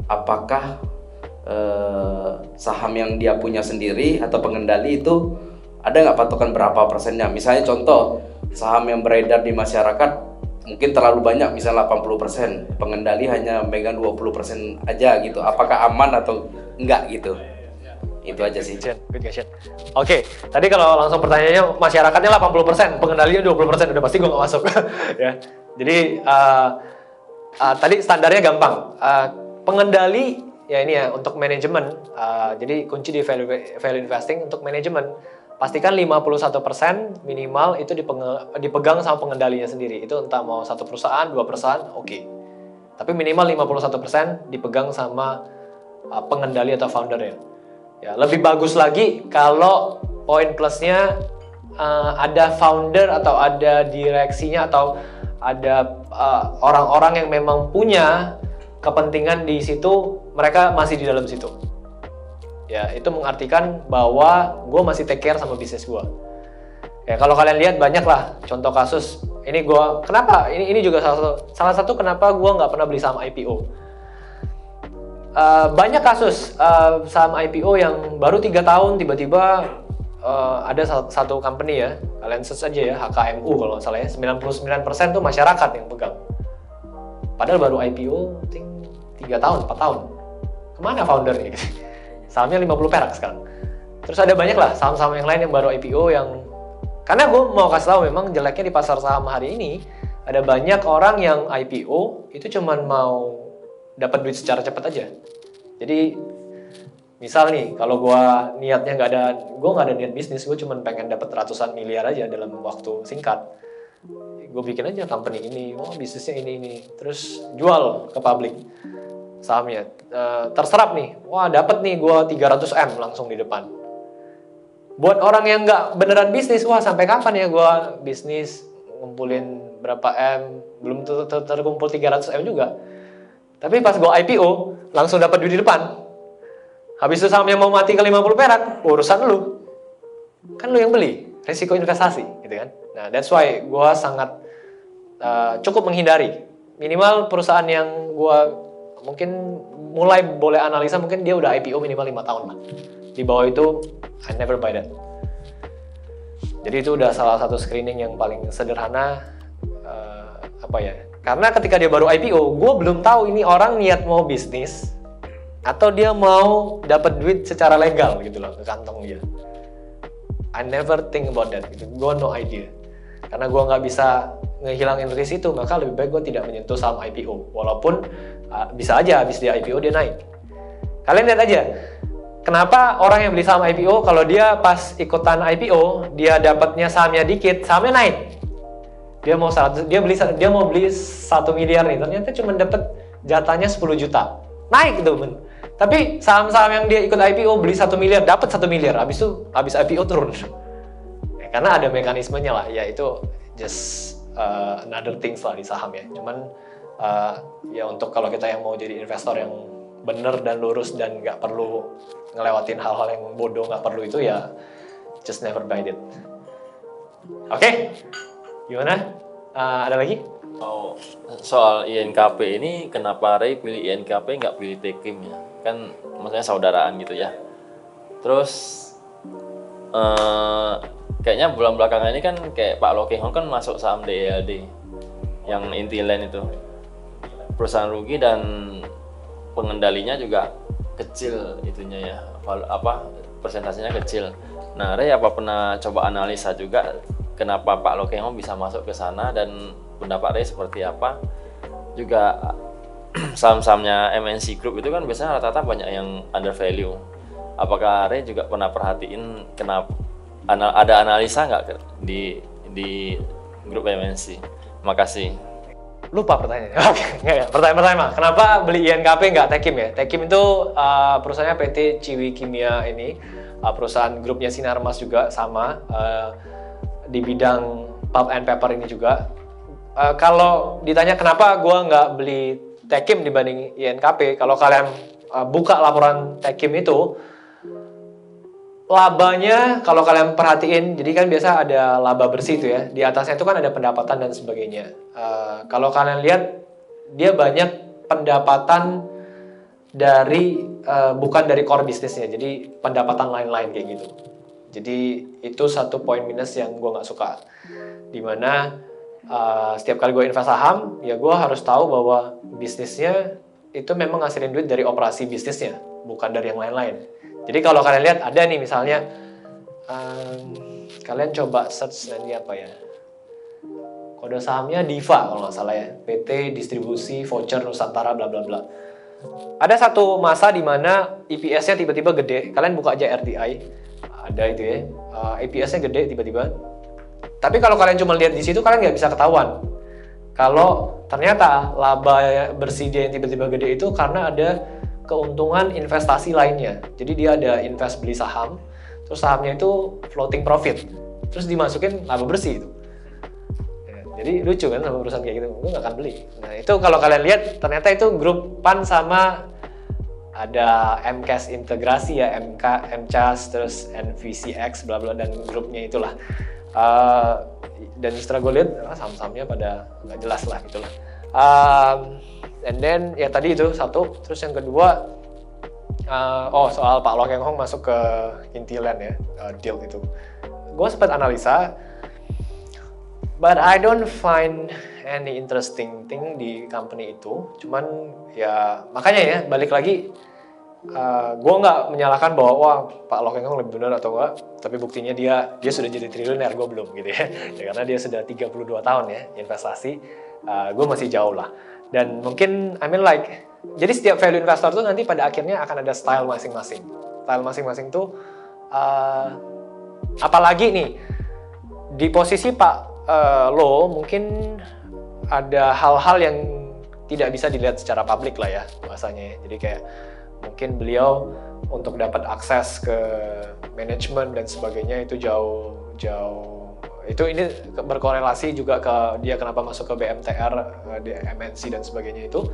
apakah saham yang dia punya sendiri atau pengendali itu ada nggak patokan berapa persennya? Misalnya contoh saham yang beredar di masyarakat mungkin terlalu banyak, misalnya 80%, pengendali hanya megang 20% aja gitu. Apakah aman atau enggak gitu? Itu aja sih. Good question. Oke, tadi kalau langsung pertanyaannya masyarakatnya 80%, pengendalinya 20%, udah pasti gue nggak masuk. Ya, jadi tadi standarnya gampang. Pengendali ya ini ya untuk manajemen. Jadi kunci di value investing untuk manajemen, pastikan 51% minimal itu dipegang sama pengendalinya sendiri. Itu entah mau satu perusahaan, dua perusahaan, oke. Tapi minimal 51% dipegang sama pengendali atau foundernya. Ya, lebih bagus lagi kalau poin plusnya ada founder atau ada direksinya atau ada orang-orang yang memang punya kepentingan di situ, mereka masih di dalam situ. Ya, itu mengartikan bahwa gue masih take care sama bisnis gue. Ya, kalau kalian lihat banyak lah contoh kasus. Ini gue, kenapa? Ini juga salah satu kenapa gue nggak pernah beli saham IPO. Banyak kasus saham IPO yang baru 3 tahun tiba-tiba ada satu company ya, kalian search aja ya, HKMU kalau nggak salah ya, 99% tuh masyarakat yang pegang. Padahal baru IPO, I think 3 tahun, 4 tahun. Kemana foundernya? Sahamnya 50 perak sekarang. Terus ada banyak lah saham-saham yang lain yang baru IPO yang, karena gue mau kasih tahu memang jeleknya di pasar saham hari ini, ada banyak orang yang IPO itu cuman mau dapat duit secara cepat aja. Jadi misal nih, kalau gue niatnya gue nggak ada niat bisnis, gue cuman pengen dapat ratusan miliar aja dalam waktu singkat. Gue bikin aja company ini, bisnisnya ini, terus jual ke publik sahamnya, terserap nih, dapat nih gue 300M langsung di depan. Buat orang yang nggak beneran bisnis, sampai kapan ya gue bisnis ngumpulin berapa M, belum terkumpul 300M juga. Tapi pas gue IPO, langsung dapat duit di depan. Habis itu sahamnya mau mati ke 50 perak, urusan lu. Kan lu yang beli, risiko investasi gitu kan. Nah, that's why gue sangat cukup menghindari. Minimal perusahaan yang gue mungkin mulai boleh analisa, mungkin dia udah IPO minimal 5 tahun lah. Di bawah itu, I never buy that. Jadi itu udah salah satu screening yang paling sederhana. Karena ketika dia baru IPO, gue belum tahu ini orang niat mau bisnis atau dia mau dapat duit secara legal gitu loh ke kantong dia. I never think about that. Gitu. Gue no idea. Karena gue nggak bisa ngehilangin risk itu, maka lebih baik gue tidak menyentuh saham IPO. Walaupun bisa aja habis dia IPO dia naik. Kalian lihat aja, kenapa orang yang beli saham IPO kalau dia pas ikutan IPO dia dapatnya sahamnya dikit, sahamnya naik. Dia mau beli 1 miliar nih, ternyata cuma dapat jatahnya 10 juta. Naik gitu, men. Tapi saham-saham yang dia ikut IPO beli 1 miliar, dapat 1 miliar, habis IPO turun. Ya, karena ada mekanismenya lah, ya itu just another things lah di saham ya. Cuman ya untuk kalau kita yang mau jadi investor yang bener dan lurus dan nggak perlu ngelewatin hal-hal yang bodoh, nggak perlu itu ya, just never buy it. Oke, gimana? Ada lagi? Soal INKP ini, kenapa Ray pilih INKP nggak pilih Tekim ya? Kan maksudnya saudaraan gitu ya. Terus kayaknya bulan belakangan ini kan kayak Pak Lokehong kan masuk saham DLD yang Intiland itu, perusahaan rugi dan pengendalinya juga kecil itunya ya, persentasenya kecil. Nah, Ray apa pernah coba analisa juga kenapa Pak Lokehong bisa masuk ke sana dan pendapat Ray seperti apa? Juga saham-sahamnya MNC Group itu kan biasanya rata-rata banyak yang under value. Apakah Ray juga pernah perhatiin kenapa ada analisa nggak di grup MNC? Makasih. Lupa pertanyaannya. Oke, pertanyaan. Kenapa beli INKP nggak Tekim ya? Tekim itu perusahaannya PT Ciwi Kimia ini, perusahaan grupnya Sinarmas juga sama di bidang pulp and paper ini juga. Kalau ditanya kenapa gue nggak beli Tekim dibanding INKP, kalau kalian buka laporan Tekim itu, labanya kalau kalian perhatiin, jadi kan biasa ada laba bersih itu ya, di atasnya itu kan ada pendapatan dan sebagainya. Kalau kalian lihat, dia banyak pendapatan dari bukan dari core bisnisnya, jadi pendapatan lain-lain kayak gitu. Jadi itu satu poin minus yang gue nggak suka, dimana setiap kali gue invest saham, ya gue harus tahu bahwa bisnisnya itu memang ngasilin duit dari operasi bisnisnya, bukan dari yang lain-lain. Jadi kalau kalian lihat ada nih misalnya, kalian coba search nanti apa ya, kode sahamnya Diva kalau nggak salah ya, PT Distribusi Voucher Nusantara bla bla bla. Ada satu masa di mana EPS-nya tiba-tiba gede, kalian buka aja RTI, ada itu ya, EPS-nya gede tiba-tiba. Tapi kalau kalian cuma lihat di situ, kalian nggak bisa ketahuan kalau ternyata laba bersih dia yang tiba-tiba gede itu karena ada keuntungan investasi lainnya. Jadi dia ada invest beli saham, terus sahamnya itu floating profit, terus dimasukin laba bersih itu. Jadi lucu kan sama perusahaan kayak gitu, gue gak akan beli. Nah itu kalau kalian lihat, ternyata itu grup PAN sama ada MCAS integrasi ya, MCAS, terus NVCX, bla bla, dan grupnya itulah. Dan setelah gue lihat, saham-sahamnya pada nggak jelas lah gitu lah. And then ya tadi itu satu, terus yang kedua, soal Pak Loh Keng Hong masuk ke Intiland ya, deal itu. Gue sempat analisa, but I don't find any interesting thing di company itu. Cuman ya makanya ya balik lagi, gue nggak menyalahkan bahwa wah Pak Loh Keng Hong lebih benar atau enggak, tapi buktinya dia sudah jadi triliuner, gue belum gitu ya. Ya karena dia sudah 32 tahun ya investasi, gue masih jauh lah. Dan mungkin jadi setiap value investor tuh nanti pada akhirnya akan ada style masing-masing. Style masing-masing tuh apalagi nih di posisi Pak Loh mungkin ada hal-hal yang tidak bisa dilihat secara publik lah ya bahasanya. Jadi kayak mungkin beliau untuk dapat akses ke manajemen dan sebagainya itu jauh ini berkorelasi juga ke dia kenapa masuk ke BMTR, di MNC dan sebagainya itu.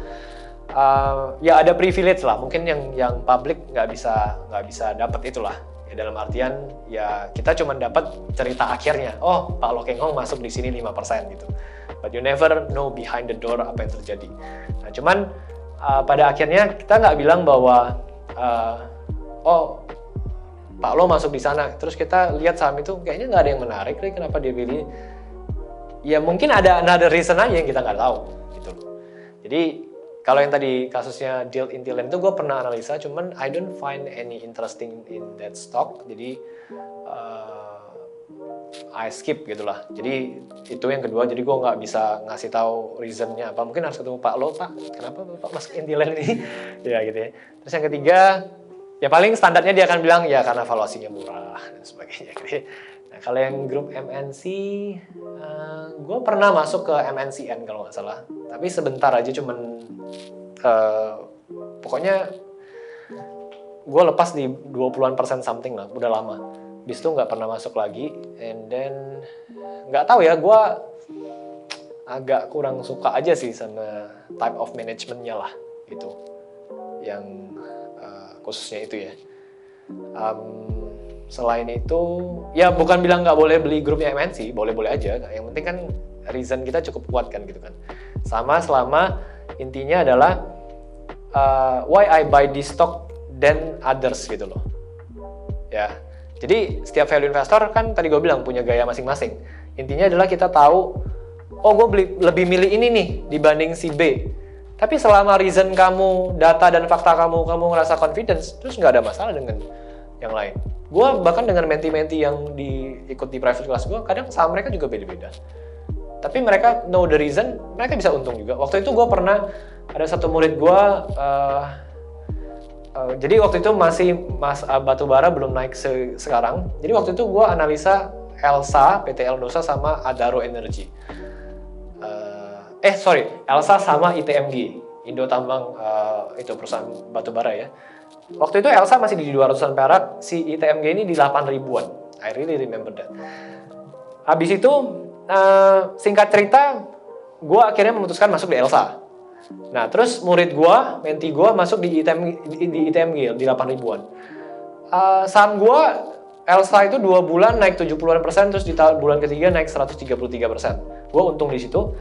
Ya ada privilege lah mungkin yang publik nggak bisa dapat itulah. Ya dalam artian ya kita cuma dapat cerita akhirnya. Oh, Pak Loh Keng Hong masuk di sini 5% gitu. But you never know behind the door apa yang terjadi. Nah, cuman pada akhirnya kita nggak bilang bahwa Pak Loh masuk di sana. Terus kita lihat saham itu kayaknya nggak ada yang menarik, kenapa dia pilih? Ya mungkin ada another reason aja yang kita nggak tahu gitu. Jadi kalau yang tadi kasusnya deal Intiland itu gue pernah analisa, cuman I don't find any interesting in that stock, jadi I skip gitulah. Jadi itu yang kedua, jadi gue nggak bisa ngasih tahu reasonnya apa. Mungkin harus ketemu Pak Loh, Pak kenapa Bapak masuk Intiland ini? Ya gitu ya. Terus yang ketiga, ya paling standarnya dia akan bilang ya karena valuasinya murah dan sebagainya. Gitu. Nah kalau yang grup MNC, gue pernah masuk ke MNCN kalau nggak salah, tapi sebentar aja cuman pokoknya gue lepas di 20% something lah, udah lama. Bis itu nggak pernah masuk lagi, and then nggak tahu ya, gue agak kurang suka aja sih sama type of managementnya lah gitu, yang khususnya itu ya. Selain itu, ya bukan bilang nggak boleh beli grupnya MNC, boleh-boleh aja. Yang penting kan reason kita cukup kuat kan gitu kan. Sama selama intinya adalah why I buy this stock than others gitu loh. Ya, jadi setiap value investor kan tadi gue bilang punya gaya masing-masing. Intinya adalah kita tahu, oh gue lebih milih ini nih dibanding si B. Tapi selama reason kamu, data dan fakta kamu ngerasa confidence, terus nggak ada masalah dengan yang lain. Gue bahkan dengan menti-menti yang ikut di private class gue, kadang saham mereka juga beda-beda. Tapi mereka know the reason, mereka bisa untung juga. Waktu itu gue pernah, ada satu murid gue, jadi waktu itu masih batubara belum naik sekarang. Jadi waktu itu gue analisa Elsa, PT Eldosa sama Adaro Energy. Elsa sama ITMG, Indo Tambang, itu perusahaan batubara ya. Waktu itu Elsa masih di 200-an perak, si ITMG ini di 8 ribuan. I really remember that. Habis itu, singkat cerita, gue akhirnya memutuskan masuk di Elsa. Nah, terus murid gue, menti gue masuk di ITMG di 8 ribuan. Saham gue, Elsa itu 2 bulan naik 70-an%, terus di bulan ketiga naik 133%. Gue untung di situ.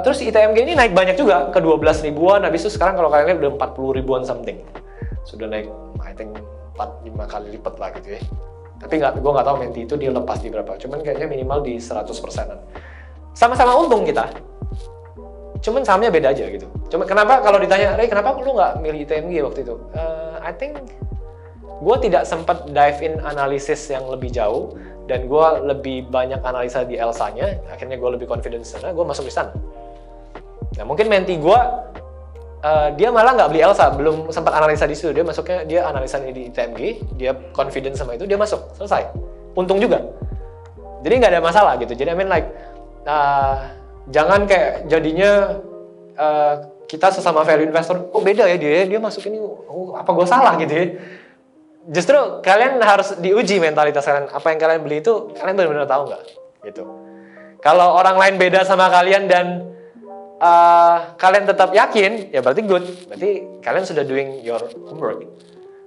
Terus ITMG ini naik banyak juga, ke 12 ribuan, habis itu sekarang kalau kalian lihat udah 40 ribuan something. Sudah naik, I think 4-5 kali lipat lah gitu ya. Tapi gue nggak tahu menti itu dia lepas di berapa, cuman kayaknya minimal di 100%-an. Sama-sama untung kita. Cuman sahamnya beda aja gitu. Cuma kenapa kalau ditanya, Ray kenapa lu nggak milih ITMG waktu itu? I think gue tidak sempat dive in analisis yang lebih jauh, dan gue lebih banyak analisa di Elsa-nya. Akhirnya gue lebih confident sana, gue masuk di sana. Nah mungkin menti gue, dia malah nggak beli Elsa, belum sempat analisa di situ. Dia masuknya, dia analisa di TMG, dia confident sama itu, dia masuk, selesai. Untung juga. Jadi nggak ada masalah gitu. Jadi I mean like, jangan kayak jadinya kita sesama value investor, oh beda ya dia masuk ini, oh, apa gue salah gitu ya. Justru kalian harus diuji mentalitas kalian. Apa yang kalian beli itu kalian benar-benar tahu nggak? Gitu. Kalau orang lain beda sama kalian dan kalian tetap yakin, ya berarti good. Berarti kalian sudah doing your homework.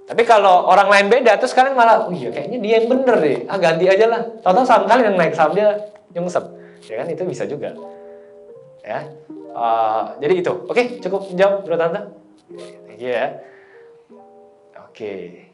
Tapi kalau orang lain beda, terus kalian malah, oh iya kayaknya dia yang bener deh. Ganti aja lah. Tahu-tahu saham kalian yang naik, saham dia nyungsep. Ya kan itu bisa juga. Ya. Jadi itu. Oke, cukup jawab menurut Tante. Thank you ya. Oke.